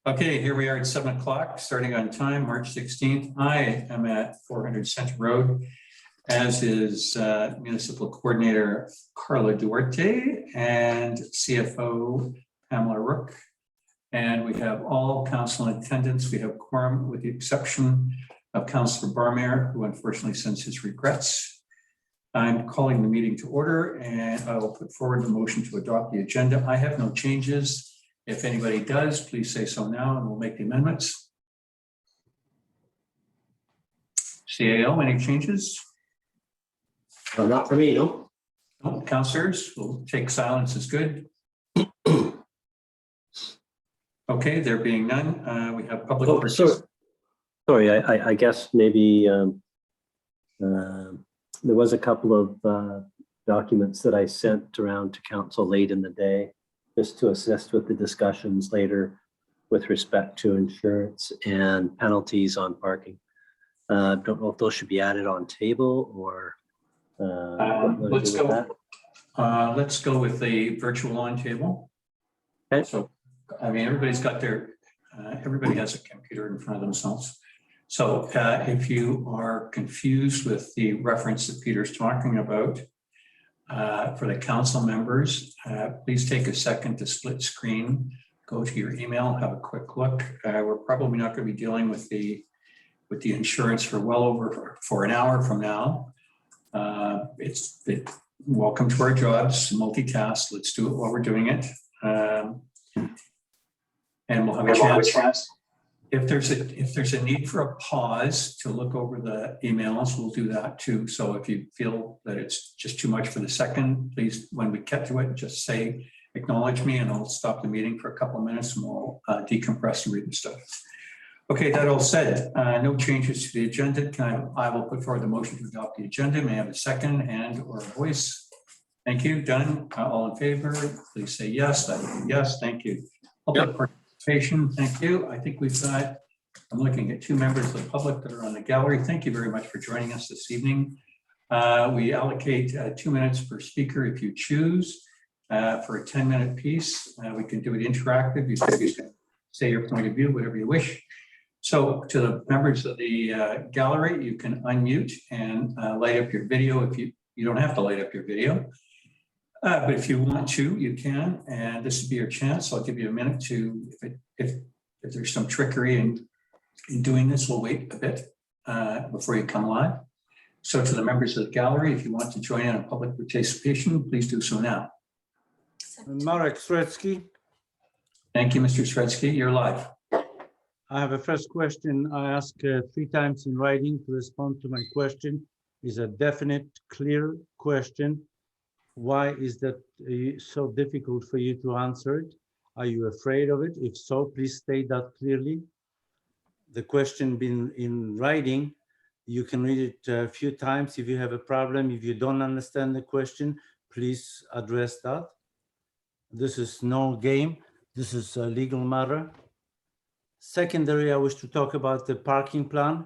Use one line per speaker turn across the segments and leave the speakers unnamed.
Okay, here we are at 7 o'clock, starting on time, March 16th. I am at 400 Center Road, as is Municipal Coordinator Carla Duarte and CFO Pamela Rook. And we have all council in attendance. We have quorum with the exception of Councillor Barmere, who unfortunately sends his regrets. I'm calling the meeting to order, and I will put forward the motion to adopt the agenda. I have no changes. If anybody does, please say so now and we'll make the amendments. CAO, any changes?
Not for me, no.
No, councillors, we'll take silence as good. Okay, there being none, we have public.
Oh, sorry, I guess maybe there was a couple of documents that I sent around to council late in the day, just to assist with the discussions later with respect to insurance and penalties on parking. Don't know if those should be added on table or
let's go with the virtual on table.
Okay.
So, I mean, everybody's got their, everybody has a computer in front of themselves. So if you are confused with the reference that Peter's talking about, for the council members, please take a second to split screen, go to your email, have a quick look. We're probably not going to be dealing with the insurance for well over for an hour from now. Welcome to our jobs, multitask. Let's do it while we're doing it. And we'll have a chance. If there's a need for a pause to look over the emails, we'll do that too. So if you feel that it's just too much for the second, please, when we get to it, just say, acknowledge me, and I'll stop the meeting for a couple of minutes and we'll decompress and read the stuff. Okay, that all said, no changes to the agenda. I will put forward the motion to adopt the agenda. May I have a second and or a voice? Thank you. Done. All in favor, please say yes. That would be yes. Thank you. Public participation. Thank you. I think we've got, I'm looking at 2 members of the public that are on the gallery. Thank you very much for joining us this evening. We allocate 2 minutes per speaker if you choose for a 10-minute piece. We can do it interactive. You can say your point of view, whatever you wish. So to the members of the gallery, you can unmute and light up your video. If you don't have to light up your video, but if you want to, you can, and this would be your chance. I'll give you a minute to, if there's some trickery in doing this, we'll wait a bit before you come live. So to the members of the gallery, if you want to join in on public participation, please do so now.
Marek Sretsky.
Thank you, Mr. Sretsky. You're live.
I have a first question. I ask 3 times in writing to respond to my question. Is a definite, clear question. Why is that so difficult for you to answer it? Are you afraid of it? If so, please state that clearly. The question being in writing, you can read it a few times. If you have a problem, if you don't understand the question, please address that. This is no game. This is a legal matter. Secondary, I wish to talk about the parking plan.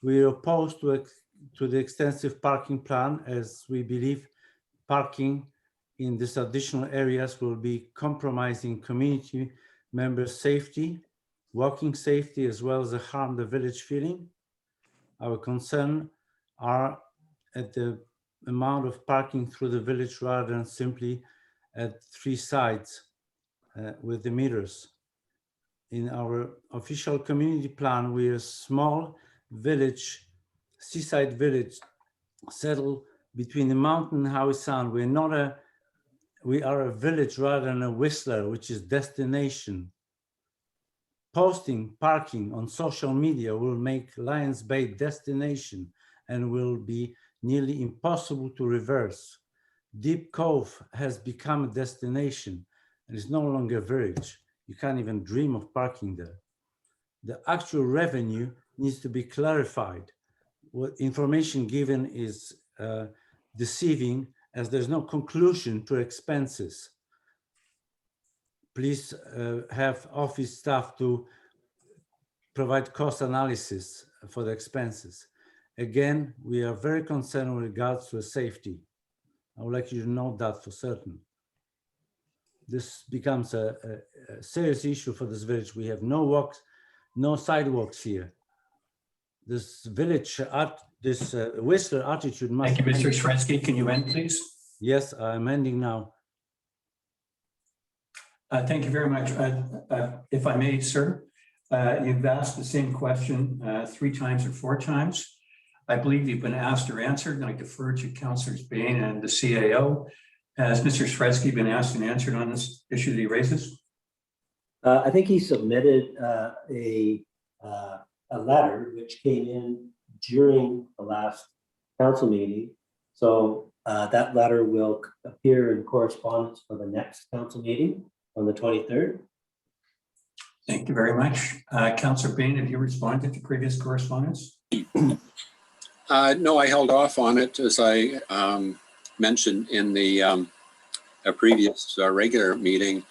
We are opposed to the extensive parking plan, as we believe parking in these additional areas will be compromising community members' safety, walking safety, as well as harm the village feeling. Our concern are at the amount of parking through the village rather than simply at 3 sides with the meters. In our official community plan, we are a small village, seaside village, settled between the mountain and Howe Sound. We are a village rather than a Whistler, which is destination. Posting parking on social media will make Lions Bay destination and will be nearly impossible to reverse. Deep Cove has become a destination and is no longer a village. You can't even dream of parking there. The actual revenue needs to be clarified. What information given is deceiving, as there's no conclusion to expenses. Please have office staff to provide cost analysis for the expenses. Again, we are very concerned with regards to safety. I would like you to know that for certain. this becomes a serious issue for this village. We have no walks, no sidewalks here. This village, this Whistler attitude must.
Thank you, Mr. Shredsky. Can you end, please?
Yes, I'm ending now.
Thank you very much. If I may, sir, you've asked the same question 3 times or 4 times. I believe you've been asked or answered, and I defer to Councillors Bain and the CAO. Has Mr. Shredsky been asked and answered on this issue that he raises?
I think he submitted a letter which came in during the last council meeting. So that letter will appear in correspondence for the next council meeting on the 23rd.
Thank you very much. Councillor Bain, have you responded to previous correspondence?
No, I held off on it, as I mentioned in the a previous regular meeting,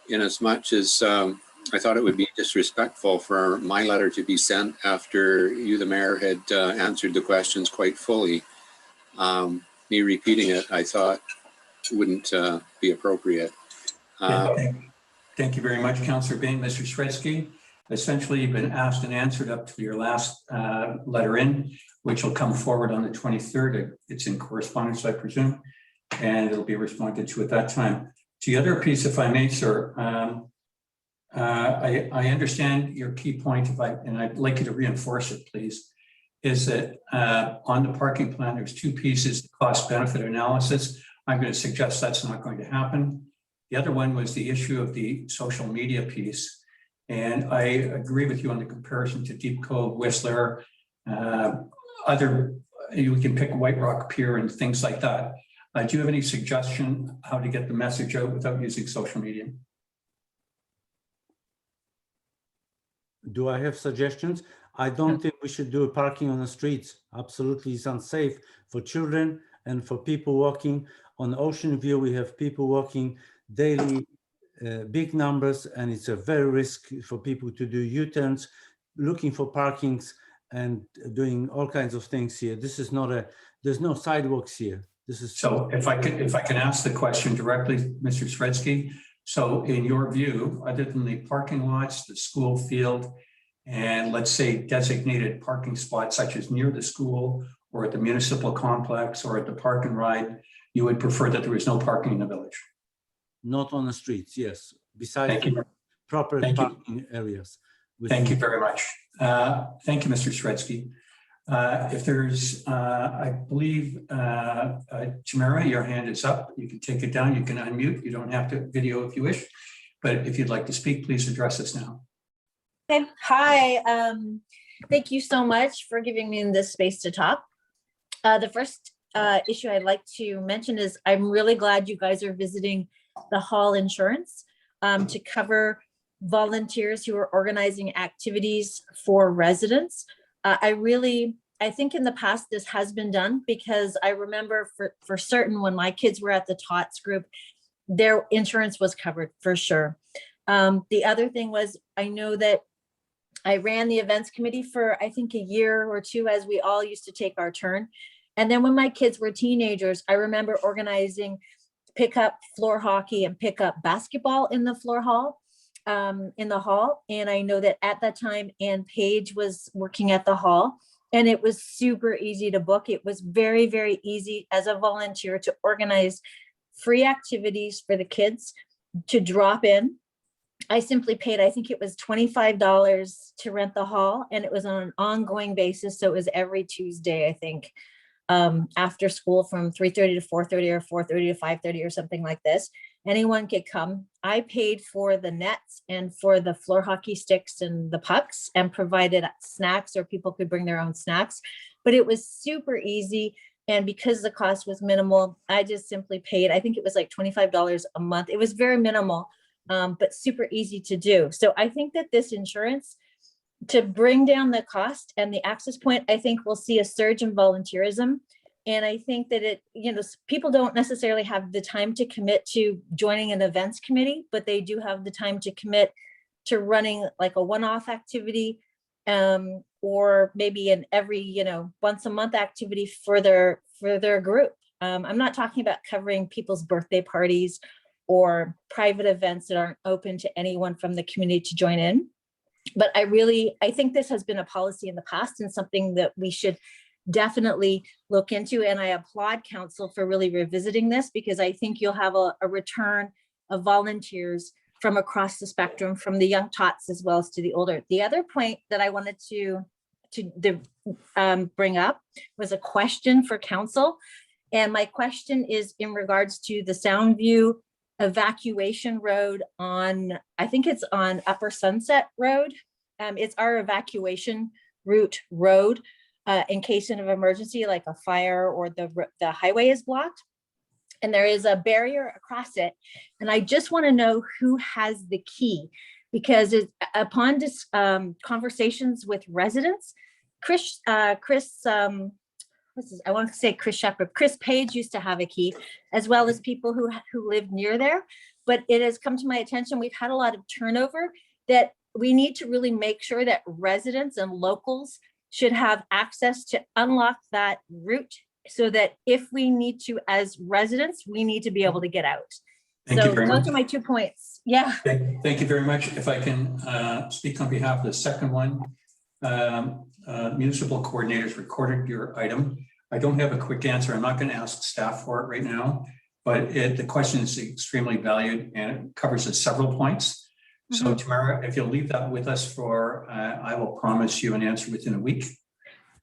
in as much as I thought it would be disrespectful for my letter to be sent after you, the mayor, had answered the questions quite fully. Me repeating it, I thought wouldn't be appropriate.
Thank you very much, Councillor Bain. Mr. Shredsky, essentially you've been asked and answered up to your last letter in, which will come forward on the 23rd. It's in correspondence, I presume, and it'll be responded to at that time. To the other piece, if I may, sir, I understand your key point, and I'd like you to reinforce it, please, is that on the parking plan, there's 2 pieces, the cost-benefit analysis. I'm going to suggest that's not going to happen. The other one was the issue of the social media piece. And I agree with you on the comparison to Deep Cove, Whistler, we can pick White Rock Pier and things like that. Do you have any suggestion how to get the message out without using social media?
Do I have suggestions? I don't think we should do parking on the streets. Absolutely, it's unsafe for children and for people walking. On Ocean View, we have people walking daily, big numbers, and it's a very risky for people to do U-turns, looking for parkings and doing all kinds of things here. This is not there's no sidewalks here. This is
so. If I can ask the question directly, Mr. Shredsky. So, in your view, other than the parking lots, the school field, and let's say designated parking spots such as near the school or at the municipal complex or at the park and ride, you would prefer that there was no parking in the village?
Not on the streets, yes. Besides proper parking areas.
Thank you very much. Thank you, Mr. Shredsky. If there's, I believe, Tamara, your hand is up. You can take it down. You can unmute. You don't have to video if you wish. But if you'd like to speak, please address us now.
Okay. Hi. Thank you so much for giving me this space to talk. The first issue I'd like to mention is I'm really glad you guys are visiting the Hall Insurance to cover volunteers who are organizing activities for residents. I think in the past this has been done because I remember for certain when my kids were at the TOTS group, their insurance was covered for sure. The other thing was, I know that I ran the events committee for I think a year or 2 as we all used to take our turn. And then when my kids were teenagers, I remember organizing pickup floor hockey and pickup basketball in the hall. And I know that at that time, Ann Page was working at the hall, and it was super easy to book. It was very, very easy as a volunteer to organize free activities for the kids to drop in. I simply paid, I think it was $25 to rent the hall, and it was on an ongoing basis. So it was every Tuesday, I think, after school from 3:30 to 4:30 or 4:30 to 5:30 or something like this. Anyone could come. I paid for the nets and for the floor hockey sticks and the pucks and provided snacks, or people could bring their own snacks, but it was super easy. And because the cost was minimal, I just simply paid, I think it was like $25 a month. It was very minimal, but super easy to do. So I think that this insurance, to bring down the cost and the access point, I think we'll see a surge in volunteerism. And I think that people don't necessarily have the time to commit to joining an events committee, but they do have the time to commit to running like a one-off activity, or maybe an every, once a month activity for their group. I'm not talking about covering people's birthday parties or private events that aren't open to anyone from the community to join in. But I think this has been a policy in the past and something that we should definitely look into. And I applaud council for really revisiting this, because I think you'll have a return of volunteers from across the spectrum, from the young tots as well as to the older. The other point that I wanted to bring up was a question for council. And my question is in regards to the Soundview evacuation road on, I think it's on Upper Sunset Road. It's our evacuation route road in case of emergency, like a fire or the highway is blocked. And there is a barrier across it. And I just want to know who has the key, because upon conversations with residents, Chris Shepherd, Chris Page used to have a key, as well as people who lived near there. But it has come to my attention, we've had a lot of turnover, that we need to really make sure that residents and locals should have access to unlock that route, so that if we need to, as residents, we need to be able to get out.
Thank you
So
very
those
much.
are my 2 points. Yeah.
Thank you very much. If I can speak on behalf of the second one, municipal coordinators recorded your item. I don't have a quick answer. I'm not going to ask staff for it right now, but the question is extremely valued and it covers several points. So Tamara, if you'll leave that with us for, I will promise you an answer within a week.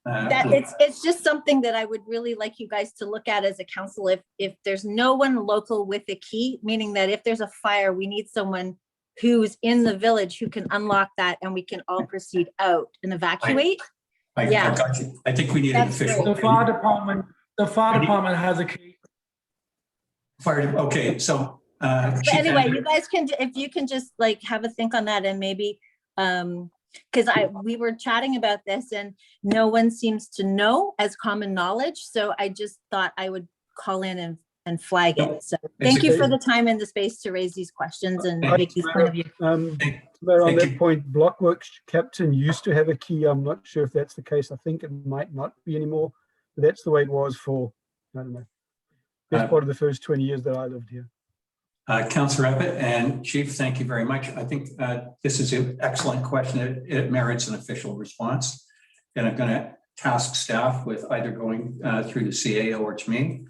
It's just something that I would really like you guys to look at as a council. If there's no one local with a key, meaning that if there's a fire, we need someone who's in the village who can unlock that and we can all proceed out and evacuate.
I got you. I think we need an
That's
official.
great.
The fire department has a key.
Okay, so.
But
Chief
anyway,
Andrew-
you guys can, if you can just like have a think on that, and maybe, because we were chatting about this and no one seems to know as common knowledge. So I just thought I would call in and flag it. So thank you for the time and the space to raise these questions and make these point of view.
On
Thank
that
you.
point, Blockworks Captain used to have a key. I'm not sure if that's the case. I think it might not be anymore. But that's the way it was for, I don't know, best part of the first 20 years that I lived here.
Councillor Abbott and Chief, thank you very much. I think this is an excellent question. It merits an official response. And I'm going to task staff with either going through the CAO or to me,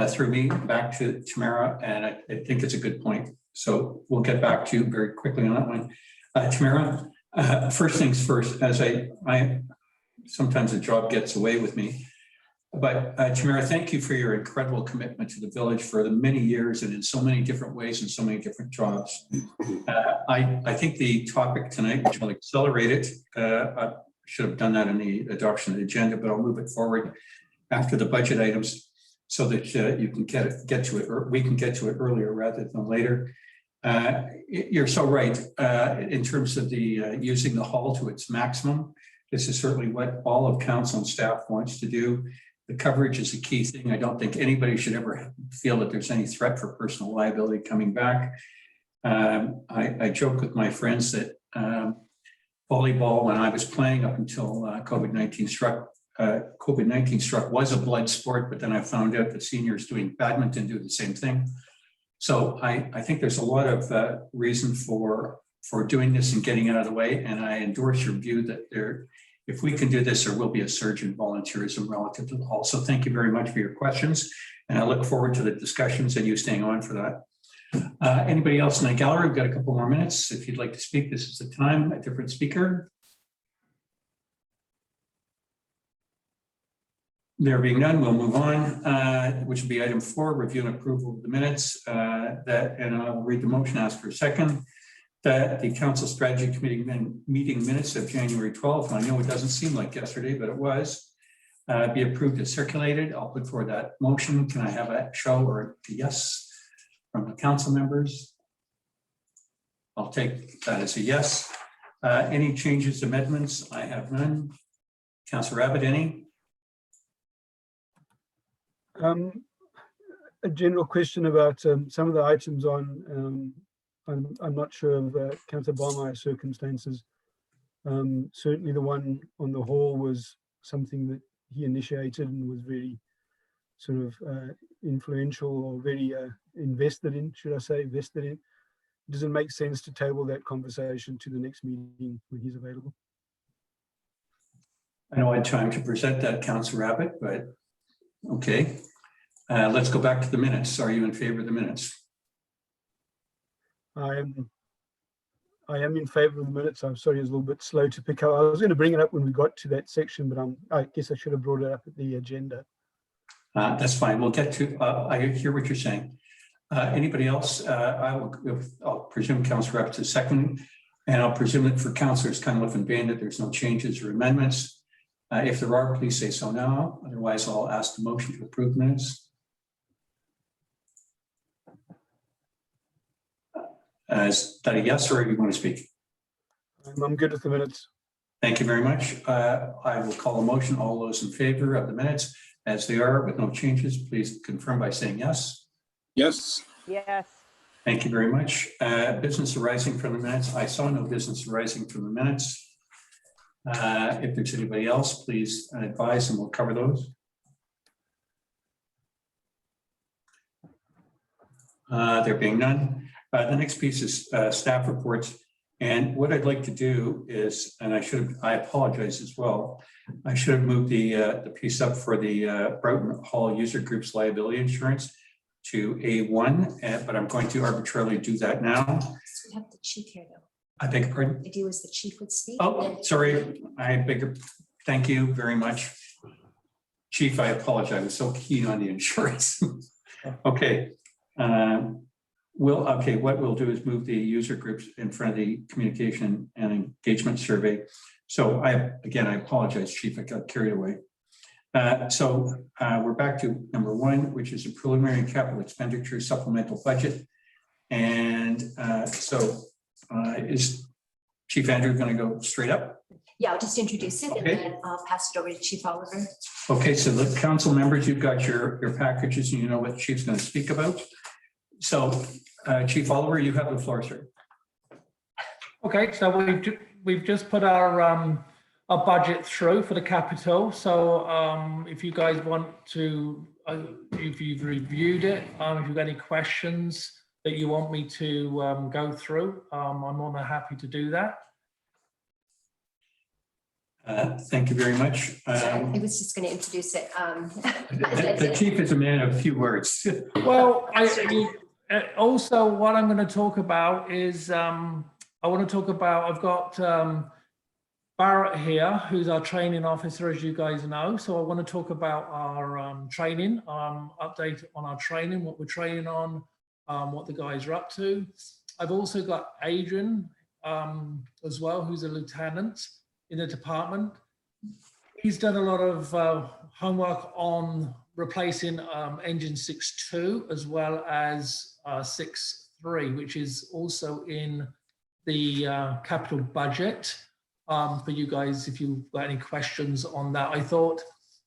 through me back to Tamara. And I think it's a good point. So we'll get back to you very quickly on that one. Tamara, first things first, as I sometimes the job gets away with me. But Tamara, thank you for your incredible commitment to the village for the many years and in so many different ways and so many different jobs. I think the topic tonight, which will accelerate it, I should have done that in the adoption of the agenda, but I'll move it forward after the budget items so that you can get to it, or we can get to it earlier rather than later. You're so right in terms of the using the hall to its maximum. This is certainly what all of council and staff wants to do. The coverage is a key thing. I don't think anybody should ever feel that there's any threat for personal liability coming back. I joke with my friends that volleyball, when I was playing up until COVID-19 struck, was a blood sport, but then I found out that seniors doing badminton do the same thing. So I think there's a lot of reason for doing this and getting it out of the way. And I endorse your view that if we can do this, there will be a surge in volunteerism relative to the hall. So thank you very much for your questions. And I look forward to the discussions and you staying on for that. Anybody else in the gallery? We've got a couple more minutes. If you'd like to speak, this is the time. A different speaker. There being none, we'll move on, which will be item 4, review and approval of the minutes. And I'll read the motion, ask for a second. That the Council Strategy Committee meeting minutes of January 12th, I know it doesn't seem like yesterday, but it was, be approved as circulated. I'll put forward that motion. Can I have a show or a yes from the council members? I'll take that as a yes. Any changes, amendments? I have none. Councillor Abbott, any?
A general question about some of the items on, I'm not sure of Councillor Barmeyer's circumstances. Certainly the one on the hall was something that he initiated and was very sort of influential or very invested in, should I say, vested in. Does it make sense to table that conversation to the next meeting when he's available?
I don't have time to present that, Councillor Abbott, but okay. Let's go back to the minutes. Are you in favor of the minutes?
I am in favor of the minutes. I'm sorry, it's a little bit slow to pick up. I was going to bring it up when we got to that section, but I guess I should have brought it up at the agenda.
That's fine. We'll get to, I hear what you're saying. Anybody else? I'll presume Councillor Abbott's a second, and I'll presume that for Councillors Cunliffe and Bandit, there's no changes or amendments. If there are, please say so now. Otherwise, I'll ask the motion to approve minutes. Is that a yes, or do you want to speak?
I'm good with the minutes.
Thank you very much. I will call a motion. All those in favor of the minutes as they are with no changes, please confirm by saying yes.
Yes.
Yes.
Thank you very much. Business arising from the minutes. I saw no business arising from the minutes. If there's anybody else, please advise and we'll cover those. There being none. The next piece is staff reports. And what I'd like to do is, and I apologize as well, I should have moved the piece up for the Broughton Hall User Group's liability insurance to A1, but I'm going to arbitrarily do that now.
So we have the chief here though.
I beg your pardon?
The idea was the chief would speak.
Oh, sorry. Thank you very much. Chief, I apologize. I was so keen on the insurance. Okay. What we'll do is move the user groups in front of the communication and engagement survey. So again, I apologize, Chief, I got carried away. We're back to number one, which is a preliminary capital expenditure supplemental budget. And is Chief Andrew going to go straight up?
Yeah, I'll just introduce it
Okay.
and then I'll pass it over to Chief Oliver.
Okay, so the council members, you've got your packages and you know what the Chief's going to speak about. So Chief Oliver, you have the floor, sir.
Okay, so we've just put our budget through for the capital. So if you guys want to, if you've reviewed it, if you've got any questions that you want me to go through, I'm more than happy to do that.
Thank you very much.
I was just going to introduce it.
The Chief is a man of few words.
Well, also what I'm going to talk about is, I want to talk about, I've got Barrett here, who's our training officer, as you guys know. So I want to talk about our training, update on our training, what we're training on, what the guys are up to. I've also got Adrian as well, who's a lieutenant in the department. He's done a lot of homework on replacing engine 6.2 as well as 6.3, which is also in the capital budget for you guys. If you've got any questions on that, I thought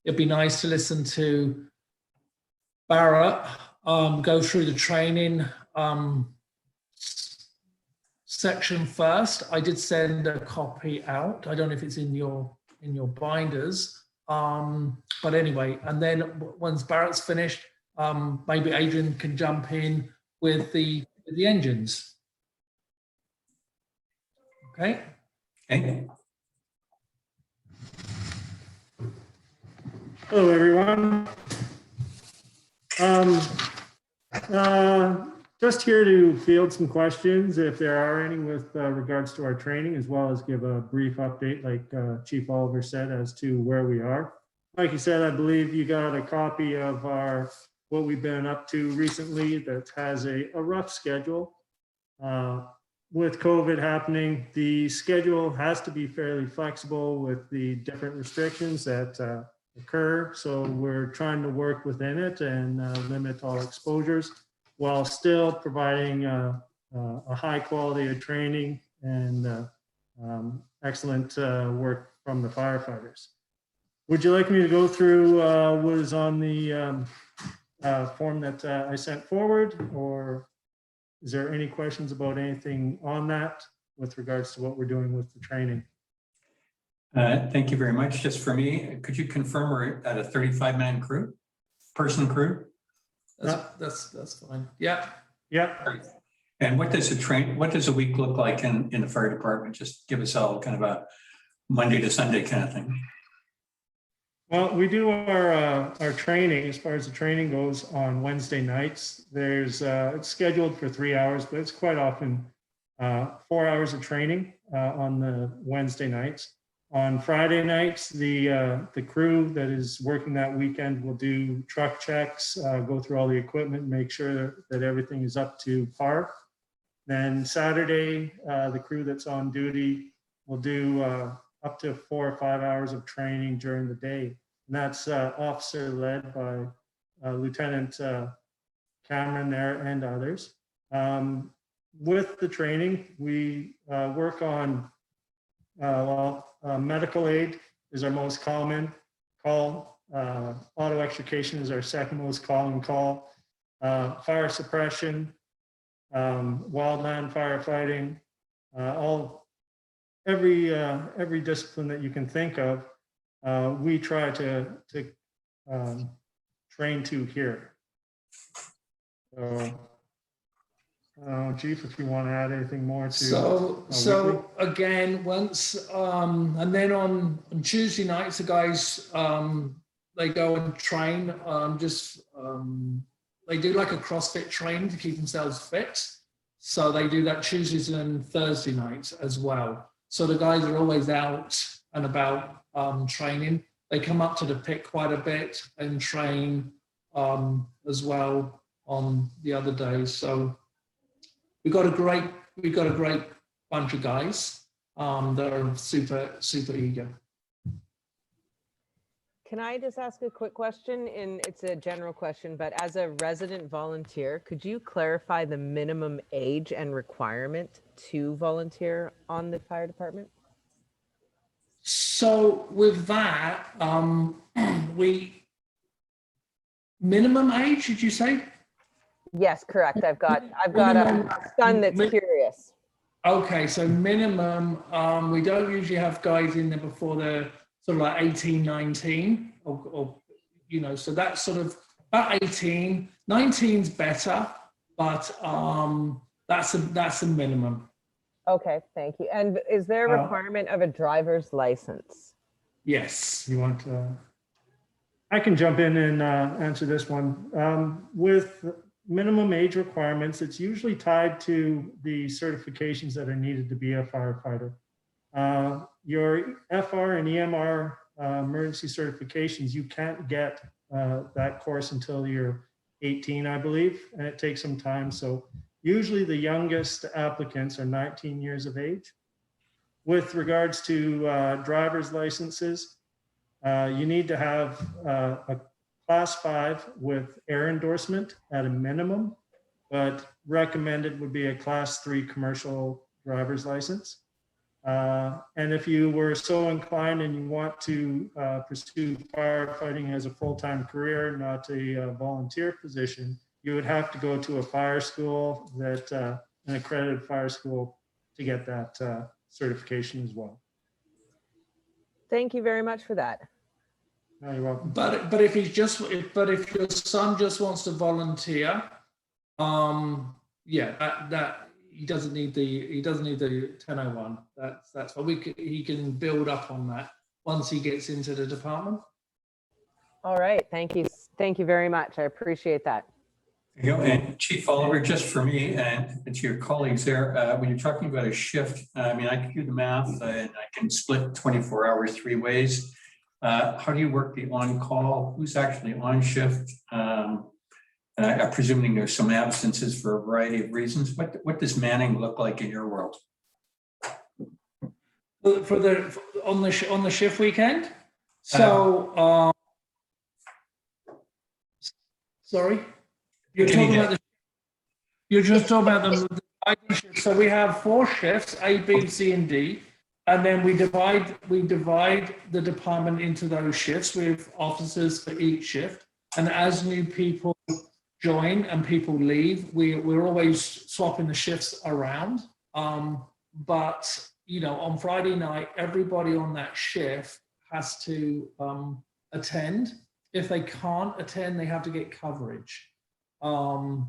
it'd be nice to listen to Barrett go through the training section first. I did send a copy out. I don't know if it's in your binders, but anyway. And then once Barrett's finished, maybe Adrian can jump in with the engines. Okay.
Okay.
Hello, everyone. Just here to field some questions, if there are any, with regards to our training, as well as give a brief update, like Chief Oliver said, as to where we are. Like you said, I believe you got a copy of what we've been up to recently that has a rough schedule. With COVID happening, the schedule has to be fairly flexible with the different restrictions that occur. So we're trying to work within it and limit all exposures while still providing a high quality of training and excellent work from the firefighters. Would you like me to go through what is on the form that I sent forward, or is there any questions about anything on that with regards to what we're doing with the training?
Thank you very much. Just for me, could you confirm we're at a 35-man crew, person crew?
That's fine. Yeah.
Yeah,
And what does a week look like in the fire department? Just give us all kind of a Monday to Sunday kind of thing.
well, we do our training, as far as the training goes, on Wednesday nights. It's scheduled for 3 hours, but it's quite often 4 hours of training on the Wednesday nights. On Friday nights, the crew that is working that weekend will do truck checks, go through all the equipment, make sure that everything is up to par. Then Saturday, the crew that's on duty will do up to 4 or 5 hours of training during the day. And that's officer led by Lieutenant Cameron there and others. With the training, we work on, medical aid is our most common call. Auto extrication is our second most common call. Fire suppression, wildland firefighting, every discipline that you can think of, we try to train to here. So, Chief, if you want to add anything more to.
So again, once and then on Tuesday nights, the guys they go and train. They do like a CrossFit training to keep themselves fit. So they do that Tuesdays and Thursday nights as well. So the guys are always out and about training. They come up to the pit quite a bit and train as well on the other days. So we've got a great bunch of guys that are super eager.
Can I just ask a quick question? And it's a general question, but as a resident volunteer, could you clarify the minimum age and requirement to volunteer on the fire department?
So with that, we minimum age, did you say?
Yes, correct. I've got a son that's curious.
Okay, so minimum, we don't usually have guys in there before they're sort of like 18, 19, or you know, so that's sort of about 18. 19's better, but that's a minimum.
Okay, thank you. And is there a requirement of a driver's license?
Yes.
You want to? I can jump in and answer this one. With minimum age requirements, it's usually tied to the certifications that are needed to be a firefighter. Your FR and EMR emergency certifications, you can't get that course until you're 18, I believe, and it takes some time. So usually the youngest applicants are 19 years of age. With regards to driver's licenses, you need to have a Class 5 with air endorsement at a minimum, but recommended would be a Class 3 commercial driver's license. And if you were so inclined and you want to pursue firefighting as a full-time career, not a volunteer position, you would have to go to a fire school, an accredited fire school, to get that certification as well.
Thank you very much for that.
No, you're welcome.
But if if your son just wants to volunteer, yeah, that he doesn't need the 1001. That's what he can build up on that once he gets into the department.
All right, thank you very much. I appreciate that.
You know, and Chief Oliver, just for me and to your colleagues there, when you're talking about a shift, I mean, I can do the math and I can split 24 hours 3 ways. How do you work the on-call? Who's actually on shift? I'm presuming there's some absences for a variety of reasons. What does manning look like in your world?
On the shift weekend? So sorry, you're just talking about the shift. So we have 4 shifts: A, B, C, and D. And then we divide the department into those shifts with officers for each shift. And as new people join and people leave, we're always swapping the shifts around. But you know, on Friday night, everybody on that shift has to attend. If they can't attend, they have to get coverage. And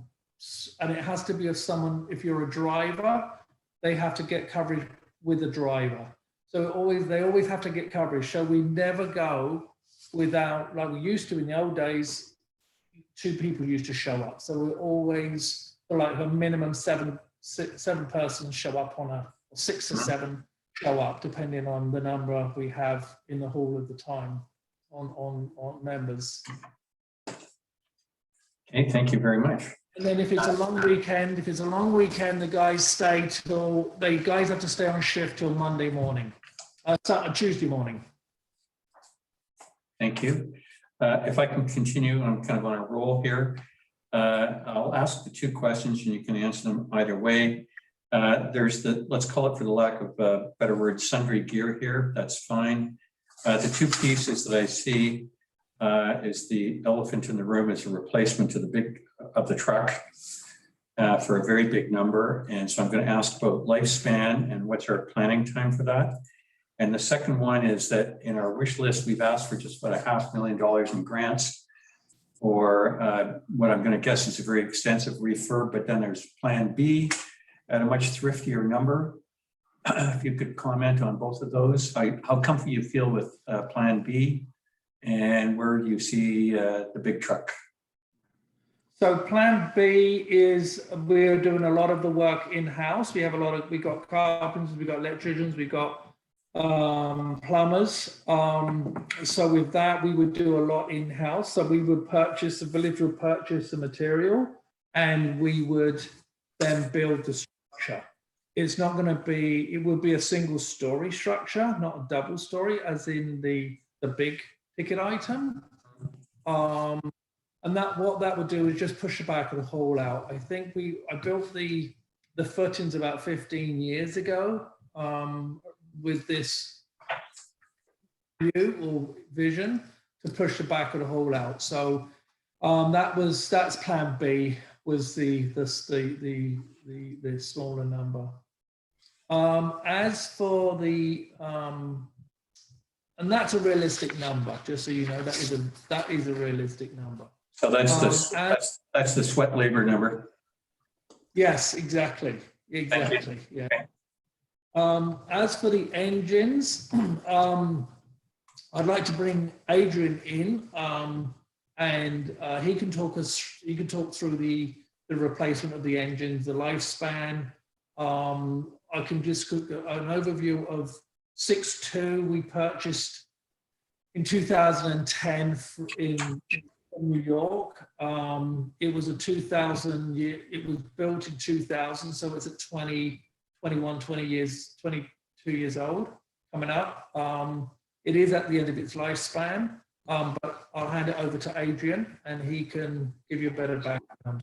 it has to be of someone, if you're a driver, they have to get coverage with a driver. So they always have to get coverage. So we never go without, like we used to in the old days, 2 people used to show up. So we're always like a minimum seven persons show up on a, or 6 or 7 show up, depending on the number we have in the hall at the time on members.
Okay, thank you very much.
And then if it's a long weekend, the guys have to stay on shift till Monday morning, Tuesday morning.
Thank you. If I can continue, I'm kind of on a roll here. I'll ask the 2 questions and you can answer them either way. There's let's call it, for the lack of a better word, sundry gear here. That's fine. The 2 pieces that I see is the elephant in the room is a replacement of the truck for a very big number. And so I'm going to ask about lifespan and what's our planning time for that. And the second one is that in our wish list, we've asked for just about $500,000 in grants for what I'm going to guess is a very extensive refurb, but then there's plan B at a much thriftier number. If you could comment on both of those, how comfortable you feel with plan B, and where do you see the big truck?
So plan B is we're doing a lot of the work in-house. We got carpenters, we got electricians, we got plumbers. So with that, we would do a lot in-house. So we would purchase, the village would purchase the material and we would then build the structure. It's not going to be, it will be a single story structure, not a double story, as in the big ticket item. And what that would do is just push the back of the hall out. I think I built the footings about 15 years ago with this view or vision to push the back of the hall out. So that's plan B, was the smaller number. As for the and that's a realistic number, just so you know, that is a realistic number.
So that's the sweat labor number.
Yes, exactly. Yeah. As for the engines, I'd like to bring Adrian in, and he can talk through the replacement of the engines, the lifespan. I can just give an overview of 6.2 we purchased in 2010 in New York. It was a 2000 year, it was built in 2000, so it's at 22 years old coming up. It is at the end of its lifespan, but I'll hand it over to Adrian and he can give you a better background.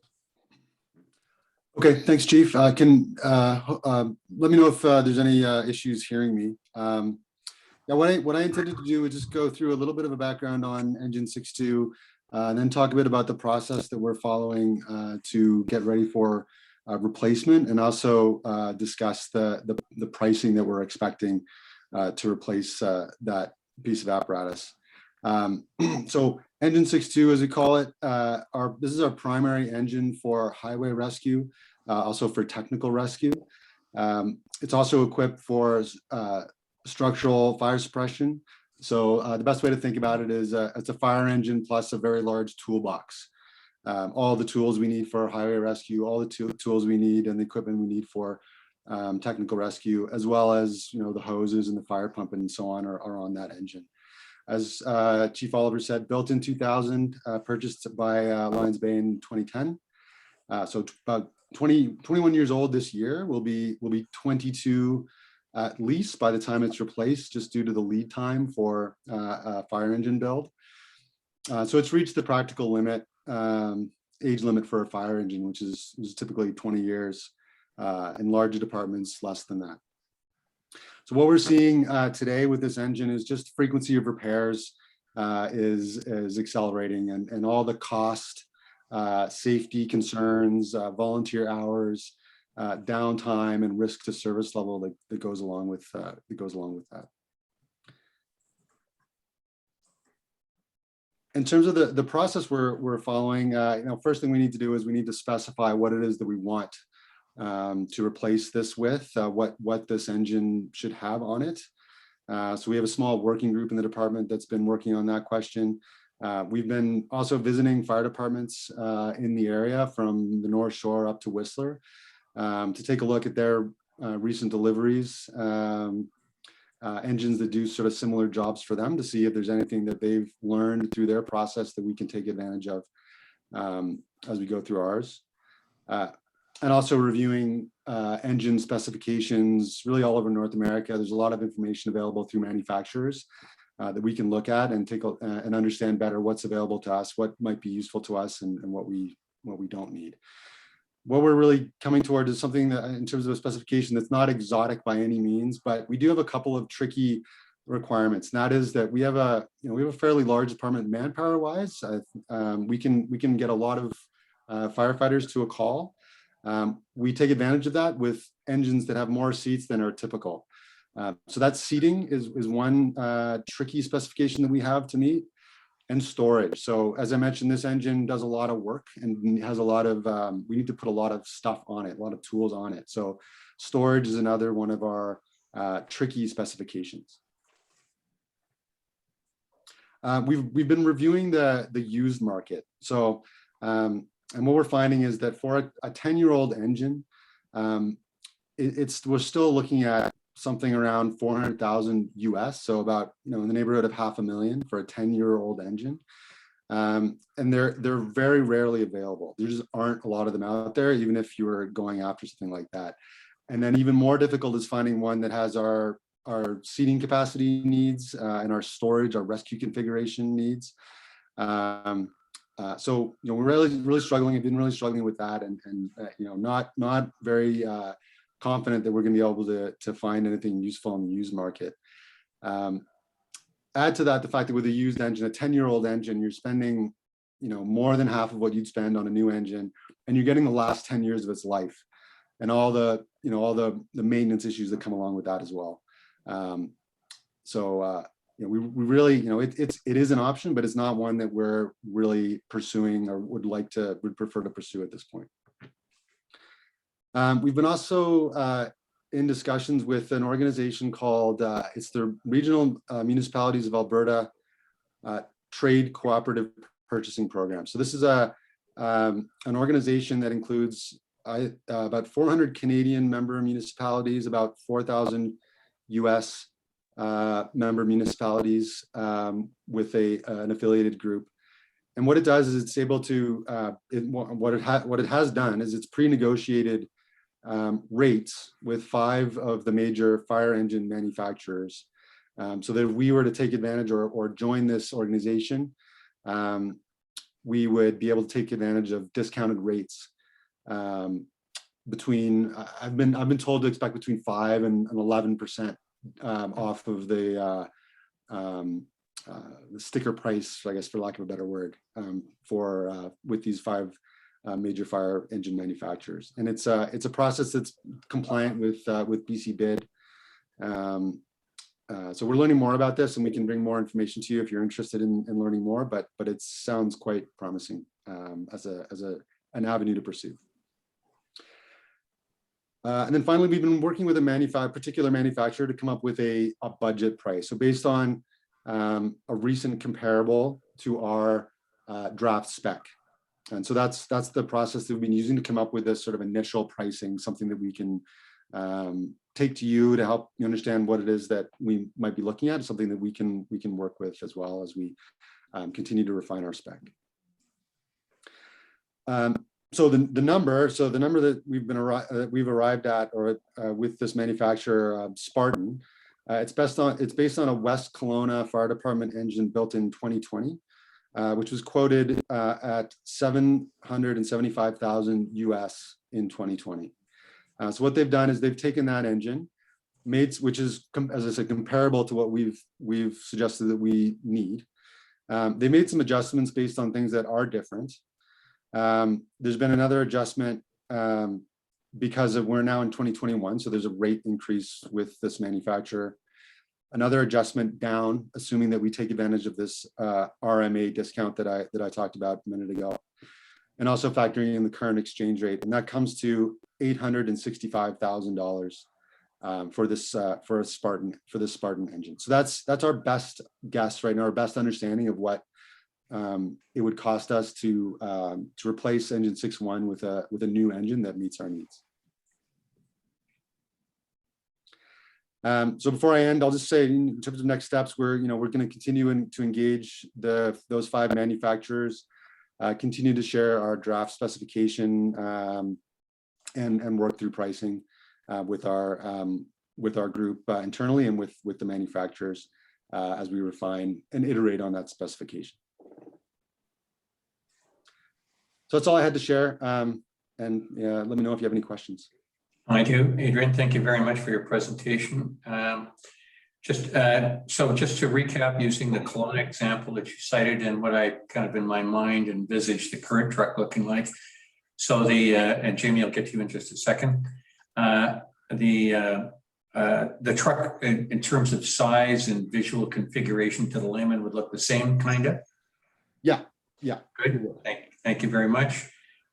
Okay, thanks, Chief. Let me know if there's any issues hearing me. Yeah, what I intended to do is just go through a little bit of a background on Engine 6.2, and then talk a bit about the process that we're following to get ready for replacement, and also discuss the pricing that we're expecting to replace that piece of apparatus. So Engine 6.2, as we call it, this is our primary engine for highway rescue, also for technical rescue. It's also equipped for structural fire suppression. So the best way to think about it is it's a fire engine plus a very large toolbox. All the tools we need for highway rescue, all the tools we need and the equipment we need for technical rescue, as well as the hoses and the fire pump and so on are on that engine. As Chief Oliver said, built in 2000, purchased by Lions Bay in 2010. So about 21 years old this year. Will be 22 at least by the time it's replaced, just due to the lead time for a fire engine build. So it's reached the practical limit, age limit for a fire engine, which is typically 20 years. In larger departments, less than that. So what we're seeing today with this engine is just frequency of repairs is accelerating, and all the cost, safety concerns, volunteer hours, downtime, and risk to service level that goes along with that. in terms of the process we're following, first thing we need to do is we need to specify what it is that we want to replace this with, what this engine should have on it. So we have a small working group in the department that's been working on that question. We've been also visiting fire departments in the area from the North Shore up to Whistler to take a look at their recent deliveries, engines that do sort of similar jobs for them, to see if there's anything that they've learned through their process that we can take advantage of as we go through ours. And also reviewing engine specifications really all over North America. There's a lot of information available through manufacturers that we can look at and take and understand better what's available to us, what might be useful to us, and what we don't need. What we're really coming toward is something that, in terms of a specification, that's not exotic by any means, but we do have a couple of tricky requirements. And that is that we have a fairly large department manpower wise. We can get a lot of firefighters to a call. We take advantage of that with engines that have more seats than are typical. So that seating is one tricky specification that we have to meet, and storage. So as I mentioned, this engine does a lot of work and has a lot of, we need to put a lot of stuff on it, a lot of tools on it. So storage is another one of our tricky specifications. We've been reviewing the used market. So, and what we're finding is that for a 10-year-old engine, we're still looking at something around 400,000 US, so about in the neighborhood of $500,000 for a 10-year-old engine, and they're very rarely available. There just aren't a lot of them out there, even if you were going after something like that. And then even more difficult is finding one that has our seating capacity needs and our storage, our rescue configuration needs. So we're really struggling. I've been really struggling with that, and not very confident that we're going to be able to find anything useful in the used market. Add to that the fact that with a used engine, a 10-year-old engine, you're spending more than half of what you'd spend on a new engine, and you're getting the last 10 years of its life and all the maintenance issues that come along with that as well. We really, it is an option, but it's not one that we're really pursuing or would prefer to pursue at this point. We've been also in discussions with an organization called, it's the Regional Municipalities of Alberta Trade Cooperative Purchasing Program. So this is an organization that includes about 400 Canadian member municipalities, about 4,000 US member municipalities with an affiliated group. And what it does is it's able to, what it has done is it's pre-negotiated rates with 5 of the major fire engine manufacturers, so that if we were to take advantage or join this organization, we would be able to take advantage of discounted rates between, I've been told to expect between 5 and 11% off of the sticker price, I guess, for lack of a better word, with these 5 major fire engine manufacturers. And it's a process that's compliant with BC bid. So we're learning more about this, and we can bring more information to you if you're interested in learning more, but it sounds quite promising as an avenue to pursue. And then finally, we've been working with a particular manufacturer to come up with a budget price. So based on a recent comparable to our draft spec. And so that's the process that we've been using to come up with this sort of initial pricing, something that we can take to you to help you understand what it is that we might be looking at, something that we can work with as well as we continue to refine our spec. So the number that we've arrived at, or with this manufacturer, Spartan, it's based on a West Kelowna Fire Department engine built in 2020. Which was quoted at $775,000 US in 2020. So what they've done is they've taken that engine, which is, as I said, comparable to what we've suggested that we need. They made some adjustments based on things that are different. There's been another adjustment because we're now in 2021, so there's a rate increase with this manufacturer. another adjustment down, assuming that we take advantage of this RMA discount that I talked about a minute ago, and also factoring in the current exchange rate, and that comes to $865,000 for this Spartan engine. So that's our best guess right now, our best understanding of what it would cost us to replace engine 6.1 with a new engine that meets our needs. So before I end, I'll just say in terms of next steps, we're going to continue to engage those 5 manufacturers, continue to share our draft specification, and work through pricing with our group internally and with the manufacturers as we refine and iterate on that specification. So that's all I had to share. And let me know if you have any questions.
I do. Adrian, thank you very much for your presentation. Just to recap, using the Kelowna example that you cited and what I kind of in my mind envisaged the current truck looking like. So and Jamie, I'll get to you in just a second. The truck in terms of size and visual configuration to the layman would look the same, kind of?
Yeah.
Good. Thank you very much.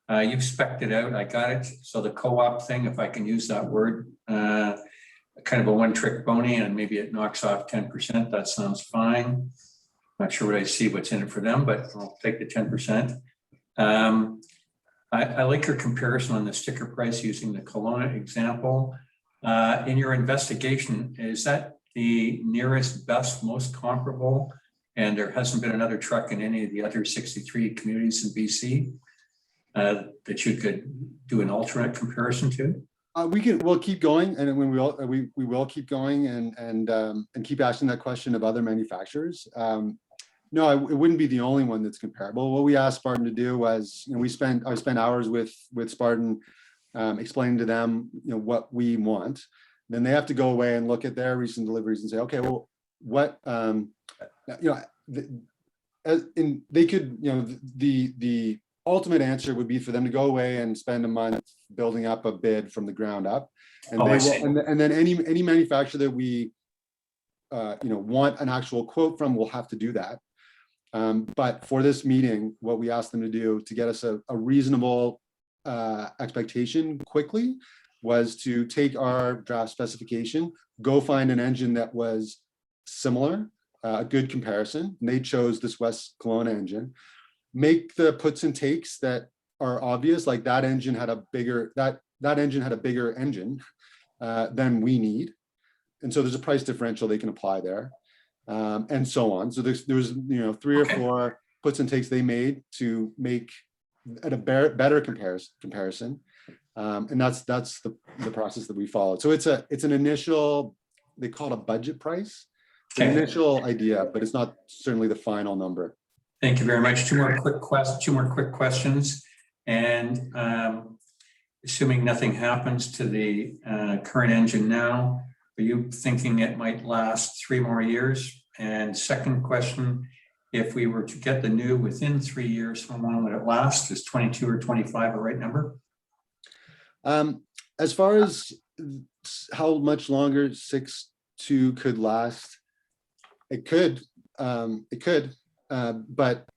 You've spec'd it out. I got it. So the co-op thing, if I can use that word, kind of a one-trick pony, and maybe it knocks off 10%. That sounds fine. Not sure what I see what's in it for them, but I'll take the 10%. I like your comparison on the sticker price using the Kelowna example. In your investigation, is that the nearest, best, most comparable? And there hasn't been another truck in any of the other 63 communities in BC that you could do an alternate comparison to?
We'll keep going, and we will keep going and keep asking that question of other manufacturers. No, it wouldn't be the only one that's comparable. What we asked Spartan to do was, I spent hours with Spartan explaining to them, what we want. Then they have to go away and look at their recent deliveries and say, okay, well, what, they could, the ultimate answer would be for them to go away and spend a month building up a bid from the ground up, and and then any manufacturer that we want an actual quote from will have to do that. But for this meeting, what we asked them to do to get us a reasonable expectation quickly was to take our draft specification, go find an engine that was similar, a good comparison. And they chose this West Kelowna engine. Make the puts and takes that are obvious, like that engine had a bigger engine than we need, and so there's a price differential they can apply there, and so on. So there was 3 or 4 puts and takes they made to make at a better comparison, and that's the process that we followed. So it's an initial, they call it a budget price, the initial idea, but it's not certainly the final number.
Thank you very much. Two more quick questions. And assuming nothing happens to the current engine now, are you thinking it might last 3 more years? And second question, if we were to get the new within 3 years, how long would it last? Is 22 or 25 a right number?
As far as how much longer 6.2 could last, it could. But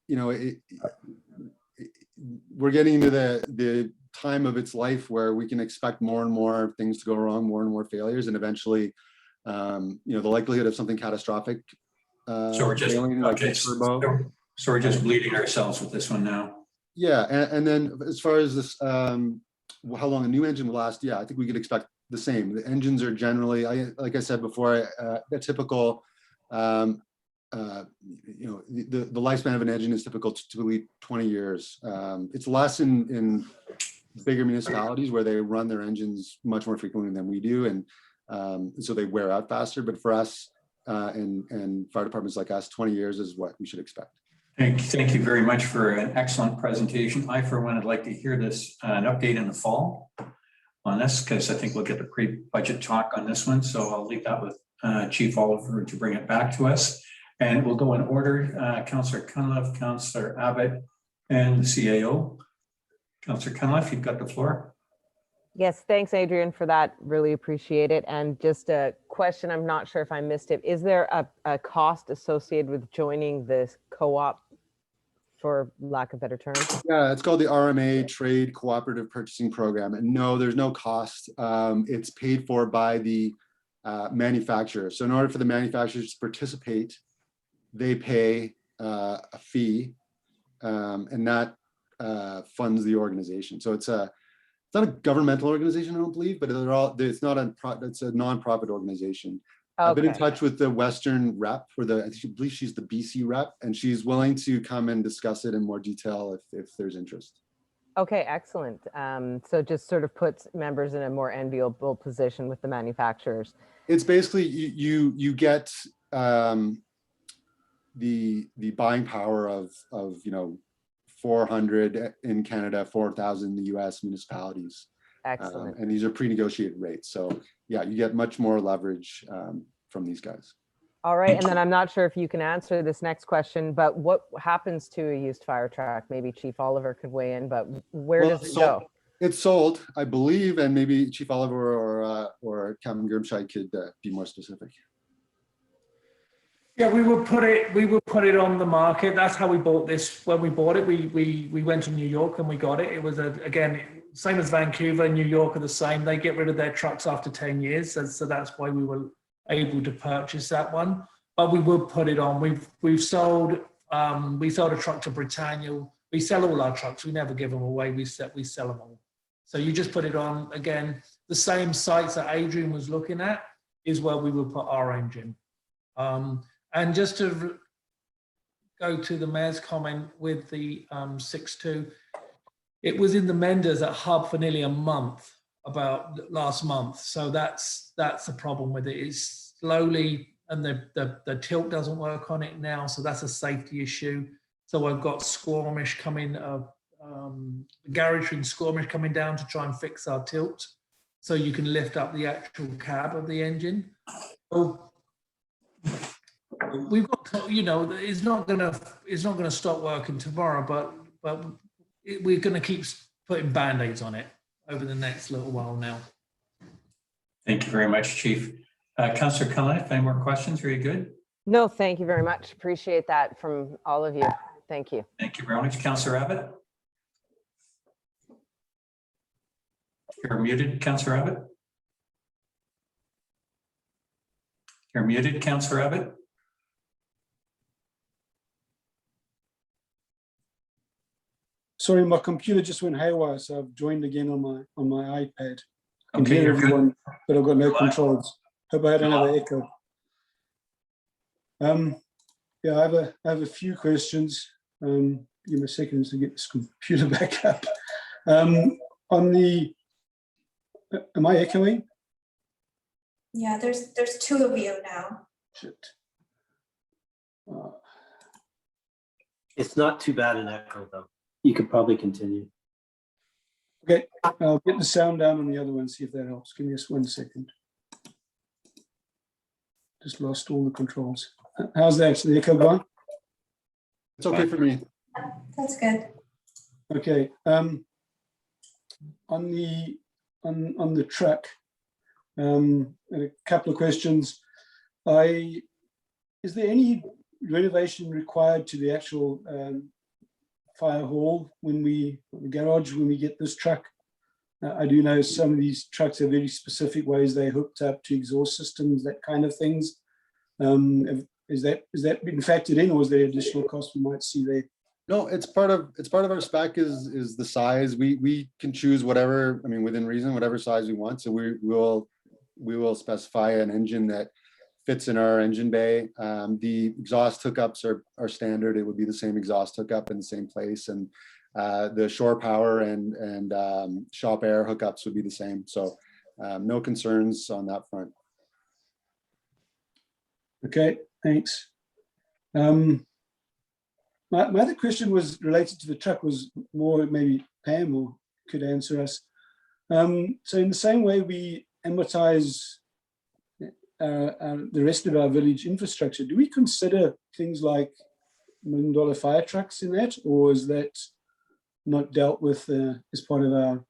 we're getting into the time of its life where we can expect more and more things to go wrong, more and more failures, and eventually, the likelihood of something catastrophic.
So we're just bleeding ourselves with this one now.
Yeah, and then as far as this, how long a new engine will last, I think we could expect the same. The engines are generally, like I said before, a typical. The lifespan of an engine is typically 20 years. It's less in bigger municipalities where they run their engines much more frequently than we do, and so they wear out faster. But for us and fire departments like us, 20 years is what we should expect.
Thank you very much for an excellent presentation. I, for one, would like to hear this an update in the fall on this, because I think we'll get the pre-budget talk on this one. So I'll leave that with Chief Oliver to bring it back to us. And we'll go in order, Councillor Cunliffe, Councillor Abbott, and the CAO. Councillor Cunliffe, you've got the floor.
Yes, thanks, Adrian, for that. Really appreciate it. And just a question, I'm not sure if I missed it. Is there a cost associated with joining this co-op, for lack of better term?
Yeah, it's called the RMA Trade Cooperative Purchasing Program. And no, there's no cost. It's paid for by the manufacturer. So in order for the manufacturers to participate, they pay a fee, and that funds the organization. So it's not a governmental organization, I don't believe, but it's not it's a nonprofit organization. Okay. I've been in touch with the Western rep, I believe she's the BC rep, and she's willing to come and discuss it in more detail if there's interest.
Okay, excellent. So just sort of puts members in a more enviable position with the manufacturers.
It's basically you get the buying power of 400 in Canada, 4,000 in the US municipalities.
Excellent.
And these are pre-negotiated rates. So yeah, you get much more leverage from these guys.
All right. And then I'm not sure if you can answer this next question, but what happens to a used fire truck? Maybe Chief Oliver could weigh in, but where does it go?
It's sold, I believe, and maybe Chief Oliver or Captain Grimscheid could be more specific.
Yeah, we would put it on the market. That's how we bought this. When we bought it, we went to New York and we got it. It was again, same as Vancouver and New York are the same. They get rid of their trucks after 10 years. So that's why we were able to purchase that one. But we would put it on. We sold a truck to Britannia. We sell all our trucks. We never give them away. We sell them all. So you just put it on. Again, the same sites that Adrian was looking at is where we would put our engine. And just to go to the mayor's comment with the 6.2, it was in the Menders at Hub for nearly a month, about last month. So that's the problem with it. It's slowly, and the tilt doesn't work on it now. So that's a safety issue. So I've got Squamish coming, garage in Squamish coming down to try and fix our tilt, so you can lift up the actual cab of the engine. So we've got, it's not gonna stop working tomorrow, but we're gonna keep putting band-aids on it over the next little while now.
Thank you very much, Chief. Councillor Califf, any more questions? Are you good?
No, thank you very much. Appreciate that from all of you. Thank you.
Thank you very much. Councillor Abbott? You're muted, Councillor Abbott. You're muted, Councillor Abbott.
Sorry, my computer just went haywire, so I've joined again on my iPad. I can
Okay,
hear
you're
everyone,
good.
but I've got no controls. Hope I don't have an echo. Yeah, I have a few questions. Give me a second to get this computer back up. On the, am I echoing?
Yeah, there's two of you now.
Shit.
It's not too bad an echo though. You could probably continue.
Okay, I'll get the sound down on the other one, see if that helps. Give me just 1 second. Just lost all the controls. How's that? The echo gone?
It's okay for me.
That's good.
Okay. On the truck, a couple of questions. Is there any renovation required to the actual fire hall the garage when we get this truck? I do know some of these trucks have very specific ways they're hooked up to exhaust systems, that kind of things. Is that been factored in, or is there additional cost we might see there?
No, it's part of our spec is the size. We can choose whatever, I mean, within reason, whatever size we want. So we will specify an engine that fits in our engine bay. The exhaust hookups are standard. It would be the same exhaust hookup in the same place, and the shore power and shop air hookups would be the same. So no concerns on that front.
Okay, thanks. My other question was related to the truck, was more maybe Pam or could answer us. So in the same way we amortize the rest of our village infrastructure, do we consider things like $1 million fire trucks in that, or is that not dealt with as part of our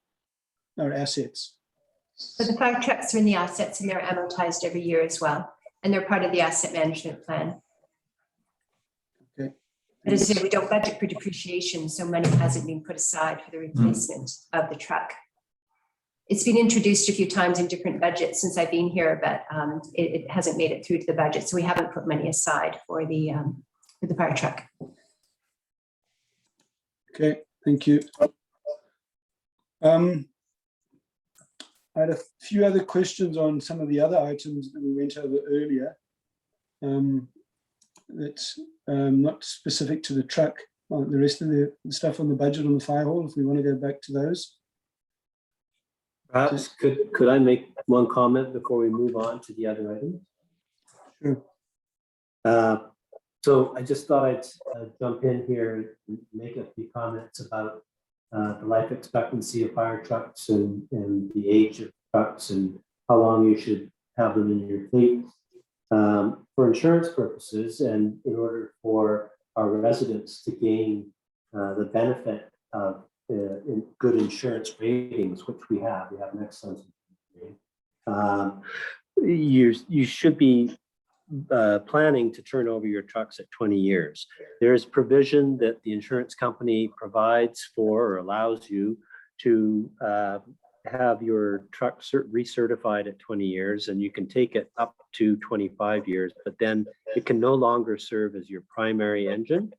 are assets.
So the fire trucks are in the assets and they're amortized every year as well. And they're part of the asset management plan.
Okay.
But as I say, we don't budget for depreciation, so money hasn't been put aside for the replacement of the truck. It's been introduced a few times in different budgets since I've been here, but it hasn't made it through to the budget. So we haven't put money aside for the fire truck.
Okay, thank you. I had a few other questions on some of the other items that we went over earlier. That's not specific to the truck. The rest of the stuff on the budget on the fire hall, if we want to go back to those.
Perhaps could I make one comment before we move on to the other items?
Sure.
So I just thought I'd jump in here and make a few comments about the life expectancy of fire trucks and the age of trucks and how long you should have them in your fleet. For insurance purposes and in order for our residents to gain the benefit of good insurance ratings, which we have an excellent rating. You should be planning to turn over your trucks at 20 years. There's provision that the insurance company provides for or allows you to have your truck recertified at 20 years, and you can take it up to 25 years, but then it can no longer serve as your primary engine.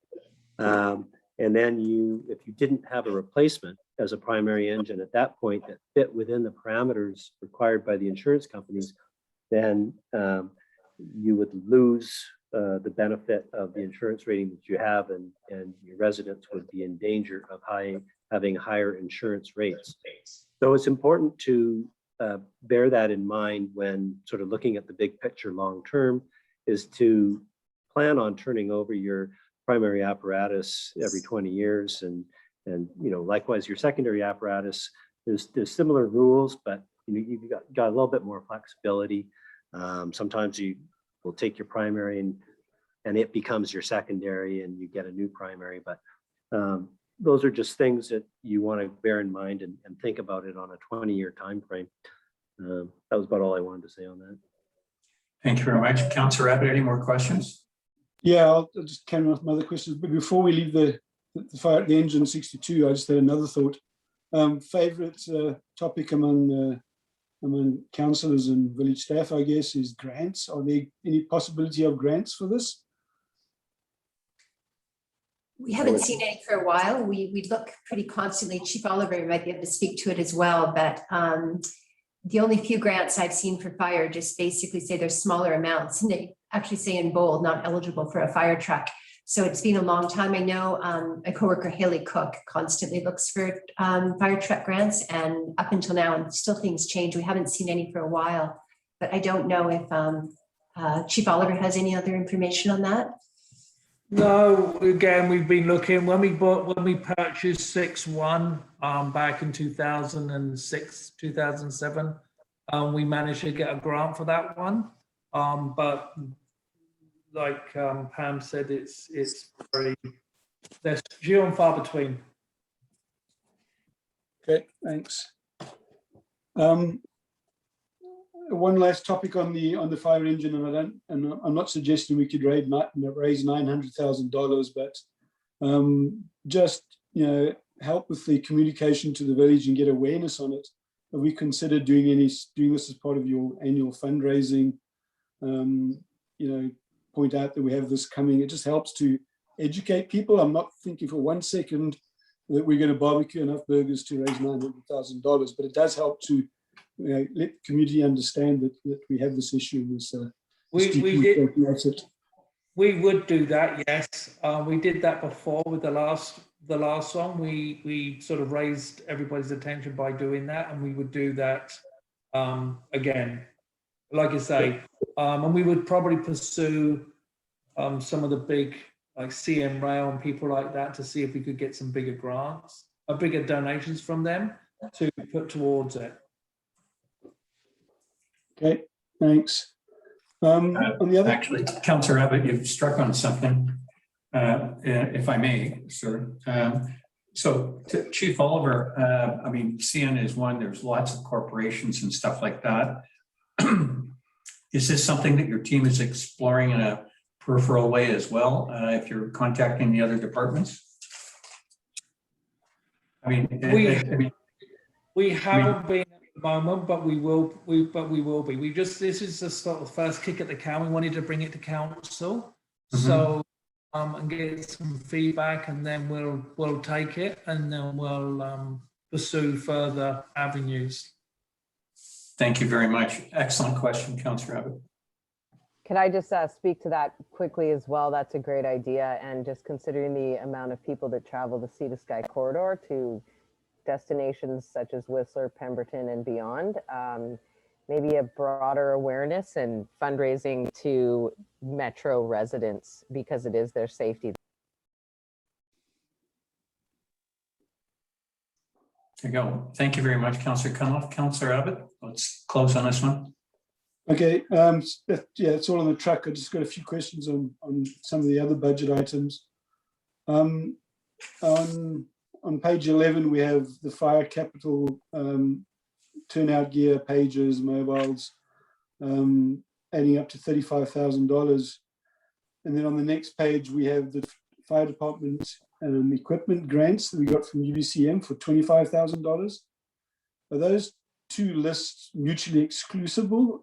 And then if you didn't have a replacement as a primary engine at that point that fit within the parameters required by the insurance companies, then you would lose the benefit of the insurance rating that you have, and your residents would be in danger of having higher insurance rates. So it's important to bear that in mind when sort of looking at the big picture long term, is to plan on turning over your primary apparatus every 20 years, and likewise your secondary apparatus. There's similar rules, but you've got a little bit more flexibility. Sometimes you will take your primary and it becomes your secondary and you get a new primary, but those are just things that you want to bear in mind and think about it on a 20-year time frame. That was about all I wanted to say on that.
Thank you very much. Councillor Abbott, any more questions?
Yeah, I'll just carry on with my other questions. But before we leave the engine 62, I just had another thought. Favorite topic among councillors and village staff, I guess, is grants. Are there any possibility of grants for this?
We haven't seen any for a while. We look pretty constantly. Chief Oliver might be able to speak to it as well, but the only few grants I've seen for fire just basically say there's smaller amounts, and they actually say in bold, not eligible for a fire truck. So it's been a long time. I know my coworker Haley Cook constantly looks for fire truck grants, and up until now, and still things change. We haven't seen any for a while, but I don't know if Chief Oliver has any other information on that.
No, again, we've been looking when we purchased 6.1 back in 2006, 2007. We managed to get a grant for that one, but like Pam said, it's very, they're few and far between.
Okay, thanks. One last topic on the fire engine, and I'm not suggesting we could raise $900,000, but just help with the communication to the village and get awareness on it. Have we considered doing this as part of your annual fundraising? Point out that we have this coming. It just helps to educate people. I'm not thinking for 1 second that we're going to barbecue enough burgers to raise $900,000, but it does help to let the community understand that we have this issue.
We would do that, yes. We did that before with the last song. We sort of raised everybody's attention by doing that, and we would do that again, like I say, and we would probably pursue some of the big, like CM Rail and people like that, to see if we could get some bigger grants, bigger donations from them to put towards it.
Okay, thanks. On the other,
actually, Councillor Abbott, you've struck on something, if I may, sir. So to Chief Oliver, I mean, CN is one, there's lots of corporations and stuff like that. Is this something that your team is exploring in a peripheral way as well, if you're contacting the other departments? I mean,
We haven't been at the moment, but we will be. This is the sort of first kick at the can. We wanted to bring it to council. So and get some feedback, and then we'll take it, and then we'll pursue further avenues.
Thank you very much. Excellent question, Councillor Abbott.
Could I just speak to that quickly as well? That's a great idea. And just considering the amount of people that travel the Sea to Sky corridor to destinations such as Whistler, Pemberton, and beyond, maybe a broader awareness and fundraising to Metro residents, because it is their safety.
There you go. Thank you very much, Councillor Cunliffe. Councillor Abbott, let's close on this one.
Okay, yeah, it's all on the truck. I just got a few questions on some of the other budget items. On page 11, we have the fire capital turnout gear, pages, mobiles, adding up to $35,000. And then on the next page, we have the fire department equipment grants that we got from UBCM for $25,000. Are those two lists mutually exclusive, or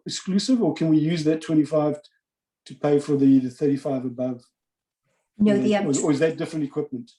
can we use that 25 to pay for the 35 above?
No,
or is that different equipment?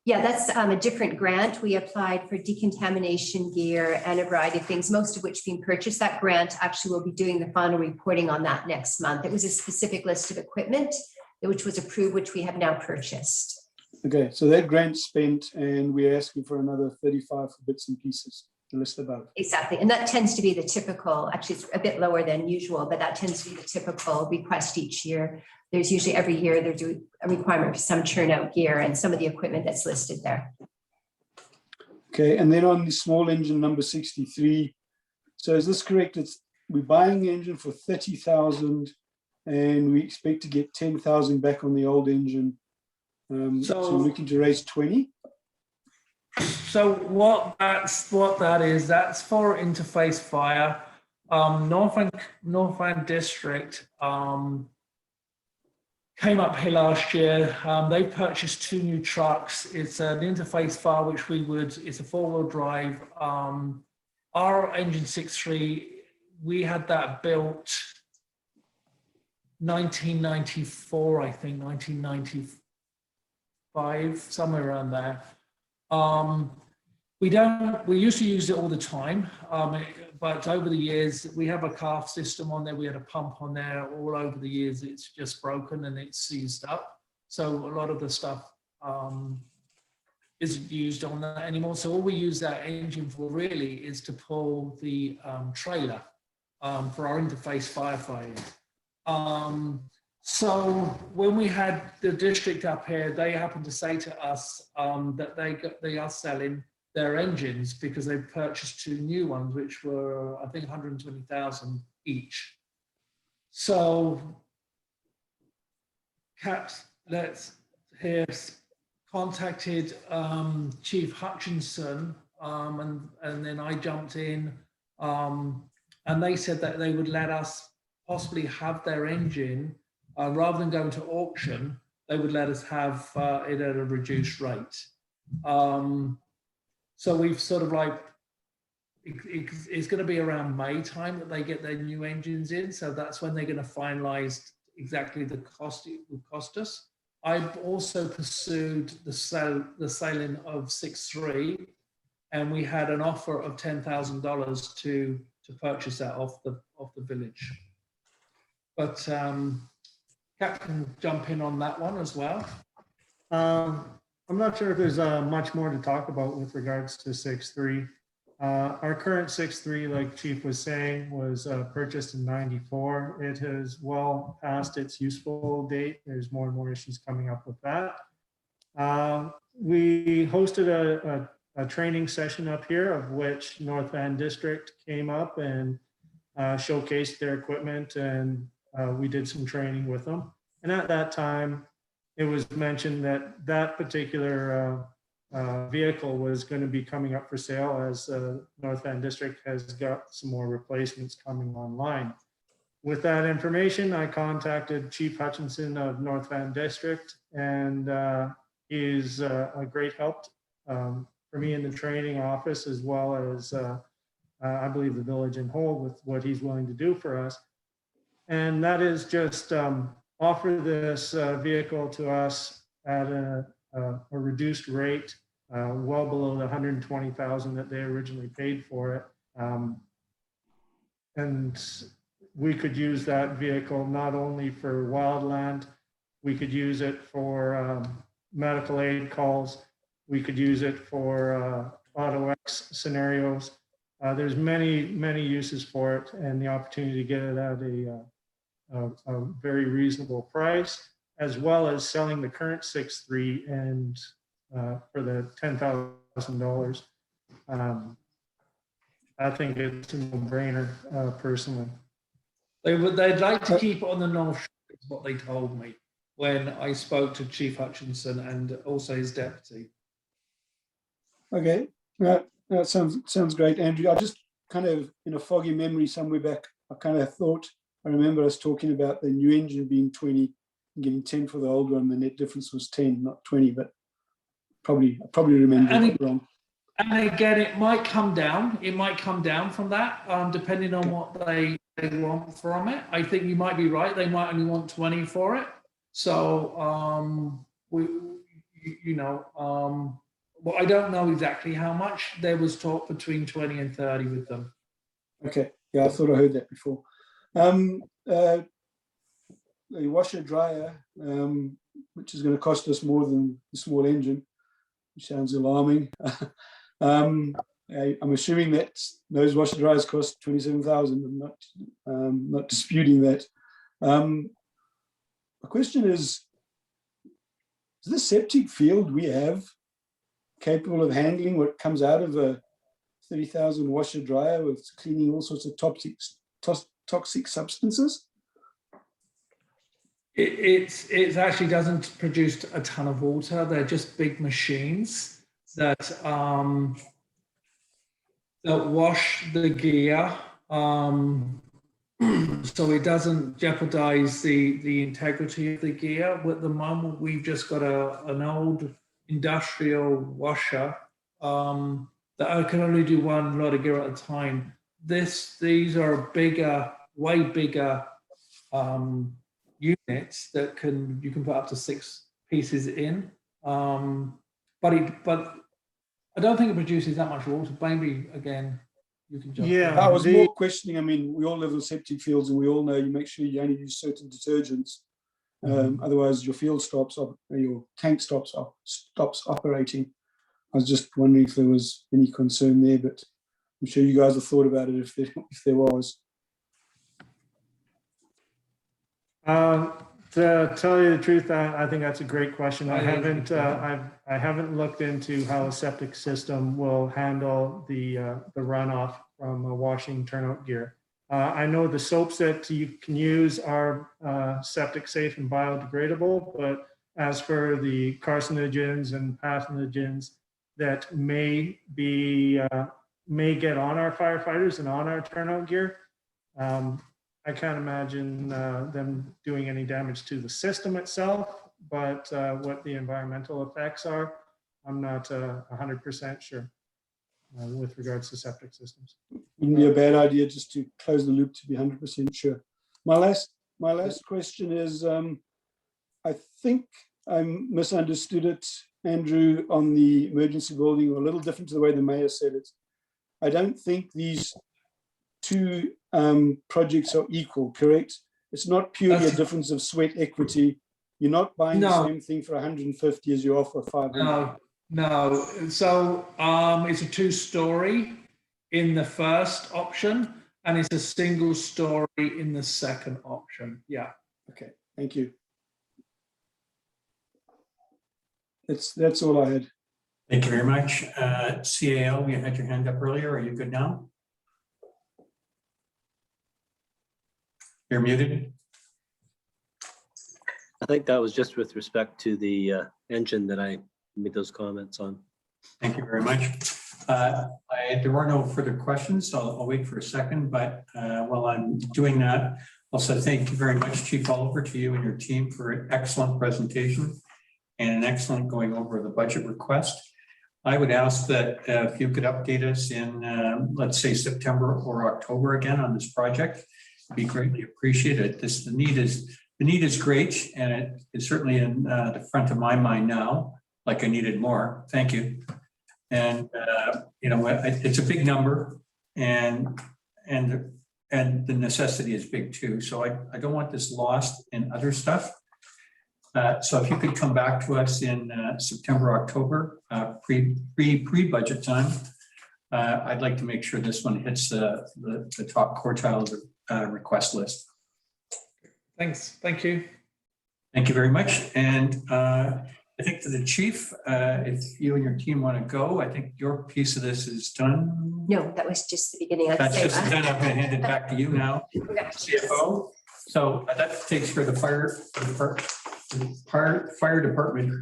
Yeah, that's a different grant. We applied for decontamination gear and a variety of things, most of which being purchased. That grant actually will be doing the final reporting on that next month. It was a specific list of equipment which was approved, which we have now purchased.
Okay, so that grant spent, and we're asking for another 35 for bits and pieces, the list above.
Exactly, and that tends to be the typical, actually it's a bit lower than usual, but that tends to be the typical request each year. There's usually every year there's a requirement for some turnout gear and some of the equipment that's listed there.
Okay, and then on the small engine number 63, so is this correct? We're buying the engine for 30,000 and we expect to get 10,000 back on the old engine. So we're looking to raise 20.
So what that is, that's for interface fire. Northland District came up here last year. They purchased 2 new trucks. It's an interface fire, which it's a 4-wheel drive. Our engine 6.3, we had that built 1994, I think, 1995, somewhere around there. We used to use it all the time, but over the years, we have a calf system on there, we had a pump on there. All over the years, it's just broken and it's seized up. So a lot of the stuff isn't used on that anymore. So all we use that engine for really is to pull the trailer for our interface firefighting. So when we had the district up here, they happened to say to us that they are selling their engines because they purchased 2 new ones, which were, I think, 120,000 each. So CAPS, contacted Chief Hutchinson, and then I jumped in, and they said that they would let us possibly have their engine, rather than going to auction, they would let us have it at a reduced rate. So we've sort of like, it's going to be around May time that they get their new engines in. So that's when they're going to finalize exactly the cost it would cost us. I've also pursued the selling of 6.3, and we had an offer of $10,000 to purchase that off the village. But Cap can jump in on that one as well.
I'm not sure if there's much more to talk about with regards to 6.3. Our current 6.3, like Chief was saying, was purchased in '94. It has well past its useful date. There's more and more issues coming up with that. We hosted a training session up here, of which North Van District came up and showcased their equipment, and we did some training with them. And at that time, it was mentioned that that particular vehicle was going to be coming up for sale, as North Van District has got some more replacements coming online. With that information, I contacted Chief Hutchinson of North Van District, and he is a great help for me in the training office, as well as I believe the village in whole, with what he's willing to do for us. And that is just offer this vehicle to us at a reduced rate, well below the $120,000 that they originally paid for it. And we could use that vehicle not only for wildland, we could use it for medical aid calls, we could use it for auto X scenarios. There's many uses for it, and the opportunity to get it at a very reasonable price, as well as selling the current 6.3 and for the $10,000. I think it's a no-brainer personally.
They'd like to keep it on the North Shore, is what they told me when I spoke to Chief Hutchinson and also his deputy.
Okay, that sounds great, Andrew. I just kind of, in a foggy memory somewhere back, I kind of thought, I remember us talking about the new engine being 20 and getting 10 for the old one. The net difference was 10, not 20, but I probably remember it wrong.
And again, it might come down. It might come down from that, depending on what they want from it. I think you might be right. They might only want 20 for it. So, well, I don't know exactly how much. There was talk between 20 and 30 with them.
Okay, yeah, I thought I heard that before. The washer dryer, which is going to cost us more than the small engine, which sounds alarming. I'm assuming that those washer dryers cost 27,000. I'm not disputing that. My question is the septic field we have capable of handling what comes out of a 30,000 washer dryer with cleaning all sorts of toxic substances?
It actually doesn't produce a ton of water. They're just big machines that wash the gear, so it doesn't jeopardize the integrity of the gear. At the moment, we've just got an old industrial washer that can only do one lot of gear at a time. These are bigger, way bigger units that you can put up to 6 pieces in, but I don't think it produces that much water. Maybe again, you can jump.
Yeah, I was more questioning. I mean, we all live in septic fields, and we all know you make sure you only use certain detergents. Otherwise, your field stops up, your tank stops operating. I was just wondering if there was any concern there, but I'm sure you guys have thought about it if there was.
To tell you the truth, I think that's a great question. I haven't looked into how a septic system will handle the runoff from washing turnout gear. I know the soaps that you can use are septic safe and biodegradable, but as for the carcinogens and pathogens that may get on our firefighters and on our turnout gear, I can't imagine them doing any damage to the system itself, but what the environmental effects are, I'm not 100% sure with regards to septic systems.
Wouldn't be a bad idea just to close the loop to be 100% sure. My last question is, I think I misunderstood it, Andrew, on the emergency building, or a little different to the way the mayor said it. I don't think these two projects are equal, correct? It's not purely a difference of sweat equity. You're not buying the same thing for 150 as you are for 500.
No. So it's a 2-story in the first option, and it's a single story in the second option. Yeah.
Okay. Thank you. That's all I had.
Thank you very much. CAO, you had your hand up earlier. Are you good now? You're muted.
I think that was just with respect to the engine that I made those comments on.
Thank you very much. There were no further questions, so I'll wait for a second, but while I'm doing that, also thank you very much, Chief Oliver, to you and your team for an excellent presentation and an excellent going over the budget request. I would ask that if you could update us in, let's say, September or October again on this project, it'd be greatly appreciated. The need is great, and it is certainly in the front of my mind now, like I needed more. Thank you. And you know, it's a big number, and the necessity is big too. So I don't want this lost in other stuff. So if you could come back to us in September, October, pre-budget time, I'd like to make sure this one hits the top quartile of the request list.
Thanks. Thank you.
Thank you very much. And I think to the chief, if you and your team want to go, I think your piece of this is done.
No, that was just the beginning.
That's just done. I'm going to hand it back to you now, CFO. So that takes care of the fire department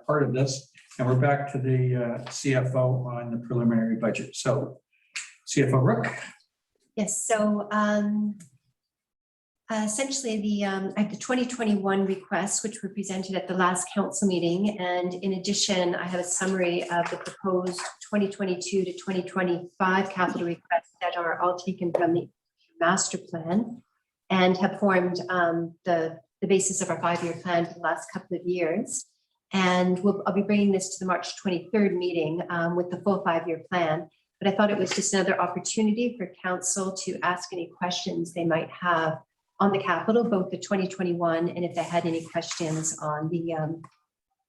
part of this, and we're back to the CFO on the preliminary budget. So CFO Rook.
Yes, so essentially I have the 2021 requests, which were presented at the last council meeting. And in addition, I have a summary of the proposed 2022 to 2025 capital requests that are all taken from the master plan and have formed the basis of our 5-year plan for the last couple of years. And I'll be bringing this to the March 23rd meeting with the full 5-year plan. But I thought it was just another opportunity for council to ask any questions they might have on the capital, both the 2021 and if they had any questions on the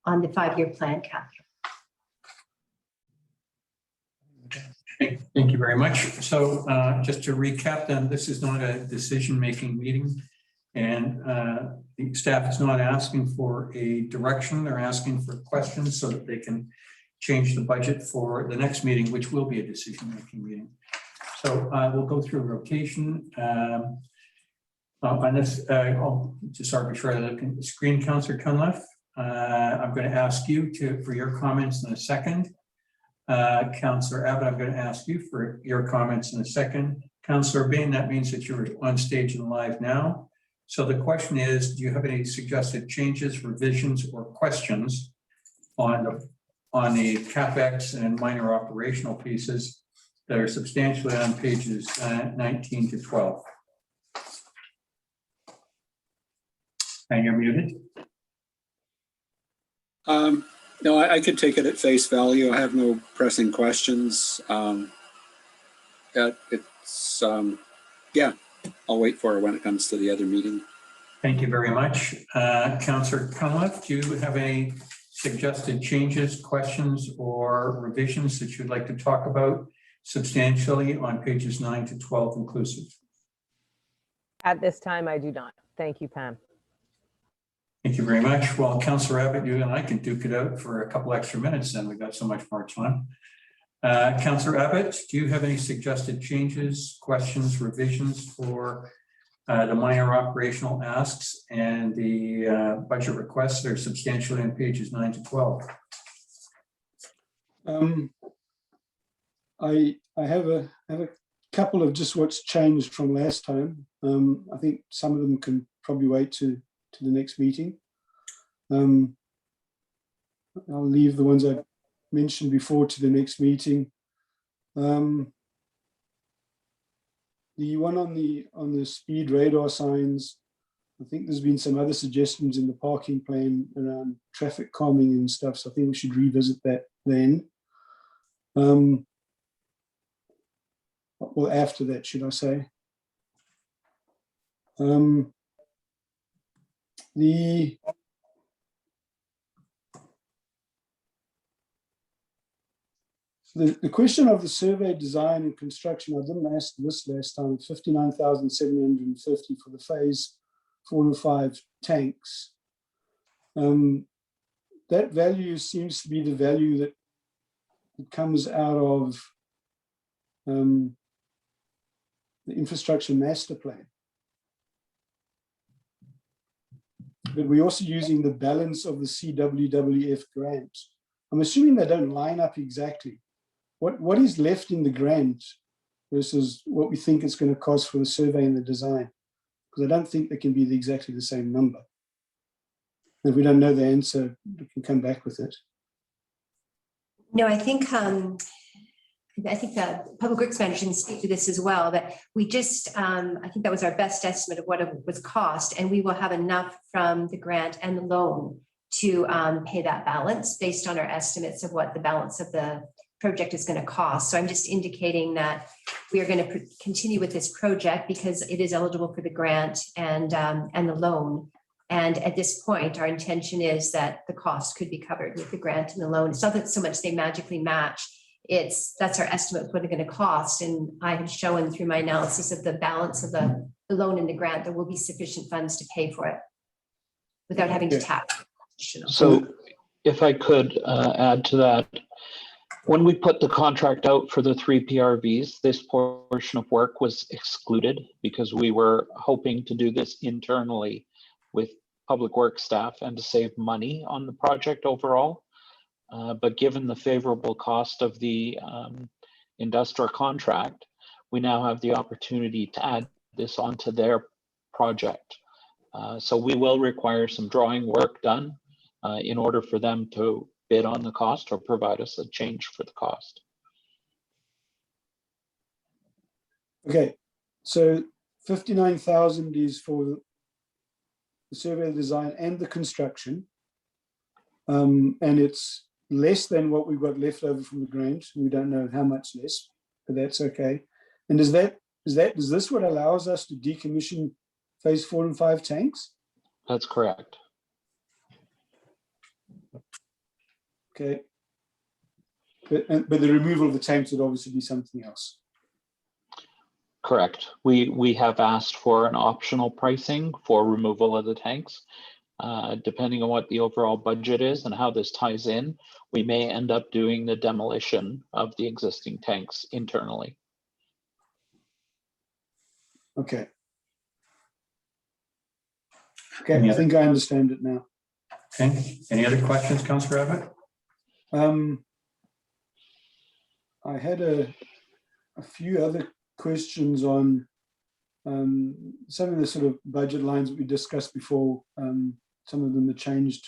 5-year plan capital.
Thank you very much. So just to recap then, this is not a decision-making meeting, and the staff is not asking for a direction. They're asking for questions so that they can change the budget for the next meeting, which will be a decision-making meeting. So we'll go through rotation. On this, I'll just arbitrarily look at the screen, Councillor Cunliffe. I'm going to ask you for your comments in a second. Councillor Abbott, I'm going to ask you for your comments in a second. Councillor Bain, that means that you're on stage and live now. So the question is, do you have any suggested changes, revisions, or questions on the CapEx and minor operational pieces that are substantially on pages 19 to 12? And you're muted.
No, I could take it at face value. I have no pressing questions. Yeah, I'll wait for it when it comes to the other meeting.
Thank you very much. Councillor Cunliffe, do you have any suggested changes, questions, or revisions that you'd like to talk about substantially on pages 9 to 12 inclusive?
At this time, I do not. Thank you, Pam.
Thank you very much. Well, Councillor Abbott, you and I can duke it out for a couple extra minutes, then we've got so much more time. Councillor Abbott, do you have any suggested changes, questions, revisions for the minor operational asks and the budget requests that are substantially on pages 9 to 12?
I have a couple of just what's changed from last time. I think some of them can probably wait to the next meeting. I'll leave the ones I mentioned before to the next meeting. The one on the speed radar signs, I think there's been some other suggestions in the parking plan around traffic calming and stuff, so I think we should revisit that then. Well, after that, should I say. The question of the survey design and construction, I didn't ask this last time, 59,750 for the phase 4 and 5 tanks. That value seems to be the value that comes out of the infrastructure master plan. But we're also using the balance of the CWWF grant I'm assuming they don't line up exactly. What is left in the grant versus what we think it's going to cost for the survey and the design? Because I don't think they can be exactly the same number. If we don't know the answer, we can come back with it.
No, I think the Public Works Manager can speak to this as well, that we just, I think that was our best estimate of what it was cost, and we will have enough from the grant and the loan to pay that balance based on our estimates of what the balance of the project is going to cost. So I'm just indicating that we are going to continue with this project because it is eligible for the grant and the loan. And at this point, our intention is that the cost could be covered with the grant and the loan. It's not that so much they magically match. That's our estimate of what they're going to cost. And I have shown through my analysis of the balance of the loan and the grant, there will be sufficient funds to pay for it without having to tap.
So if I could add to that, when we put the contract out for the 3 PRVs, this portion of work was excluded because we were hoping to do this internally with public works staff and to save money on the project overall. But given the favorable cost of the industrial contract, we now have the opportunity to add this onto their project. So we will require some drawing work done in order for them to bid on the cost or provide us a change for the cost.
Okay, so 59,000 is for the survey, design, and the construction, and it's less than what we've got left over from the grant. We don't know how much less, but that's okay. And is this what allows us to decommission phase 4 and 5 tanks?
That's correct.
Okay, but the removal of the tanks would obviously be something else.
Correct. We have asked for an optional pricing for removal of the tanks. Depending on what the overall budget is and how this ties in, we may end up doing the demolition of the existing tanks internally.
Okay. Okay, I think I understand it now.
Okay, any other questions, Councillor Abbott?
I had a few other questions on some of the sort of budget lines that we discussed before. Some of them have changed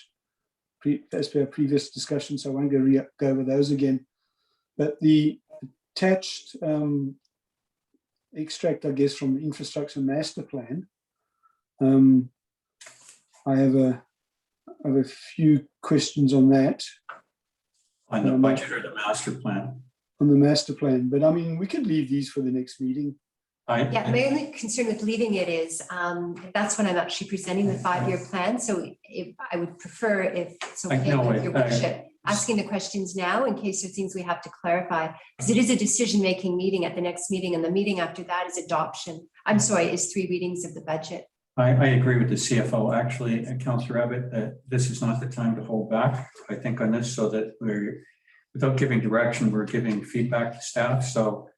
as per our previous discussion, so I won't go over those again. But the attached extract, I guess, from the infrastructure master plan, I have a few questions on that.
On the budget or the master plan?
On the master plan, but I mean, we could leave these for the next meeting.
Yeah, my only concern with leaving it is that's when I'm actually presenting the 5-year plan. So I would prefer, if it's okay with your worship, asking the questions now in case there's things we have to clarify, because it is a decision-making meeting at the next meeting, and the meeting after that is adoption. I'm sorry, is 3 readings of the budget.
I agree with the CFO, actually, Councillor Abbott, that this is not the time to hold back, I think, on this, so that we're, without giving direction, we're giving feedback to staff. So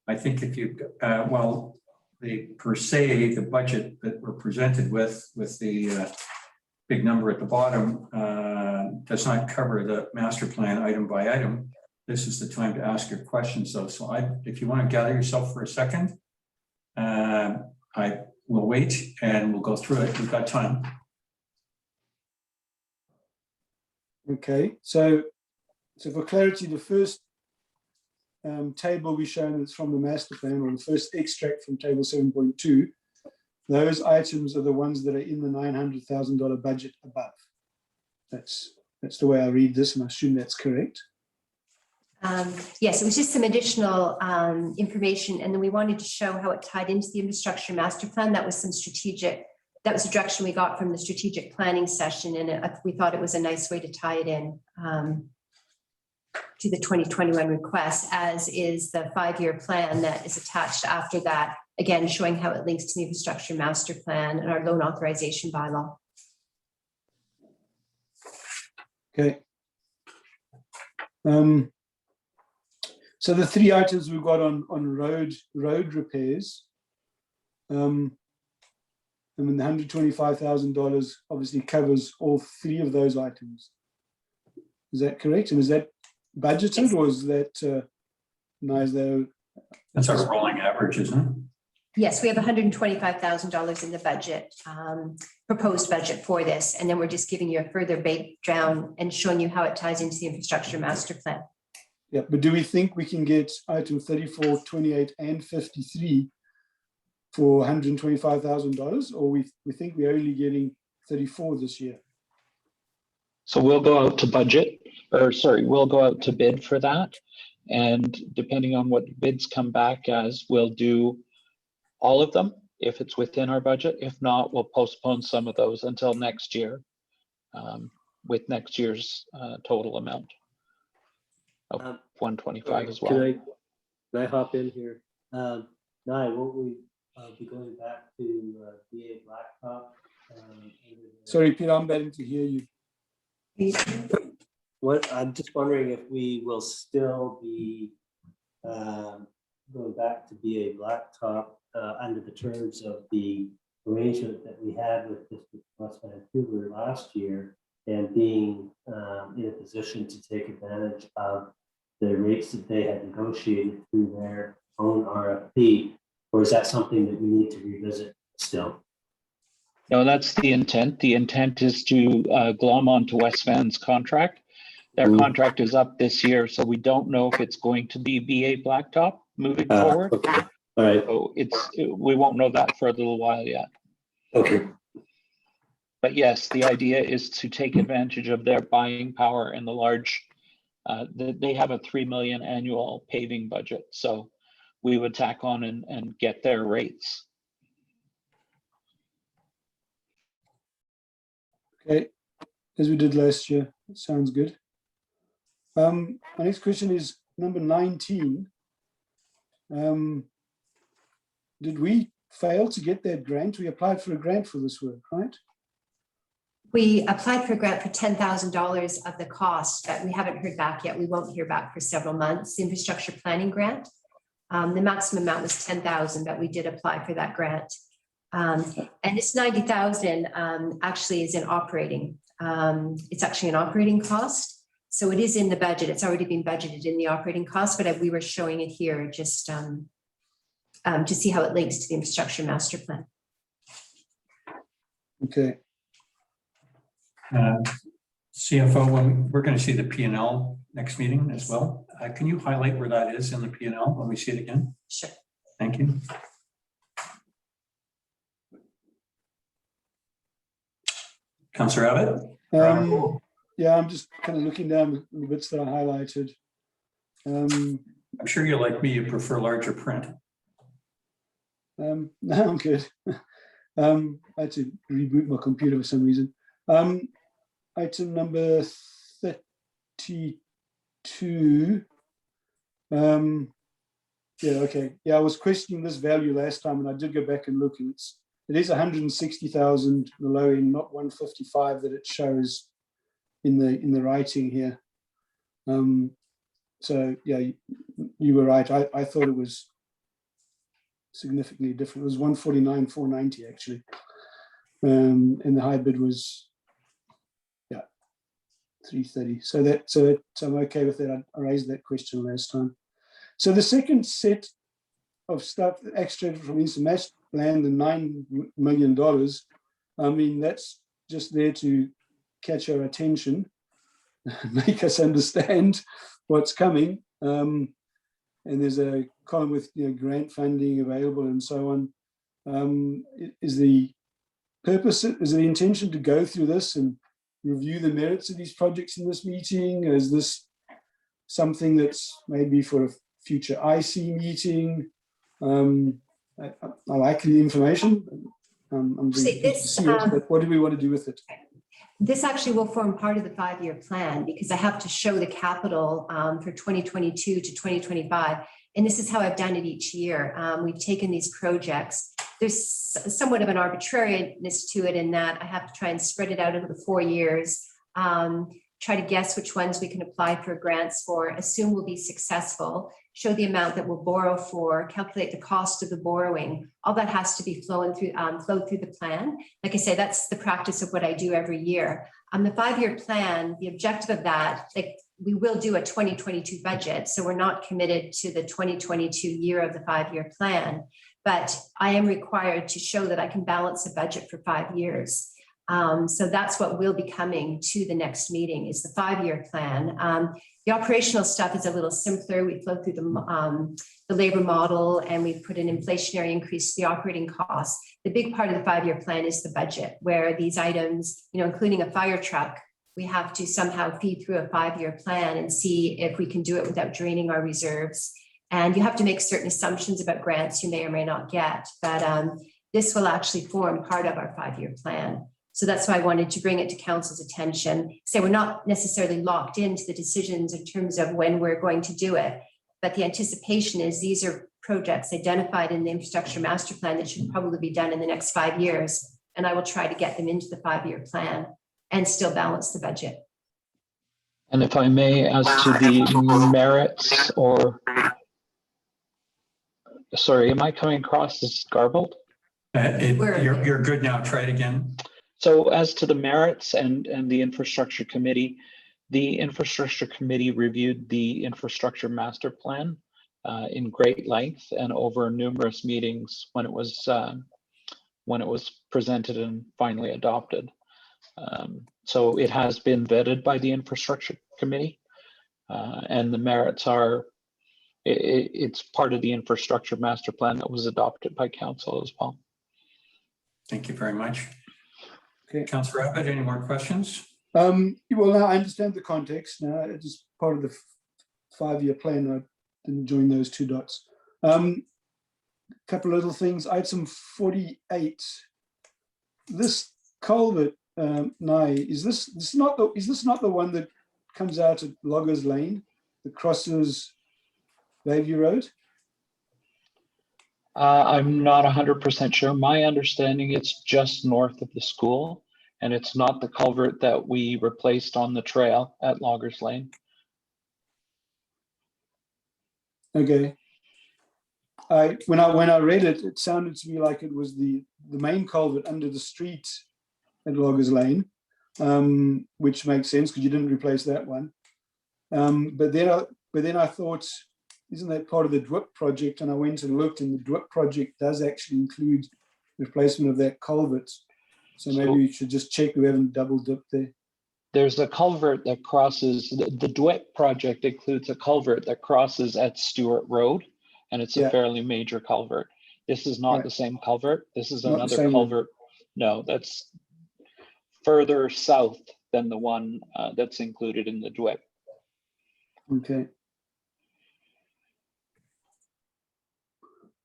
I think if you, well, the budget that we're presented with the big number at the bottom does not cover the master plan item by item. This is the time to ask your questions, though. So if you want to gather yourself for a second, I will wait and we'll go through it. We've got time.
Okay, so for clarity, the first table we shown that's from the master plan, or the first extract from table 7.2, those items are the ones that are in the $900,000 budget above. That's the way I read this, and I assume that's correct.
Yes, it was just some additional information, and then we wanted to show how it tied into the infrastructure master plan. That was some strategic, that was the direction we got from the strategic planning session, and we thought it was a nice way to tie it in to the 2021 request, as is the 5-year plan that is attached after that, again, showing how it links to the infrastructure master plan and our loan authorization bylaw.
Okay. So the 3 items we've got on road repairs, I mean, the $125,000 obviously covers all 3 of those items. Is that correct? And is that budgeted or is that neither?
That's our rolling average, isn't it?
Yes, we have $125,000 in the budget, proposed budget for this. And then we're just giving you a further breakdown and showing you how it ties into the infrastructure master plan.
Yeah, but do we think we can get item 34, 28, and 53 for $125,000, or we think we're only getting 34 this year?
So we'll go out to budget, or sorry, we'll go out to bid for that. And depending on what bids come back as, we'll do all of them if it's within our budget. If not, we'll postpone some of those until next year with next year's total amount of 125 as well.
Can I hop in here? Nye, won't we be going back to BA Blacktop?
Sorry, Peter, I'm better to hear you.
What I'm just wondering if we will still be going back to BA Blacktop under the terms of the arrangement that we had with District West Vancouver last year, and being in a position to take advantage of the rates that they had negotiated through their own RFP, or is that something that we need to revisit still?
No, that's the intent. The intent is to glom onto West Van's contract. Their contract is up this year, so we don't know if it's going to be BA Blacktop moving forward.
Okay. All right.
So we won't know that for a little while yet.
Okay.
But yes, the idea is to take advantage of their buying power and the large, they have a 3 million annual paving budget. So we would tack on and get their rates.
Okay, as we did last year. That sounds good. My next question is number 19. Did we fail to get that grant? We applied for a grant for this work, right?
We applied for a grant for $10,000 of the cost, but we haven't heard back yet. We won't hear back for several months. The infrastructure planning grant, the maximum amount was $10,000, but we did apply for that grant. And this $90,000 actually is in operating. It's actually an operating cost. So it is in the budget. It's already been budgeted in the operating cost, but we were showing it here just to see how it links to the infrastructure master plan.
Okay.
CFO, when we're going to see the P&L next meeting as well. Can you highlight where that is in the P&L when we see it again?
Sure.
Thank you. Councillor Abbott?
Yeah, I'm just kind of looking down the bits that I highlighted.
I'm sure you're like me, you prefer larger print.
No, I'm good. I had to reboot my computer for some reason. Item number 32. Yeah, okay. Yeah, I was questioning this value last time, and I did go back and look, and it is 160,000 the low end, not 155 that it shows in the writing here. So yeah, you were right. I thought it was significantly different. It was 149,490 actually, and the high bid was 330. So I'm okay with that. I raised that question last time. So the second set of stuff extracted from Eastern Mass Land, the $9 million. I mean, that's just there to catch our attention, make us understand what's coming. And there's a column with grant funding available and so on. Is the purpose, is the intention to go through this and review the merits of these projects in this meeting? Is this something that's maybe for a future IC meeting? I like the information. I'm
See, this,
to see it, but what do we want to do with it?
This actually will form part of the 5-year plan because I have to show the capital for 2022 to 2025. And this is how I've done it each year. We've taken these projects. There's somewhat of an arbitrariness to it in that I have to try and spread it out over the 4 years, try to guess which ones we can apply for grants for, assume we'll be successful, show the amount that we'll borrow for, calculate the cost of the borrowing. All that has to be flowed through the plan. Like I say, that's the practice of what I do every year. On the 5-year plan, the objective of that, like, we will do a 2022 budget. So we're not committed to the 2022 year of the 5-year plan, but I am required to show that I can balance a budget for 5 years. So that's what will be coming to the next meeting, is the 5-year plan. The operational stuff is a little simpler. We flow through the labor model, and we put an inflationary increase to the operating costs. The big part of the 5-year plan is the budget, where these items, including a fire truck, we have to somehow feed through a 5-year plan and see if we can do it without draining our reserves. And you have to make certain assumptions about grants you may or may not get, but this will actually form part of our 5-year plan. So that's why I wanted to bring it to council's attention. So we're not necessarily locked into the decisions in terms of when we're going to do it, but the anticipation is these are projects identified in the infrastructure master plan that should probably be done in the next 5 years. And I will try to get them into the 5-year plan and still balance the budget.
And if I may, as to the merits, or, sorry, am I coming across as garbled?
You're good now. Try it again.
So as to the merits and the infrastructure committee reviewed the infrastructure master plan in great length and over numerous meetings when it was presented and finally adopted. So it has been vetted by the infrastructure committee, and the merits are, it's part of the infrastructure master plan that was adopted by council as well.
Thank you very much.
Okay.
Councillor Abbott, any more questions?
Well, now I understand the context. Now it is part of the 5-year plan. I didn't join those 2 dots. Couple of little things. Item 48. This culvert, is this not the one that comes out at Loggers Lane that crosses Bayview Road?
I'm not 100% sure. My understanding, it's just north of the school, and it's not the culvert that we replaced on the trail at Loggers Lane.
Okay. When I read it, it sounded to me like it was the main culvert under the street at Loggers Lane, which makes sense because you didn't replace that one. But then I thought, isn't that part of the DWIP project? And I went and looked, and the DWIP project does actually include replacement of that culvert. So maybe we should just check we haven't double dipped there.
There's a culvert that crosses, the DWIP project includes a culvert that crosses at Stewart Road, and it's a fairly major culvert. This is not the same culvert. This is
Not
another culvert. No, that's further south than the one that's included in the DWIP.
Okay.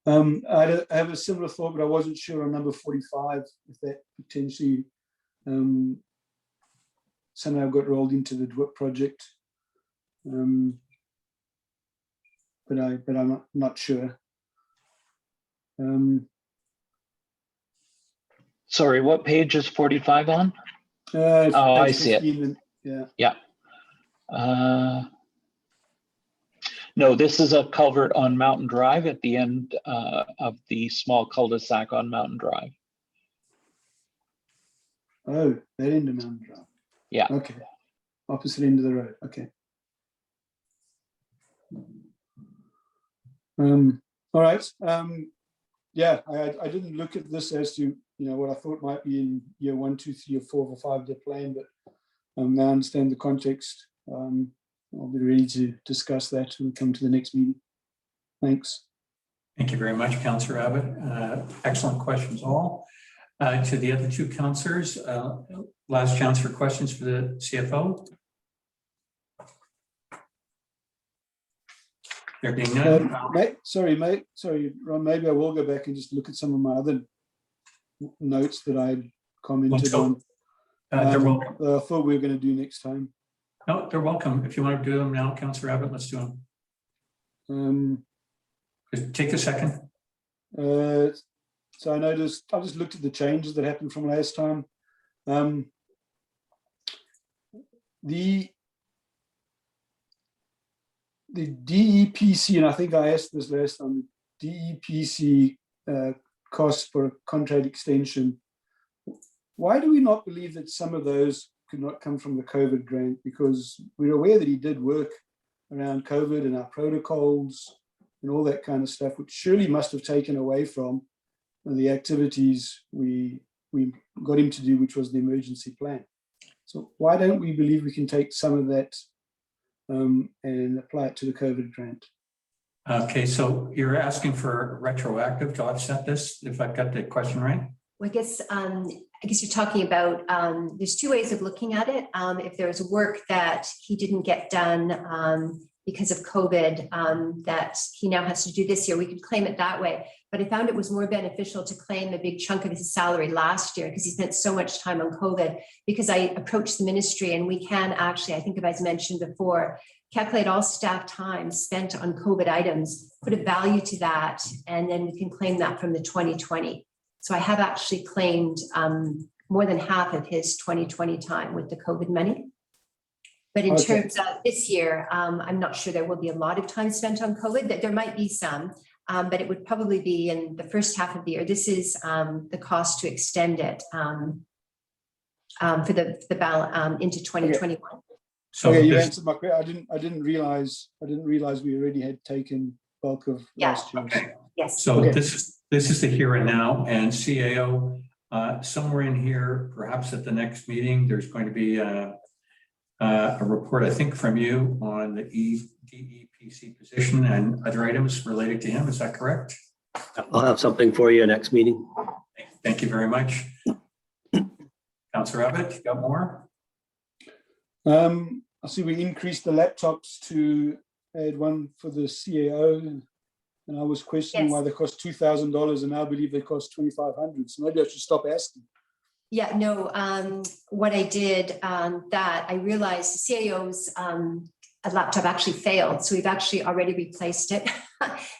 I have a similar thought, but I wasn't sure on number 45 if that potentially somehow got rolled into the DWIP project. But I'm not sure.
Sorry, what page is 45 on? Oh, I see it. Yeah. No, this is a culvert on Mountain Drive at the end of the small cul-de-sac on Mountain Drive.
Oh, that end of Mountain Drive.
Yeah.
Okay. Opposite end of the road. Okay. All right. Yeah, I didn't look at this as to what I thought might be in year 1, 2, 3, or 4 of a 5-year plan, but now I understand the context. I'll be ready to discuss that when we come to the next meeting. Thanks.
Thank you very much, Councillor Abbott. Excellent questions all. To the other 2 councillors, last chance for questions for the CFO. There being none.
Sorry, Ron, maybe I will go back and just look at some of my other notes that I commented on.
They're welcome.
I thought we were going to do next time.
No, they're welcome. If you want to do them now, Councillor Abbott, let's do them. Just take a second.
So I noticed, I just looked at the changes that happened from last time. The DEPC, and I think I asked this last time, DEPC cost for a contract extension. Why do we not believe that some of those could not come from the COVID grant, because we're aware that he did work around COVID and our protocols and all that kind of stuff, which surely must have taken away from the activities we got him to do, which was the emergency plan. So why don't we believe we can take some of that and apply it to the COVID grant?
Okay, so you're asking for retroactive to offset this, if I've got the question right?
Well, I guess you're talking about, there's two ways of looking at it. If there's work that he didn't get done because of COVID that he now has to do this year, we could claim it that way. But I found it was more beneficial to claim a big chunk of his salary last year because he spent so much time on COVID, because I approached the ministry and we can actually, I think as mentioned before, calculate all staff time spent on COVID items, put a value to that, and then we can claim that from the 2020. So I have actually claimed more than half of his 2020 time with the COVID money. But in terms of this year, I'm not sure there will be a lot of time spent on COVID, that there might be some, but it would probably be in the first half of the year. This is the cost to extend it for the balance into 2021.
So
okay, you answered my question. I didn't realize we already had taken bulk of last year.
Okay.
Yes.
So this is the here and now, and CAO, somewhere in here, perhaps at the next meeting, there's going to be a report, I think, from you on the DEPC position and other items related to him. Is that correct?
I'll have something for you next meeting.
Thank you very much. Councillor Abbott, you got more?
I see we increased the laptops to add one for the CAO, and I was questioning why they cost $2,000 and now I believe they cost $2,500. So maybe I should stop asking.
Yeah, no, what I did that I realized the CAO's laptop actually failed. So we've actually already replaced it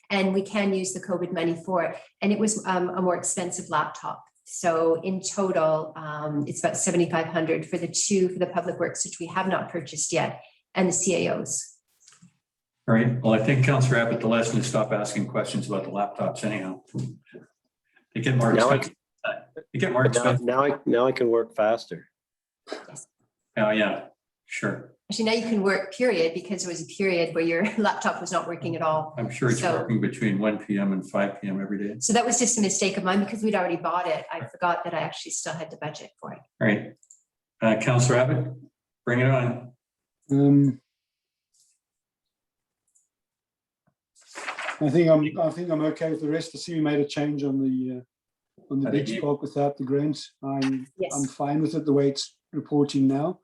and we can use the COVID money for it. And it was a more expensive laptop. So in total, it's about $7,500 for the two for the public works, which we have not purchased yet, and the CAOs.
All right. Well, I think Councillor Abbott, the lesson is stop asking questions about the laptops anyhow. They get more expensive. They get more expensive.
Now I can work faster.
Oh yeah, sure.
Actually, now you can work, period, because there was a period where your laptop was not working at all.
I'm sure it's working between 1 p.m. and 5 p.m. every day.
So that was just a mistake of mine because we'd already bought it. I forgot that I actually still had to budget for it.
All right. Councillor Abbott, bring it on.
I think I'm okay with the rest. I see we made a change on the beach park without the grant. I'm fine with it the way it's reporting now.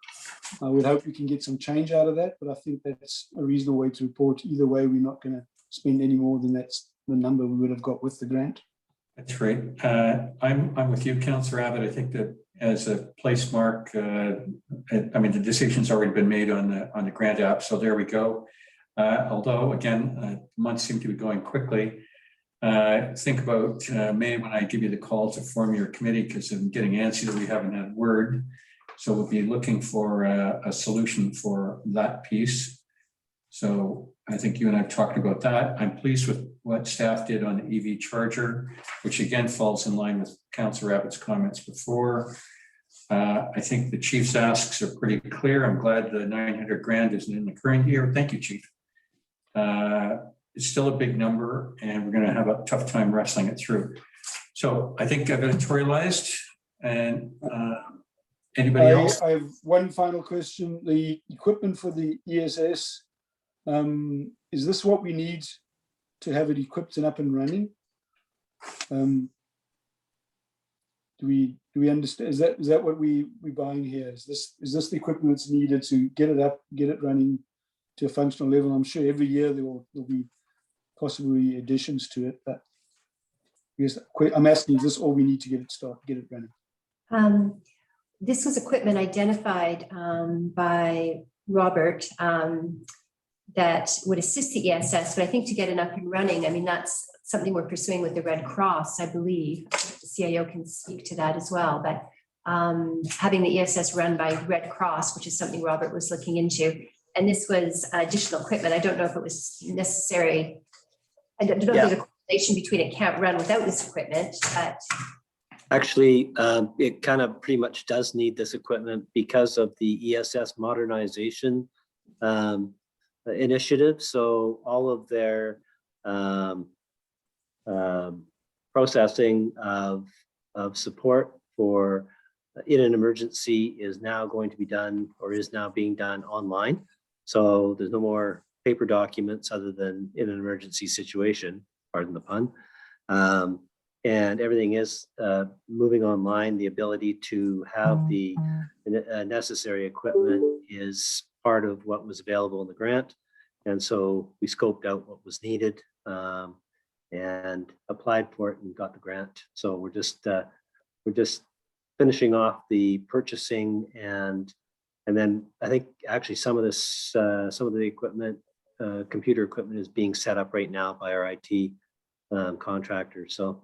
I would hope we can get some change out of that, but I think that's a reasonable way to report. Either way, we're not going to spend any more than that's the number we would have got with the grant.
That's right. I'm with you, Councillor Abbott. I think that as a place mark, I mean, the decision's already been made on the grant app, so there we go. Although, again, months seem to be going quickly. Think about May when I give you the call to form your committee, because I'm getting antsy that we haven't had word. So we'll be looking for a solution for that piece. So I think you and I have talked about that. I'm pleased with what staff did on the EV charger, which again falls in line with Councillor Abbott's comments before. I think the chief's asks are pretty clear. I'm glad the 900 grand isn't in the current year. Thank you, Chief. It's still a big number and we're going to have a tough time wrestling it through. So I think I've editorialized. And anybody else?
I have one final question. The equipment for the ESS, is this what we need to have it equipped and up and running? Do we understand? Is that what we're buying here? Is this the equipment that's needed to get it up, get it running to a functional level? I'm sure every year there'll be possibly additions to it, but yes, I'm asking, is this all we need to get it running?
This was equipment identified by Robert that would assist the ESS, but I think to get it up and running, I mean, that's something we're pursuing with the Red Cross, I believe. The CIO can speak to that as well, but having the ESS run by Red Cross, which is something Robert was looking into, and this was additional equipment. I don't know if it was necessary. I don't know if there's a correlation between it can't run without this equipment, but
Actually, it kind of pretty much does need this equipment because of the ESS modernization initiative. So all of their processing of support for in an emergency is now going to be done, or is now being done online. So there's no more paper documents other than in an emergency situation, pardon the pun. And everything is moving online. The ability to have the necessary equipment is part of what was available in the grant. And so we scoped out what was needed and applied for it and got the grant. So we're just finishing off the purchasing, and then I think actually some of this some of the equipment, computer equipment, is being set up right now by our IT contractor. So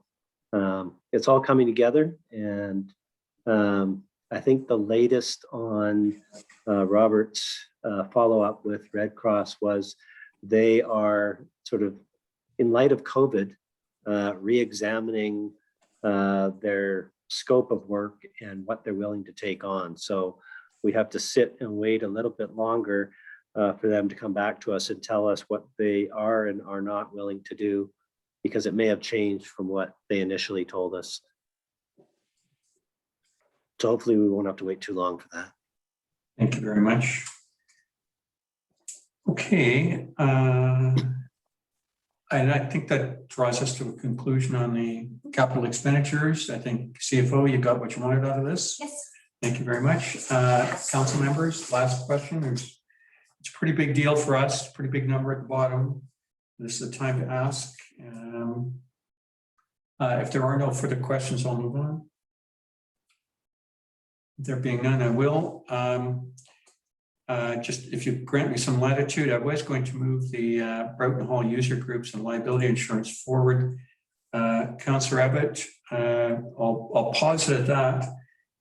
it's all coming together, and I think the latest on Robert's follow-up with Red Cross was they are sort of, in light of COVID, re-examining their scope of work and what they're willing to take on. So we have to sit and wait a little bit longer for them to come back to us and tell us what they are and are not willing to do, because it may have changed from what they initially told us. So hopefully we won't have to wait too long for that.
Thank you very much. Okay. And I think that draws us to a conclusion on the capital expenditures. I think CFO, you got what you wanted out of this?
Yes.
Thank you very much. Council members, last question. It's a pretty big deal for us, pretty big number at the bottom. This is the time to ask. If there are no further questions, I'll move on. There being none, I will. Just if you grant me some latitude, I was going to move the Broughton Hall user groups and liability insurance forward. Councillor Abbott, I'll pause it at that.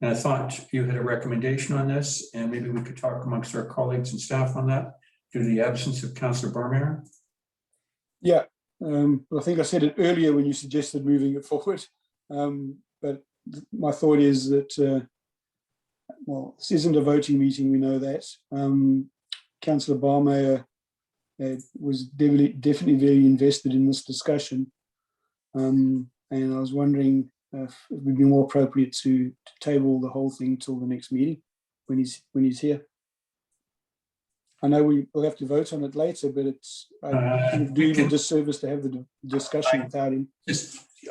And I thought you had a recommendation on this, and maybe we could talk amongst our colleagues and staff on that due to the absence of Councillor Barmeyer.
Yeah, I think I said it earlier when you suggested moving it forward. But my thought is that, well, this isn't a voting meeting, we know that. Councillor Barmeyer was definitely very invested in this discussion. And I was wondering if it would be more appropriate to table the whole thing till the next meeting when he's here. I know we will have to vote on it later, but it's I would do him a disservice to have the discussion without him.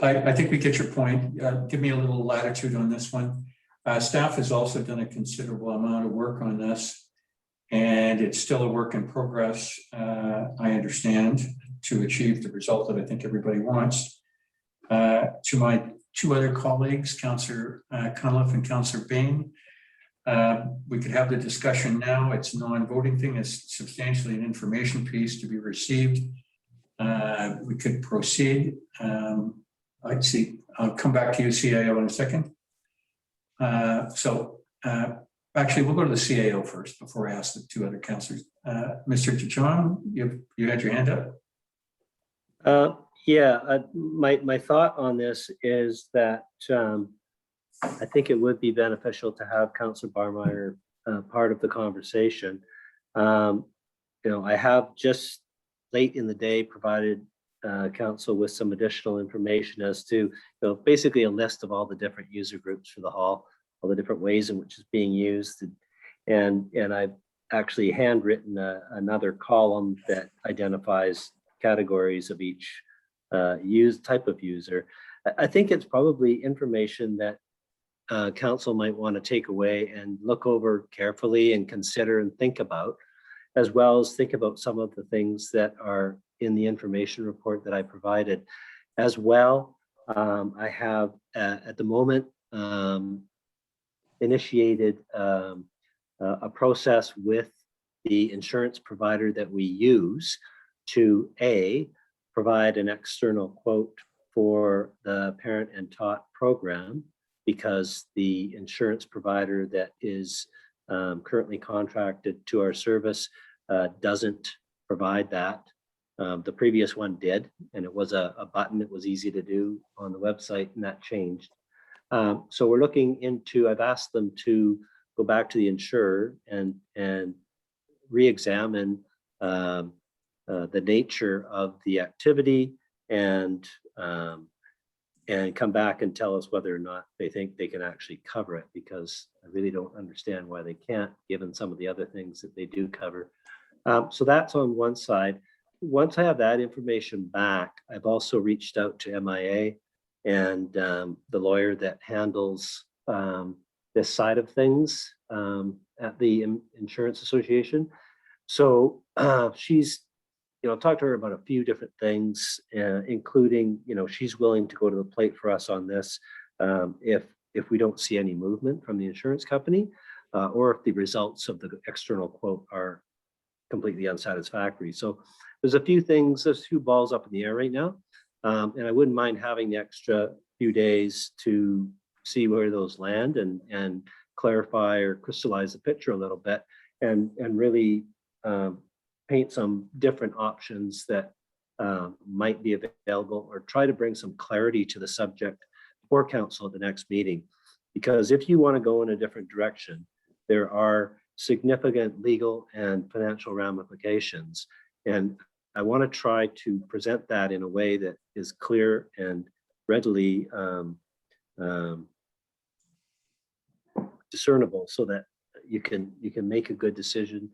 I think we get your point. Give me a little latitude on this one. Staff has also done a considerable amount of work on this, and it's still a work in progress, I understand, to achieve the result that I think everybody wants. To my two other colleagues, Councillor Cunliffe and Councillor Bain, we could have the discussion now. It's a non-voting thing. It's substantially an information piece to be received. We could proceed. I'd see. I'll come back to you, CAO, in a second. Actually, we'll go to the CAO first before I ask the two other councillors. Mr. Chichon, you had your hand up.
Yeah, my thought on this is that I think it would be beneficial to have Councillor Barmeyer part of the conversation. You know, I have just late in the day provided council with some additional information as to, basically a list of all the different user groups for the hall, all the different ways in which it's being used. And I've actually handwritten another column that identifies categories of each type of user. I think it's probably information that council might want to take away and look over carefully and consider and think about, as well as think about some of the things that are in the information report that I provided as well. I have at the moment initiated a process with the insurance provider that we use to provide an external quote for the parent and taught program, because the insurance provider that is currently contracted to our service doesn't provide that. The previous one did, and it was a button that was easy to do on the website, and that changed. So we're looking into, I've asked them to go back to the insurer and re-examine the nature of the activity and come back and tell us whether or not they think they can actually cover it, because I really don't understand why they can't, given some of the other things that they do cover. So that's on one side. Once I have that information back, I've also reached out to MIA and the lawyer that handles this side of things at the Insurance Association. So she's, talked to her about a few different things, including, she's willing to go to the plate for us on this if we don't see any movement from the insurance company, or if the results of the external quote are completely unsatisfactory. So there's a few things, there's a few balls up in the air right now. And I wouldn't mind having the extra few days to see where those land and clarify or crystallize the picture a little bit and really paint some different options that might be available, or try to bring some clarity to the subject for council at the next meeting. Because if you want to go in a different direction, there are significant legal and financial ramifications. And I want to try to present that in a way that is clear and readily discernible, so that you can make a good decision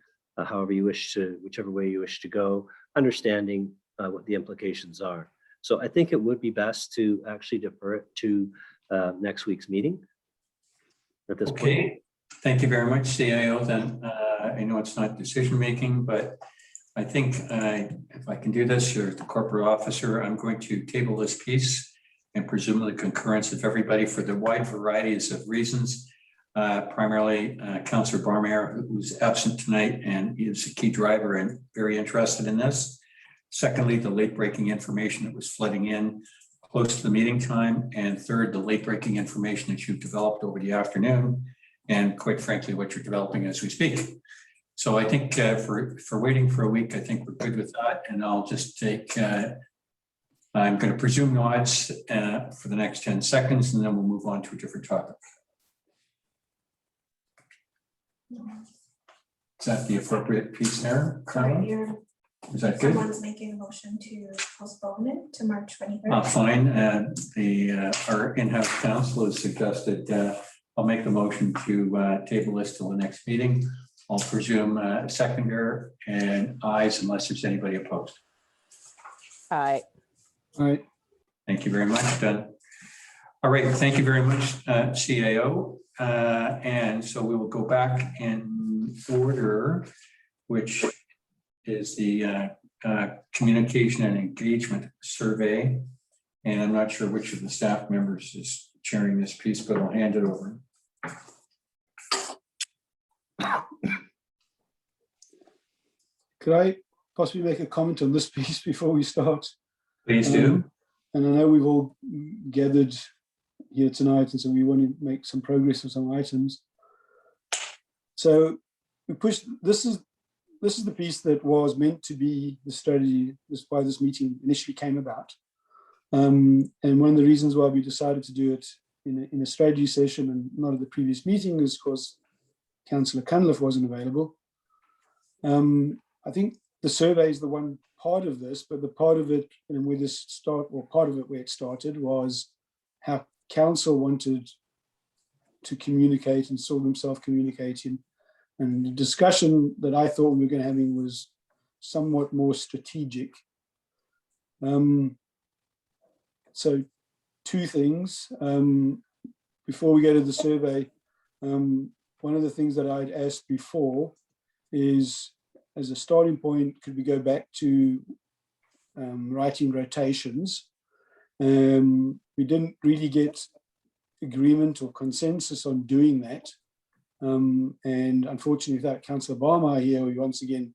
however you wish to, whichever way you wish to go, understanding what the implications are. So I think it would be best to actually defer it to next week's meeting at this point.
Okay, thank you very much, CIO. Then I know it's not decision-making, but I think if I can do this, you're the corporate officer, I'm going to table this piece and presumably concurrence of everybody for the wide varieties of reasons. Primarily Councillor Barmeyer, who's absent tonight and is a key driver and very interested in this. Secondly, the late breaking information that was flooding in close to the meeting time. And third, the late breaking information that you've developed over the afternoon. And quite frankly, what you're developing as we speak. So I think for waiting for a week, I think we're good with that. And I'll just take, I'm going to presume nods for the next 10 seconds, and then we'll move on to a different topic. Is that the appropriate piece there, Carla? Is that good?
Someone's making a motion to postpone it to March 23rd.
Fine. Our in-house counsel has suggested I'll make the motion to table this till the next meeting. I'll presume seconder and ayes unless there's anybody opposed.
Aye.
All right.
Thank you very much, Done. All right, thank you very much, CAO. And so we will go back in order, which is the communication and engagement survey. And I'm not sure which of the staff members is chairing this piece, but I'll hand it over.
Could I possibly make a comment on this piece before we start?
Please do.
And I know we've all gathered here tonight, and so we want to make some progress on some items. So we pushed, this is the piece that was meant to be the strategy. This why this meeting initially came about. And one of the reasons why we decided to do it in a strategy session and not at the previous meeting is because Councillor Cunliffe wasn't available. I think the survey is the one part of this, but the part of it, and where this start, or part of it where it started, was how council wanted to communicate and saw themselves communicating. And the discussion that I thought we were going to having was somewhat more strategic. So two things. Before we go to the survey, one of the things that I'd asked before is, as a starting point, could we go back to writing rotations? We didn't really get agreement or consensus on doing that. And unfortunately, without Councillor Barmeyer here, we once again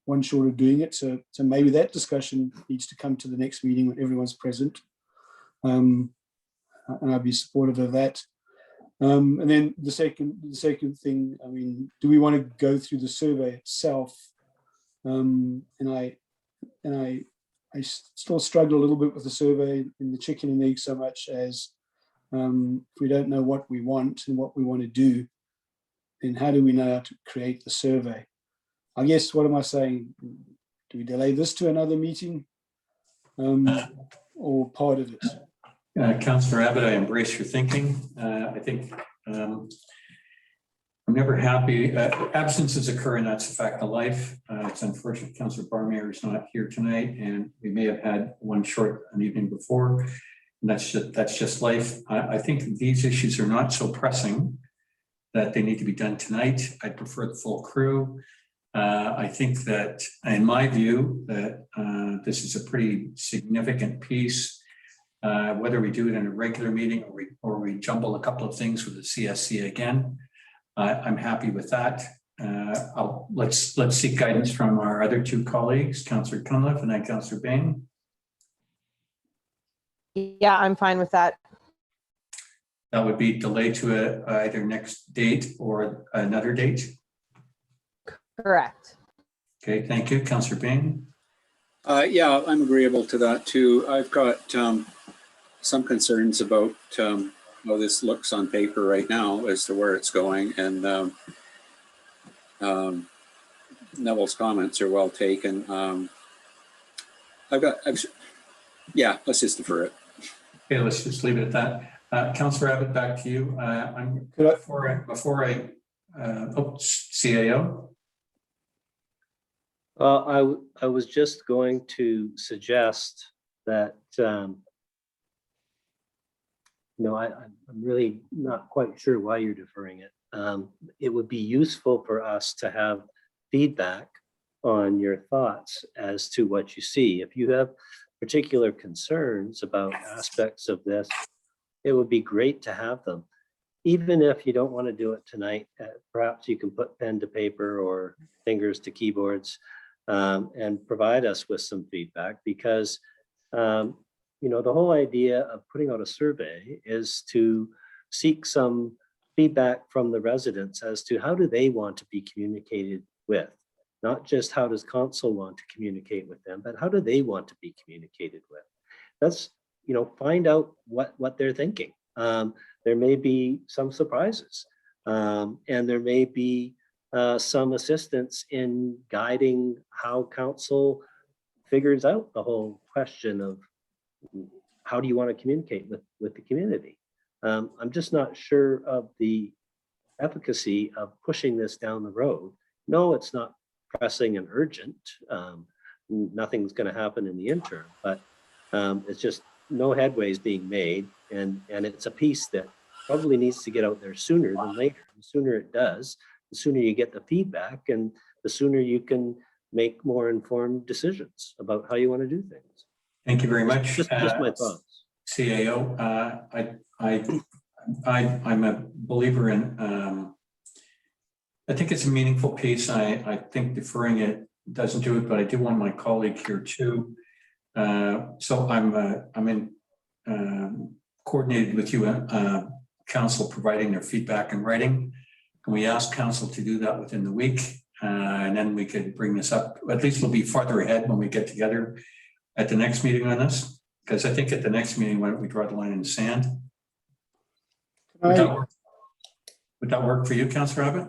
one short of doing it. So maybe that discussion needs to come to the next meeting when everyone's present. And I'd be supportive of that. And then the second thing, I mean, do we want to go through the survey itself? And I still struggle a little bit with the survey in the chicken and egg, so much as If we don't know what we want and what we want to do, then how do we know how to create the survey? I guess, what am I saying? Do we delay this to another meeting or part of it?
Councillor Abbott, I embrace your thinking. I think I'm never happy. Absences occur, and that's a fact of life. It's unfortunate Councillor Barmeyer is not here tonight, and we may have had one short an evening before. And that's just life. I think these issues are not so pressing that they need to be done tonight. I prefer the full crew. I think that, in my view, that this is a pretty significant piece. Whether we do it in a regular meeting or we jumble a couple of things with the CSC again, I'm happy with that. Let's seek guidance from our other two colleagues, Councillor Cunliffe and then Councillor Bain.
Yeah, I'm fine with that.
That would be delayed to either next date or another date.
Correct.
Okay, thank you. Councillor Bain.
Yeah, I'm agreeable to that too. I've got some concerns about how this looks on paper right now as to where it's going, and Neville's comments are well taken. Yeah, let's just defer it.
Okay, let's just leave it at that. Councillor Abbott, back to you. CAO.
Well, I was just going to suggest that, I'm really not quite sure why you're deferring it. It would be useful for us to have feedback on your thoughts as to what you see. If you have particular concerns about aspects of this, it would be great to have them. Even if you don't want to do it tonight, perhaps you can put pen to paper or fingers to keyboards and provide us with some feedback, because the whole idea of putting out a survey is to seek some feedback from the residents as to how do they want to be communicated with. Not just how does council want to communicate with them, but how do they want to be communicated with? That's, find out what they're thinking. There may be some surprises, and there may be some assistance in guiding how council figures out the whole question of how do you want to communicate with the community. I'm just not sure of the efficacy of pushing this down the road. No, it's not pressing and urgent. Nothing's going to happen in the interim, but it's just no headway is being made, and it's a piece that probably needs to get out there sooner than later. The sooner it does, the sooner you get the feedback, and the sooner you can make more informed decisions about how you want to do things.
Thank you very much.
Just my thoughts.
CAO, I'm a believer in. I think it's a meaningful piece. I think deferring it doesn't do it, but I do want my colleague here too. So I'm in coordinated with you, council providing their feedback in writing. Can we ask council to do that within the week? And then we could bring this up. At least we'll be farther ahead when we get together at the next meeting on this. Because I think at the next meeting, why don't we draw the line in the sand? Would that work for you, Councillor Abbott?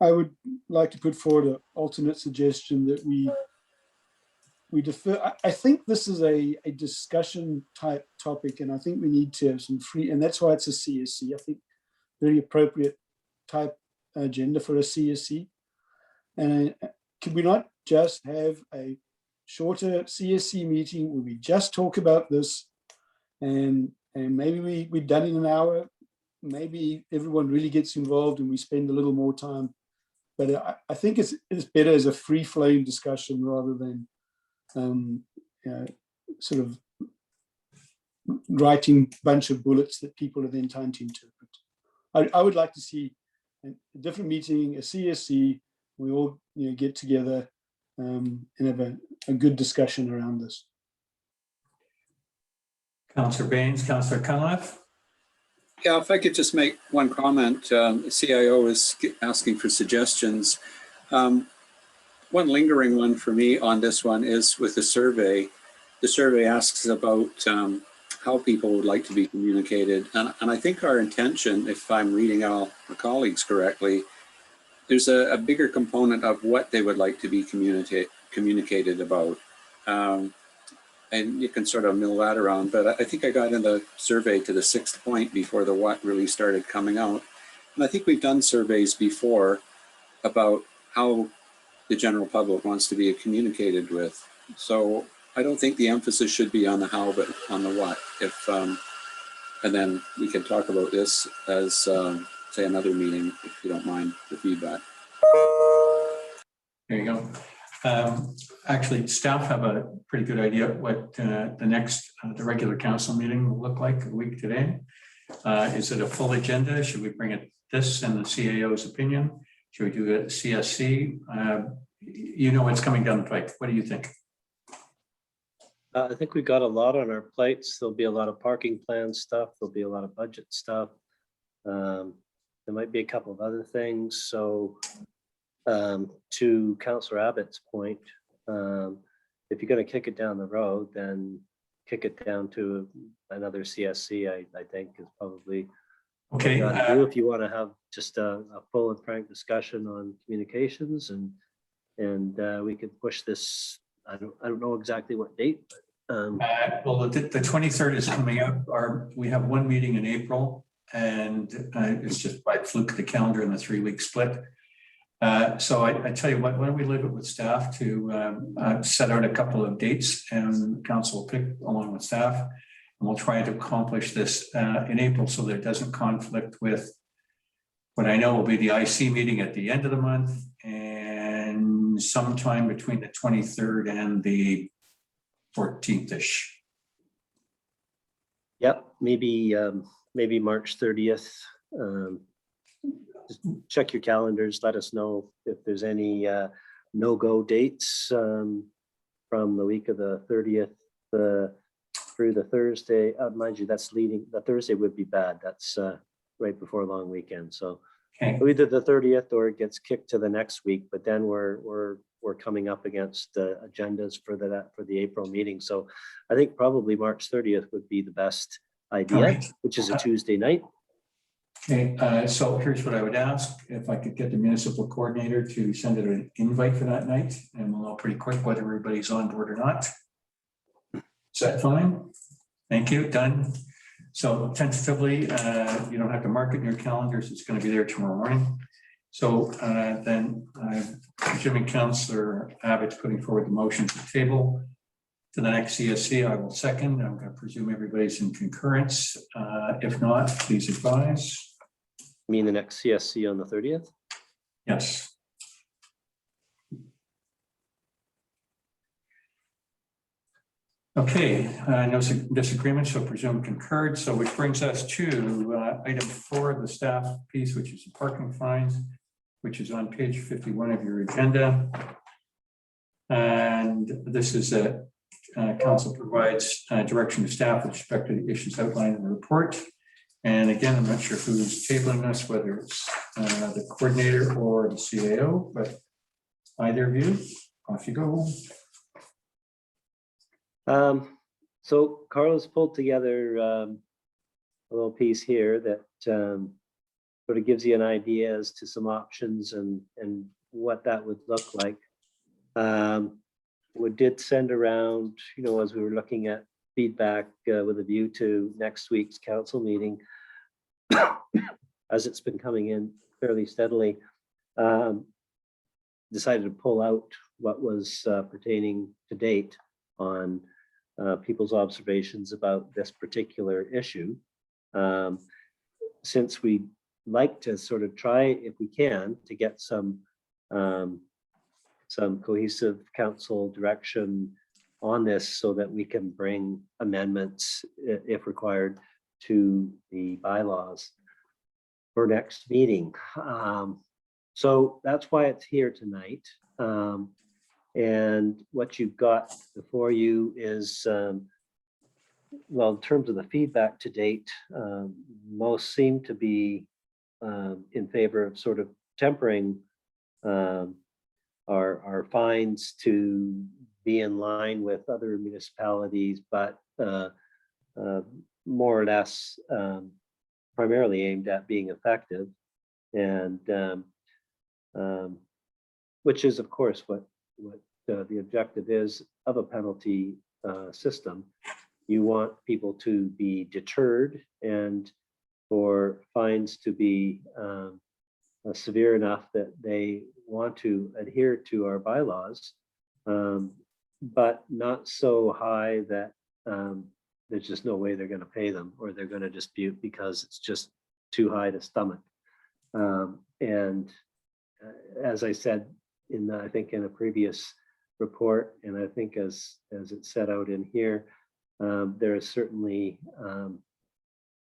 I would like to put forward an alternate suggestion that we defer. I think this is a discussion type topic, and I think we need to have some free, and that's why it's a CSC. I think very appropriate type agenda for a CSC. And could we not just have a shorter CSC meeting where we just talk about this, and maybe we're done in an hour, maybe everyone really gets involved and we spend a little more time. But I think it's better as a free-flowing discussion rather than sort of writing a bunch of bullets that people are then trying to interpret. I would like to see a different meeting, a CSC, we all get together and have a good discussion around this.
Councillor Baines, Councillor Cunliffe.
Yeah, if I could just make one comment. CIO is asking for suggestions. One lingering one for me on this one is with the survey. The survey asks about how people would like to be communicated. And I think our intention, if I'm reading all our colleagues correctly, there's a bigger component of what they would like to be communicated about. And you can sort of mill that around, but I think I got in the survey to the 6th point before the what really started coming out. And I think we've done surveys before about how the general public wants to be communicated with. So I don't think the emphasis should be on the how, but on the what. And then we can talk about this as, say, another meeting, if you don't mind the feedback.
There you go. Actually, staff have a pretty good idea what the next, the regular council meeting will look like a week today. Is it a full agenda? Should we bring it this and the CAO's opinion? Should we do a CSC? You know what's coming down the pike. What do you think?
I think we've got a lot on our plates. There'll be a lot of parking plan stuff. There'll be a lot of budget stuff. There might be a couple of other things. So to Councillor Abbott's point, if you're going to kick it down the road, then kick it down to another CSC, I think is probably
okay.
If you want to have just a full and frank discussion on communications, and we could push this. I don't know exactly what date, but
well, the 23rd is coming up. We have one meeting in April, and it's just by fluke the calendar in the 3-week split. So I tell you what, why don't we leave it with staff to set out a couple of dates, and council will pick along with staff, and we'll try to accomplish this in April so that it doesn't conflict with what I know will be the IC meeting at the end of the month, and sometime between the 23rd and the 14th-ish.
Yep, maybe March 30th. Just check your calendars. Let us know if there's any no-go dates from the week of the 30th through the Thursday. Mind you, that's leading. The Thursday would be bad. That's right before long weekend. So
Okay.
either the 30th or it gets kicked to the next week. But then we're coming up against agendas for the April meeting. So I think probably March 30th would be the best idea,
Right.
which is a Tuesday night.
Okay, so here's what I would ask, if I could get the municipal coordinator to send it an invite for that night, and we'll know pretty quick whether everybody's on board or not. Is that fine? Thank you, done. So tentatively, you don't have to mark it in your calendars, it's going to be there tomorrow morning. So then presuming Councillor Abbott's putting forward the motion to table to the next CSC, I will second. I'm going to presume everybody's in concurrence. If not, please advise.
You mean the next CSC on the 30th?
Yes. Okay, no disagreement, so presume concurred. So which brings us to item 4, the staff piece, which is the parking fines, which is on page 51 of your agenda. And this is a council provides direction to staff with respect to the issues outlined in the report. And again, I'm not sure who's tabling this, whether it's the coordinator or the CAO, but either of you, off you go.
So Carlos pulled together a little piece here that sort of gives you an idea as to some options and what that would look like. We did send around, as we were looking at feedback with a view to next week's council meeting, as it's been coming in fairly steadily, decided to pull out what was pertaining to date on people's observations about this particular issue. Since we like to sort of try, if we can, to get some cohesive council direction on this so that we can bring amendments, if required, to the bylaws for next meeting. So that's why it's here tonight. And what you've got before you is, well, in terms of the feedback to date, most seem to be in favor of sort of tempering our fines to be in line with other municipalities, but more or less primarily aimed at being effective, and which is, of course, what the objective is of a penalty system. You want people to be deterred and for fines to be severe enough that they want to adhere to our bylaws, but not so high that there's just no way they're going to pay them, or they're going to dispute because it's just too high to stomach. And as I said I think in a previous report, and I think as it's set out in here, there is certainly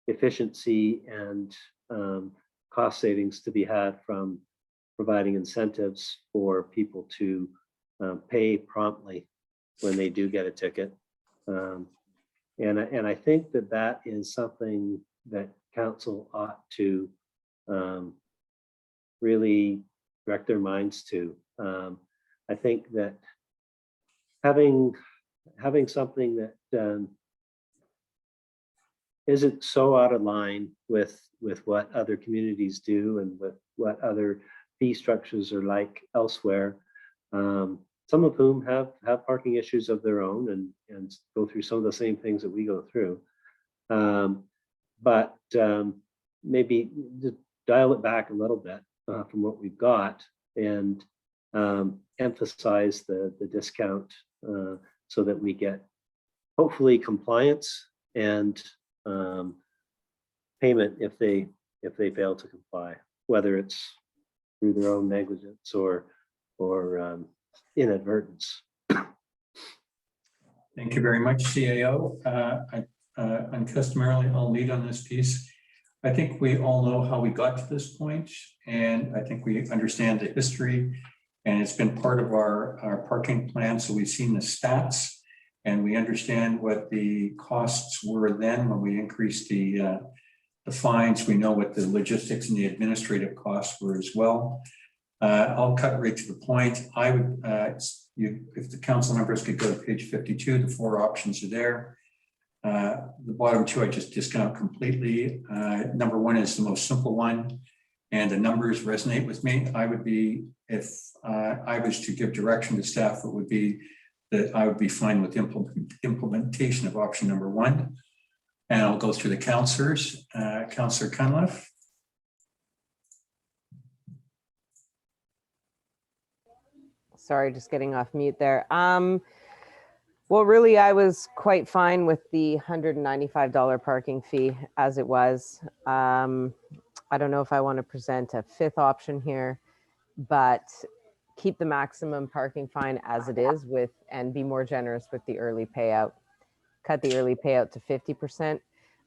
efficiency and cost savings to be had from providing incentives for people to pay promptly when they do get a ticket. And I think that is something that council ought to really direct their minds to. I think that having something that isn't so out of line with what other communities do and with what other fee structures are like elsewhere, some of whom have parking issues of their own and go through some of the same things that we go through. But maybe dial it back a little bit from what we've got, and emphasize the discount so that we get hopefully compliance and payment if they fail to comply, whether it's through their own negligence or inadvertence.
Thank you very much, CAO. Uncustomarily, I'll lead on this piece. I think we all know how we got to this point, and I think we understand the history, and it's been part of our parking plan. So we've seen the stats, and we understand what the costs were then when we increased the fines. We know what the logistics and the administrative costs were as well. I'll cut right to the point. I would, if the council members could go to page 52, the 4 options are there. The bottom 2, I just discount completely. Number 1 is the most simple one, and the numbers resonate with me. I would be, if I was to give direction to staff, it would be that I would be fine with implementation of option number 1. And I'll go through the councillors. Councillor Cunliffe.
Sorry, just getting off mute there. Well, really, I was quite fine with the $195 parking fee as it was. I don't know if I want to present a 5th option here, but keep the maximum parking fine as it is and be more generous with the early payout. Cut the early payout to 50%.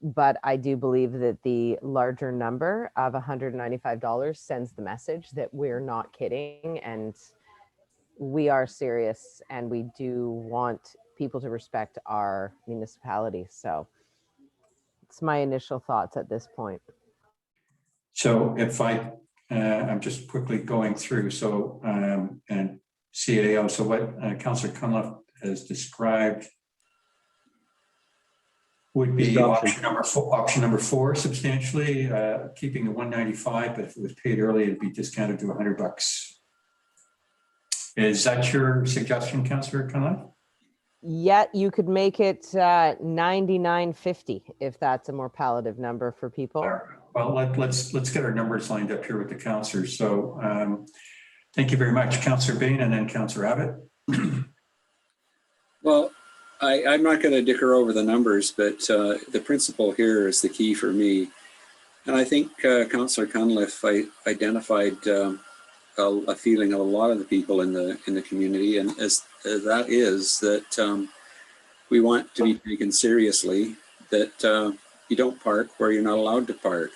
But I do believe that the larger number of $195 sends the message that we're not kidding and we are serious, and we do want people to respect our municipality. So it's my initial thoughts at this point.
So if I'm just quickly going through, so and CAO, so what Councillor Cunliffe has described would be option number 4, substantially keeping the 195, but if it was paid early, it'd be discounted to $100. Is that your suggestion, Councillor Cunliffe?
Yet you could make it $99.50 if that's a more palatable number for people.
Well, let's get our numbers lined up here with the councillors. So thank you very much, Councillor Bain, and then Councillor Abbott.
Well, I'm not going to dicker over the numbers, but the principle here is the key for me. And I think Councillor Cunliffe identified a feeling of a lot of the people in the community, and as that is that we want to be taken seriously, that you don't park where you're not allowed to park.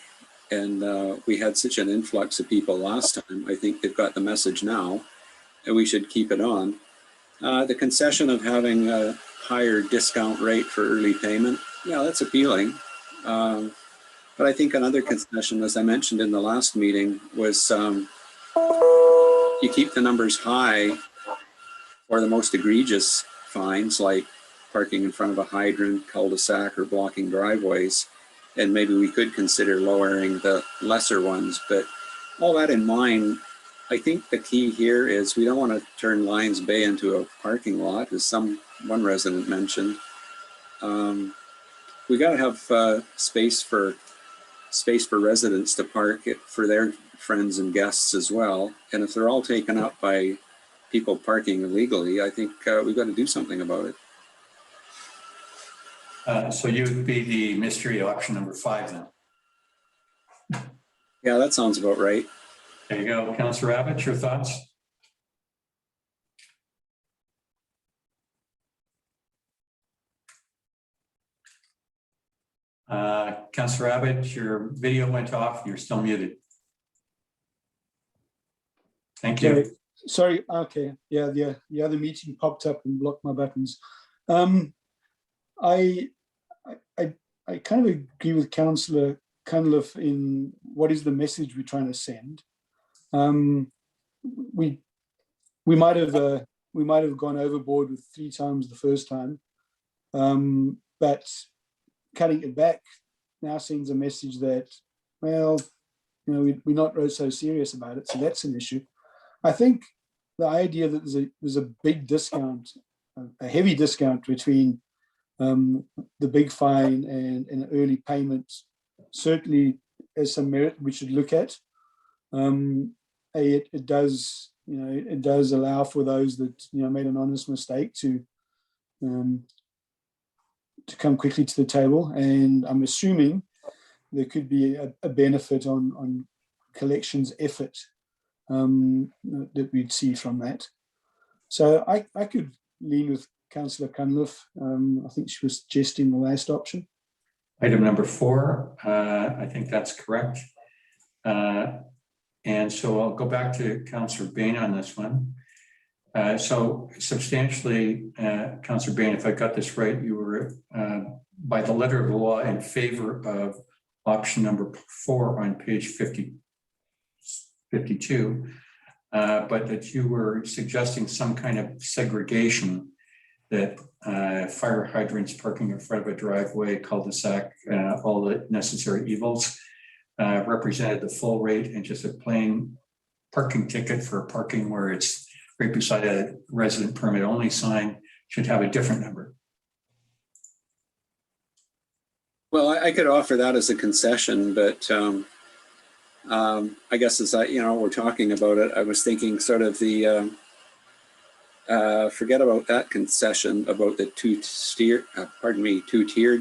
And we had such an influx of people last time. I think they've got the message now, and we should keep it on. The concession of having a higher discount rate for early payment, yeah, that's appealing. But I think another concession, as I mentioned in the last meeting, was you keep the numbers high for the most egregious fines, like parking in front of a hydrant, cul-de-sac, or blocking driveways. And maybe we could consider lowering the lesser ones. But all that in mind, I think the key here is we don't want to turn Lions Bay into a parking lot, as one resident mentioned. We got to have space for residents to park it for their friends and guests as well. And if they're all taken up by people parking illegally, I think we've got to do something about it.
So you would be the mystery option number 5 then.
Yeah, that sounds about right.
There you go. Councillor Abbott, your thoughts? Councillor Abbott, your video went off. You're still muted. Thank you.
Sorry. Okay. Yeah. The other meeting popped up and blocked my buttons. I kind of agree with Councillor Cunliffe in what is the message we're trying to send. We might have gone overboard with 3 times the first time, but cutting it back now sends a message that, well, you know, we're not so serious about it, so that's an issue. I think the idea that there's a big discount, a heavy discount between the big fine and an early payment certainly has some merit we should look at. It does allow for those that, you know, made an honest mistake to come quickly to the table, and I'm assuming there could be a benefit on collections effort that we'd see from that. So I could lean with Councillor Cunliffe. I think she was suggesting the last option.
Item number 4, I think that's correct. And so I'll go back to Councillor Bain on this one. So substantially, Councillor Bain, if I got this right, you were by the letter of the law in favor of option number 4 on page 52, but that you were suggesting some kind of segregation, that fire hydrants, parking in front of a driveway, cul-de-sac, all the necessary evils represented the full rate, and just a plain parking ticket for parking where it's right beside a resident permit only sign should have a different number.
Well, I could offer that as a concession, but I guess as we're talking about it, I was thinking sort of the forget about that concession about the two-tiered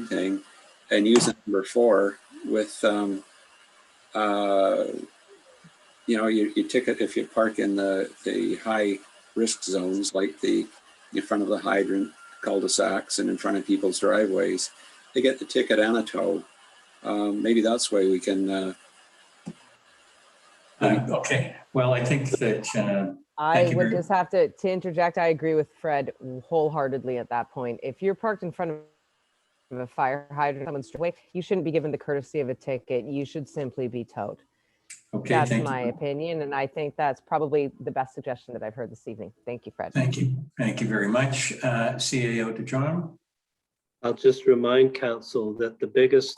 thing, and use number 4 with your ticket if you park in the high risk zones, like in front of the hydrant, cul-de-sacs, and in front of people's driveways. They get the ticket and a tow. Maybe that's why we can.
Okay. Well, I think that
I would just have to interject. I agree with Fred wholeheartedly at that point. If you're parked in front of a fire hydrant, someone's way, you shouldn't be given the courtesy of a ticket. You should simply be towed.
Okay,
that's my opinion, and I think that's probably the best suggestion that I've heard this evening. Thank you, Fred.
Thank you very much. CAO DeJohn.
I'll just remind council that the biggest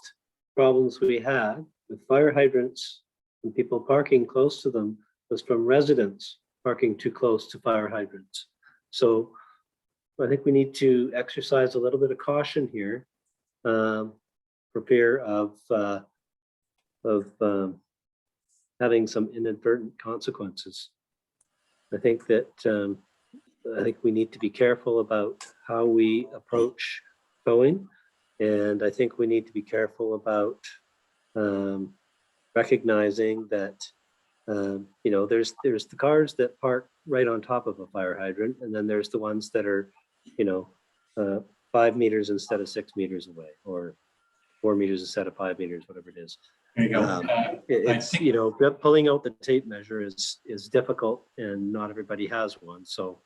problems we had with fire hydrants and people parking close to them was from residents parking too close to fire hydrants. So I think we need to exercise a little bit of caution here for fear of having some inadvertent consequences. I think that we need to be careful about how we approach towing, and I think we need to be careful about recognizing that there's the cars that park right on top of a fire hydrant, and then there's the ones that are 5 meters instead of 6 meters away, or 4 meters instead of 5 meters, whatever it is.
There you go.
It's pulling out the tape measure is difficult, and not everybody has one. So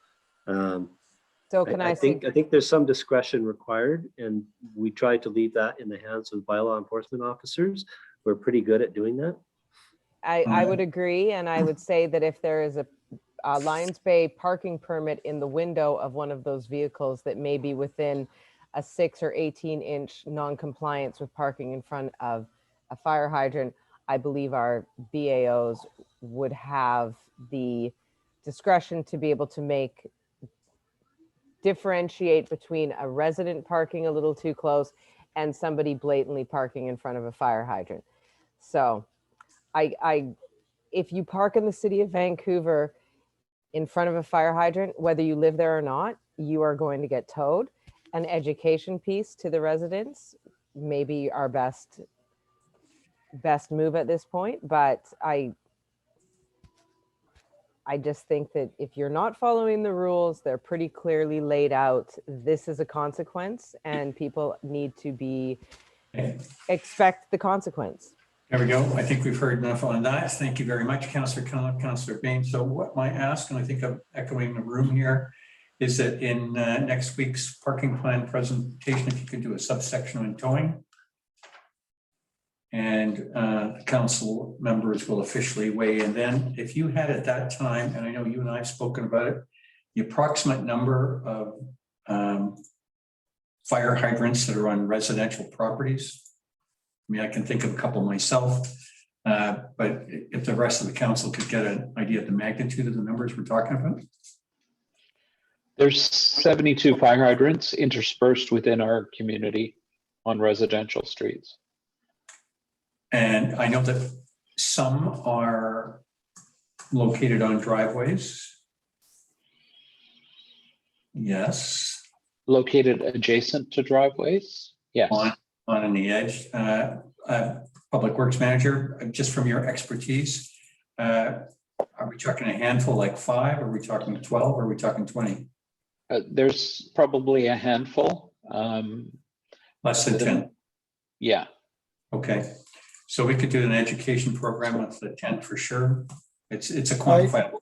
I think there's some discretion required, and we try to leave that in the hands of bylaw enforcement officers. We're pretty good at doing that.
I would agree, and I would say that if there is a Lions Bay parking permit in the window of one of those vehicles that may be within a 6 or 18-inch non-compliance with parking in front of a fire hydrant, I believe our BAOs would have the discretion to be able to differentiate between a resident parking a little too close and somebody blatantly parking in front of a fire hydrant. So if you park in the city of Vancouver in front of a fire hydrant, whether you live there or not, you are going to get towed. An education piece to the residents may be our best move at this point, but I just think that if you're not following the rules, they're pretty clearly laid out. This is a consequence and people need to expect the consequence.
There we go. I think we've heard enough on that. Thank you very much, Councillor Conlon, Councillor Bain. So what my ask, and I think I'm echoing the room here, is that in next week's parking plan presentation, if you could do a subsection on towing. And the council members will officially weigh in then. If you had at that time, and I know you and I have spoken about it, the approximate number of fire hydrants that are on residential properties. I mean, I can think of a couple myself, but if the rest of the council could get an idea of the magnitude of the numbers we're talking about.
There's 72 fire hydrants interspersed within our community on residential streets.
And I know that some are located on driveways. Yes.
Located adjacent to driveways? Yes.
On the edge. Public Works Manager, just from your expertise, are we talking a handful like 5? Are we talking 12? Are we talking 20?
There's probably a handful.
Less than 10?
Yeah.
Okay. So we could do an education program with the 10 for sure. It's a quantifiable.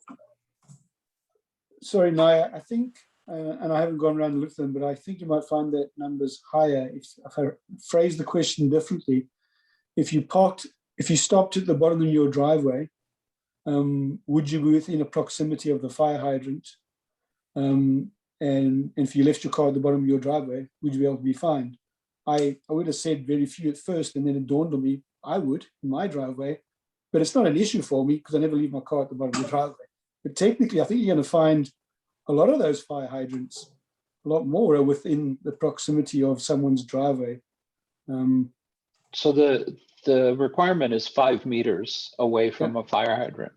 Sorry, Naya, I think, and I haven't gone around and looked at them, but I think you might find that numbers higher. If I phrase the question differently, if you stopped at the bottom of your driveway, would you be within a proximity of the fire hydrant? And if you left your car at the bottom of your driveway, would you be able to be fined? I would have said very few at first, and then it dawned on me, I would in my driveway, but it's not an issue for me because I never leave my car at the bottom of the driveway. But technically, I think you're going to find a lot of those fire hydrants, a lot more are within the proximity of someone's driveway.
So the requirement is 5 meters away from a fire hydrant.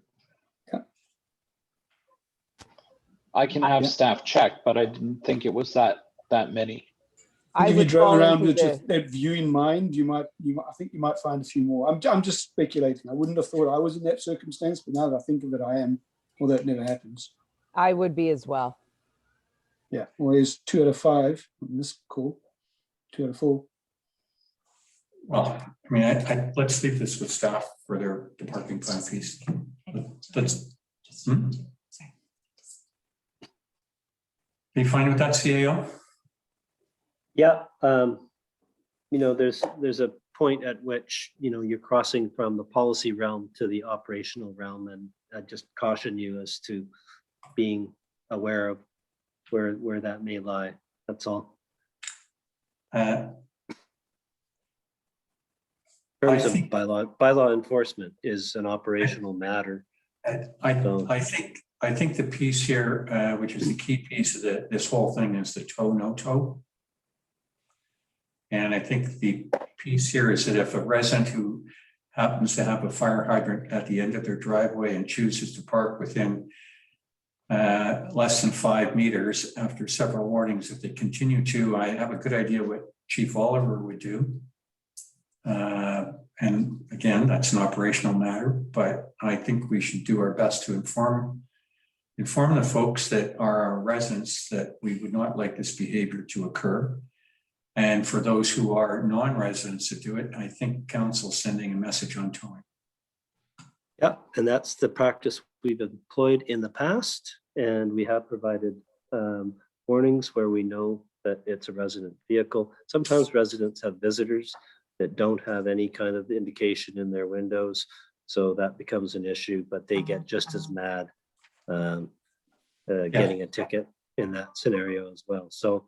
Yeah.
I can have staff check, but I didn't think it was that many.
If you drove around with that view in mind, I think you might find a few more. I'm just speculating. I wouldn't have thought I was in that circumstance, but now that I think of it, I am, although it never happens.
I would be as well.
Yeah, well, there's 2 out of 5 on this call, 2 out of 4.
Well, I mean, let's leave this with staff for their parking plan piece. Let's. Are you fine with that, CAO?
Yeah, there's a point at which, you're crossing from the policy realm to the operational realm, and I just caution you as to being aware of where that may lie. That's all. In terms of bylaw enforcement is an operational matter.
I think the piece here, which is the key piece of this whole thing, is the tow, no tow. And I think the piece here is that if a resident who happens to have a fire hydrant at the end of their driveway and chooses to park within less than 5 meters after several warnings, if they continue to, I have a good idea what Chief Oliver would do. And again, that's an operational matter, but I think we should do our best to inform the folks that are our residents that we would not like this behavior to occur. And for those who are non-residents to do it, I think council sending a message on towing.
Yeah, and that's the practice we've employed in the past, and we have provided warnings where we know that it's a resident vehicle. Sometimes residents have visitors that don't have any kind of indication in their windows, so that becomes an issue, but they get just as mad getting a ticket in that scenario as well. So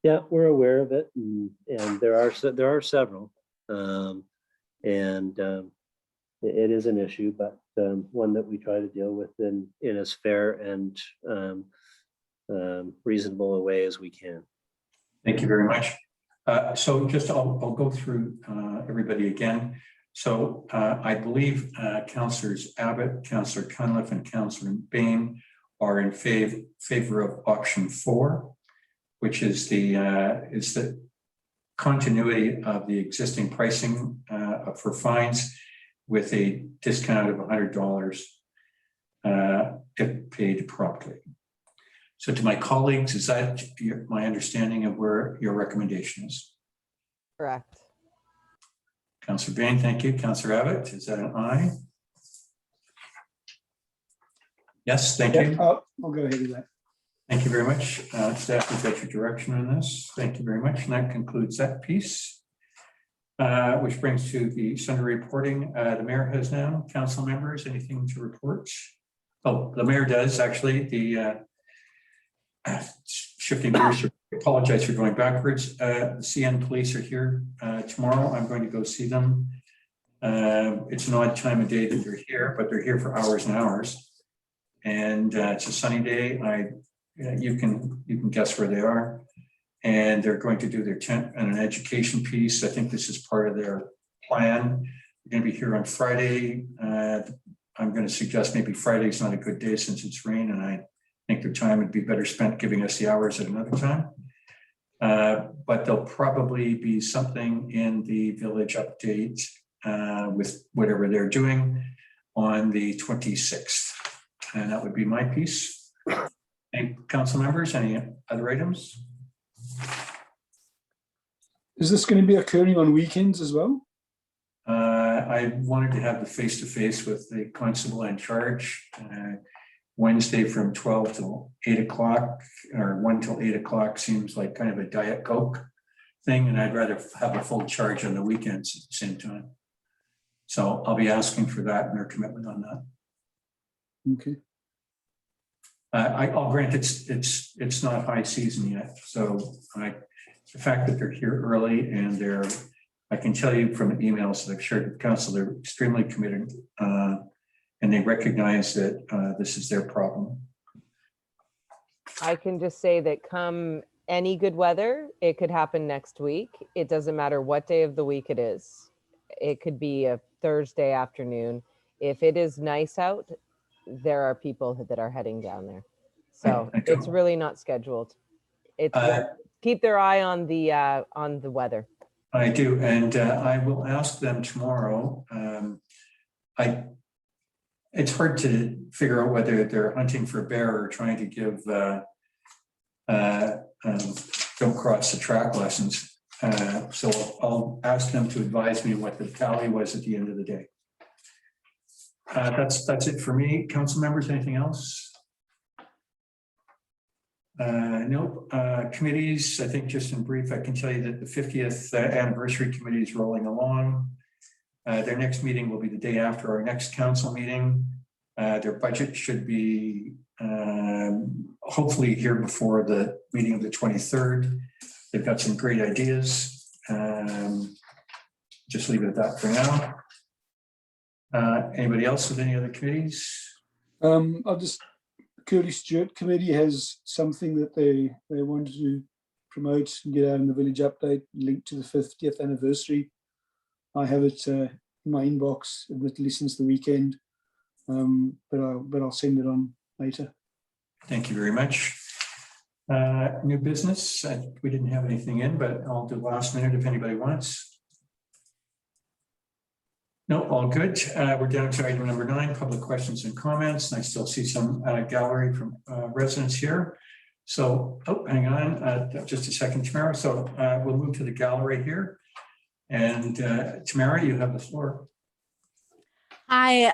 Yeah, we're aware of it, and there are several, and it is an issue, but one that we try to deal with in as fair and reasonable a way as we can.
Thank you very much. So just I'll go through everybody again. So I believe Councillors Abbott, Councillor Cunliffe, and Councillor Bain are in favor of option 4, which is the continuity of the existing pricing for fines with a discount of $100 if paid promptly. So to my colleagues, is that my understanding of where your recommendation is?
Correct.
Councillor Bain, thank you. Councillor Abbott, is that an aye? Yes, thank you.
I'll go ahead with that.
Thank you very much. Staff has got your direction on this. Thank you very much. And that concludes that piece. Which brings to the Sunday reporting. The mayor has now. Council members, anything to report? Oh, the mayor does actually. The shifting gears, I apologize for going backwards. The CN police are here tomorrow. I'm going to go see them. It's an odd time of day that they're here, but they're here for hours and hours. And it's a sunny day. You can guess where they are. And they're going to do their tent and an education piece. I think this is part of their plan. They're going to be here on Friday. I'm going to suggest maybe Friday's not a good day since it's rain, and I think their time would be better spent giving us the hours at another time. But there'll probably be something in the village update with whatever they're doing on the 26th. And that would be my piece. And council members, any other items?
Is this going to be occurring on weekends as well?
I wanted to have the face-to-face with the constable in charge Wednesday from 12 till 8 o'clock, or 1 till 8 o'clock seems like kind of a Diet Coke thing, and I'd rather have a full charge on the weekends at the same time. So I'll be asking for that and their commitment on that.
Okay.
I'll grant it's not high season yet, so the fact that they're here early and I can tell you from the emails that I've shared with council, they're extremely committed and they recognize that this is their problem.
I can just say that come any good weather, it could happen next week. It doesn't matter what day of the week it is. It could be a Thursday afternoon. If it is nice out, there are people that are heading down there. So it's really not scheduled. It's keep their eye on the weather.
I do, and I will ask them tomorrow. It's hard to figure out whether they're hunting for bear or trying to give don't cross the track lessons. So I'll ask them to advise me what the tally was at the end of the day. That's it for me. Council members, anything else? Nope. Committees, I think just in brief, I can tell you that the 50th anniversary committee is rolling along. Their next meeting will be the day after our next council meeting. Their budget should be hopefully here before the meeting of the 23rd. They've got some great ideas. Just leave it at that for now. Anybody else with any other committees?
Curly Stewart Committee has something that they wanted to promote and get out in the village update linked to the 50th anniversary. I have it in my inbox, admittedly since the weekend, but I'll send it on later.
Thank you very much. New business, we didn't have anything in, but I'll do last minute if anybody wants. No, all good. We're down to item number 9, public questions and comments. And I still see some gallery from residents here. So, hang on just a second, Tamara. So we'll move to the gallery here. And Tamara, you have the floor.
Hi,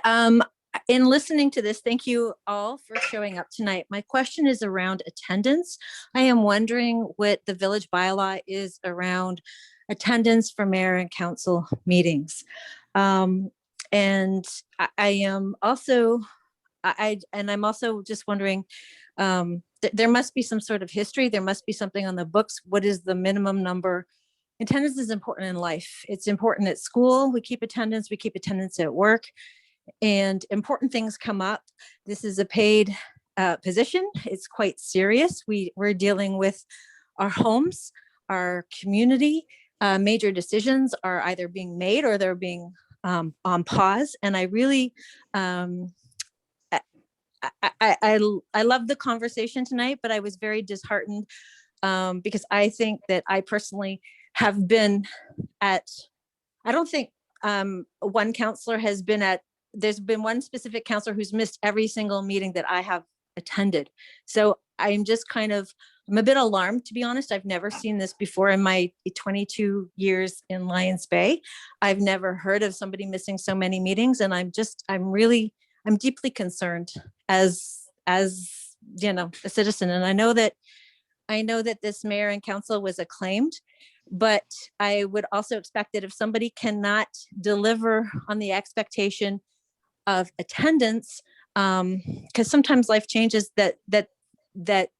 in listening to this, thank you all for showing up tonight. My question is around attendance. I am wondering what the village bylaw is around attendance for mayor and council meetings. And I'm also just wondering, there must be some sort of history. There must be something on the books. What is the minimum number? Attendance is important in life. It's important at school. We keep attendance at work, and important things come up. This is a paid position. It's quite serious. We're dealing with our homes, our community. Major decisions are either being made or they're being on pause. And I really, I love the conversation tonight, but I was very disheartened because I think that I personally have been at, I don't think one counselor has been at, there's been one specific counselor who's missed every single meeting that I have attended. So I'm just kind of, I'm a bit alarmed, to be honest. I've never seen this before in my 22 years in Lions Bay. I've never heard of somebody missing so many meetings. And I'm deeply concerned as you know, a citizen. And I know that this mayor and council was acclaimed, but I would also expect that if somebody cannot deliver on the expectation of attendance, because sometimes life changes, that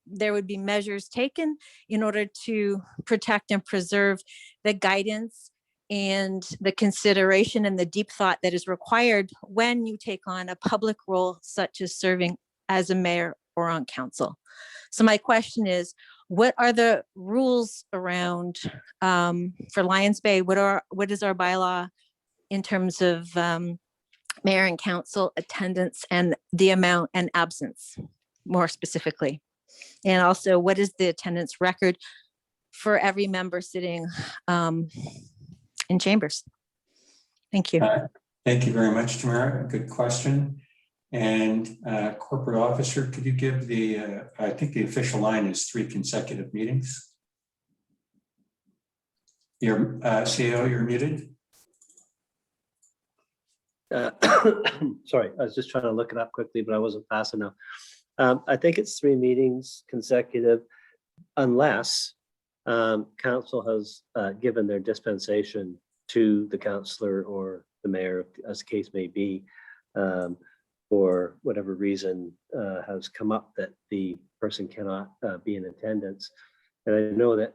there would be measures taken in order to protect and preserve the guidance and the consideration and the deep thought that is required when you take on a public role such as serving as a mayor or on council. So my question is, what are the rules around for Lions Bay? What is our bylaw in terms of mayor and council attendance and the amount and absence, more specifically? And also, what is the attendance record for every member sitting in chambers? Thank you.
Thank you very much, Tamara. Good question. And corporate officer, could you give the, I think the official line is 3 consecutive meetings. Your CEO, you're muted.
Sorry, I was just trying to look it up quickly, but I wasn't fast enough. I think it's 3 meetings consecutive, unless council has given their dispensation to the councillor or the mayor, as the case may be, for whatever reason has come up that the person cannot be in attendance. And I know that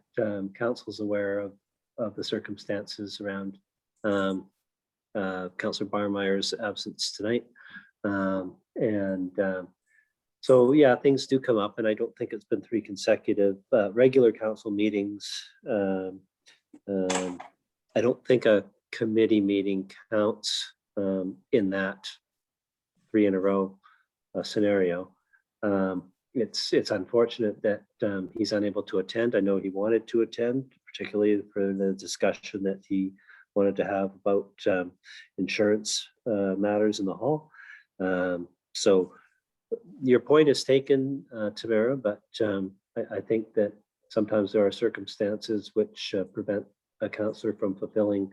council's aware of the circumstances around Councillor Barmeyer's absence tonight. So yeah, things do come up, and I don't think it's been 3 consecutive regular council meetings. I don't think a committee meeting counts in that 3 in a row scenario. It's unfortunate that he's unable to attend. I know he wanted to attend, particularly for the discussion that he wanted to have about insurance matters in the hall. So your point is taken, Tamara, but I think that sometimes there are circumstances which prevent a councillor from fulfilling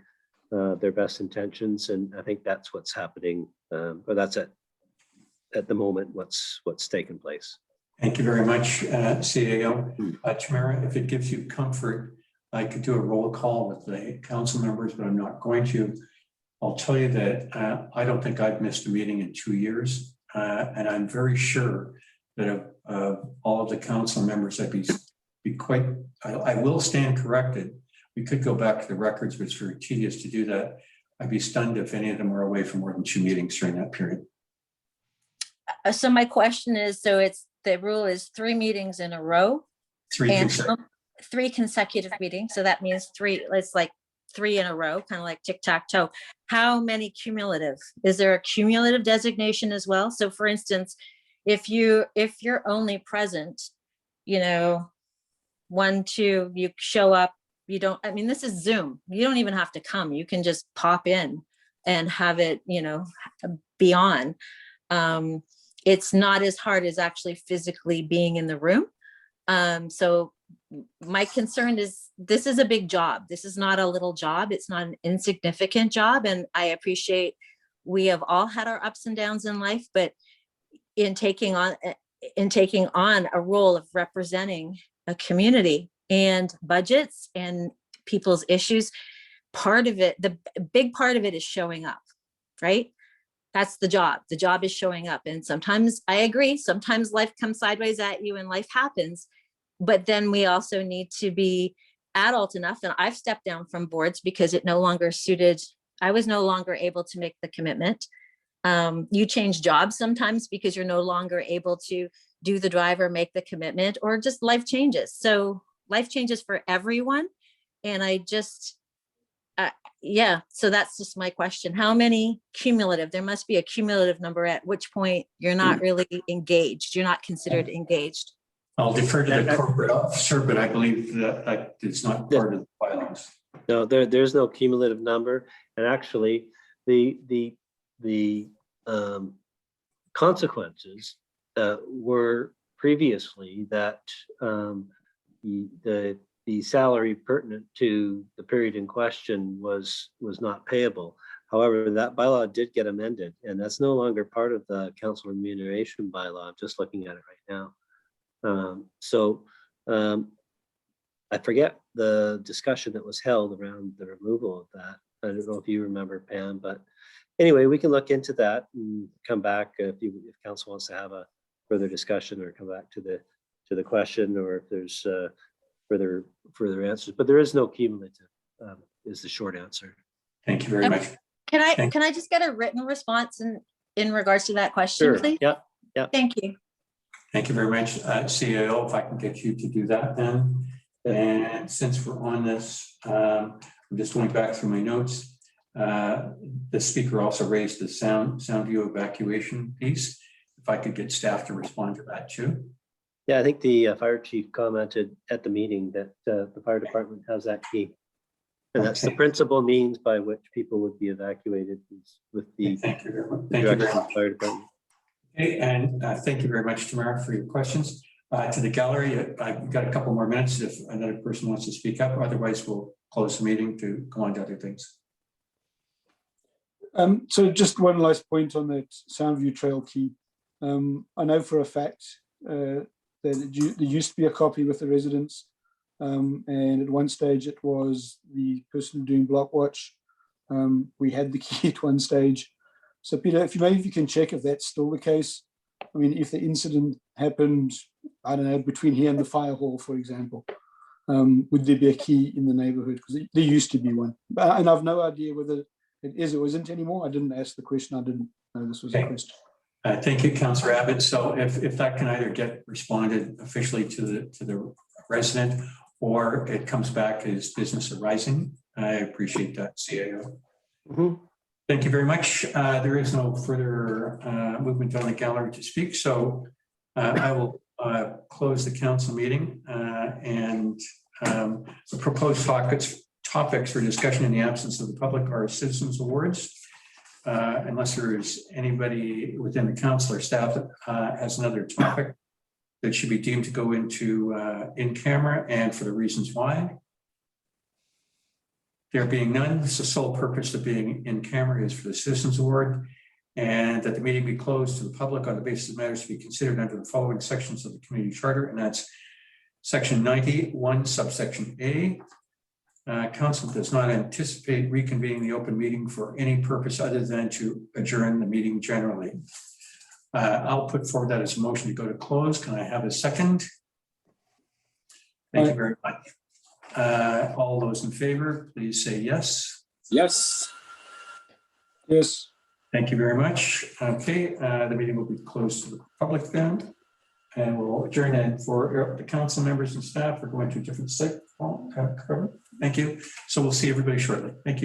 their best intentions, and I think that's what's happening, or that's at the moment what's taken place.
Thank you very much, CAO. Tamara, if it gives you comfort, I could do a roll call with the council members, but I'm not going to. I'll tell you that I don't think I've missed a meeting in 2 years. And I'm very sure that of all of the council members, I'd be quite, I will stand corrected. We could go back to the records, but it's very tedious to do that. I'd be stunned if any of them were away for more than 2 meetings during that period.
So my question is, so it's, the rule is 3 meetings in a row?
3 consecutive.
3 consecutive meetings. So that means 3, it's like 3 in a row, kind of like tic-tac-toe. How many cumulative? Is there a cumulative designation as well? So for instance, if you're only present, 1, 2, you show up, you don't, I mean, this is Zoom. You don't even have to come. You can just pop in and have it, be on. It's not as hard as actually physically being in the room. So my concern is, this is a big job. This is not a little job. It's not an insignificant job. And I appreciate we have all had our ups and downs in life, but in taking on a role of representing a community and budgets and people's issues, part of it, the big part of it is showing up, right? That's the job. The job is showing up. And sometimes I agree, sometimes life comes sideways at you and life happens. But then we also need to be adult enough. And I've stepped down from boards because it no longer suited, I was no longer able to make the commitment. You change jobs sometimes because you're no longer able to do the drive or make the commitment, or just life changes. So life changes for everyone. And I just, yeah, so that's just my question. How many cumulative? There must be a cumulative number at which point you're not really engaged. You're not considered engaged.
I'll defer to the corporate officer, but I believe that it's not part of the bylaws.
No, there's no cumulative number. And actually, the consequences were previously that the salary pertinent to the period in question was not payable. However, that bylaw did get amended, and that's no longer part of the council remuneration bylaw. I'm just looking at it right now. I forget the discussion that was held around the removal of that. I don't know if you remember, Pam, but anyway, we can look into that and come back if council wants to have a further discussion, or come back to the question, or if there's further answers. But there is no cumulative, is the short answer.
Thank you very much.
Can I just get a written response in regards to that question,
Sure.
please?
Yeah.
Thank you.
Thank you very much, CAO, if I can get you to do that then. And since we're on this, I'm just going back through my notes. The speaker also raised the sound view evacuation piece. If I could get staff to respond to that too.
Yeah, I think the fire chief commented at the meeting that the fire department has that key. And that's the principal means by which people would be evacuated, is with the
Thank you very much.
direction of the fire department.
Okay, and thank you very much, Tamara, for your questions. To the gallery, I've got a couple more minutes if another person wants to speak up. Otherwise, we'll close the meeting to go on to other things.
So just one last point on that Soundview Trail key. I know for a fact that there used to be a copy with the residents, and at one stage it was the person doing block watch. We had the key at one stage. So Peter, if you can check if that's still the case. I mean, if the incident happened, I don't know, between here and the fire hall, for example, would there be a key in the neighborhood? Because there used to be one, and I've no idea whether it is or isn't anymore. I didn't ask the question. I didn't know this was a question.
Thank you, Councillor Abbott. So if that can either get responded officially to the resident, or it comes back as business arising, I appreciate that, CAO.
Mm-hmm.
Thank you very much. There is no further movement on the gallery to speak, so I will close the council meeting, and the proposed topics for discussion in the absence of the public are citizens awards. Unless there is anybody within the council or staff that has another topic that should be deemed to go into in camera, and for the reasons why. There being none, the sole purpose of being in camera is for the Citizens Award, and that the meeting be closed to the public on the basis of matters to be considered under the following sections of the community charter, and that's section 91, subsection A. Council does not anticipate reconvening the open meeting for any purpose other than to adjourn the meeting generally. I'll put forward that as a motion to go to close. Can I have a second? Thank you very much. All those in favor, please say yes.
Yes.
Yes.
Thank you very much. Okay, the meeting will be closed to the public then, and we'll adjourn. And for the council members and staff, we're going to a different site. Thank you. So we'll see everybody shortly. Thank you.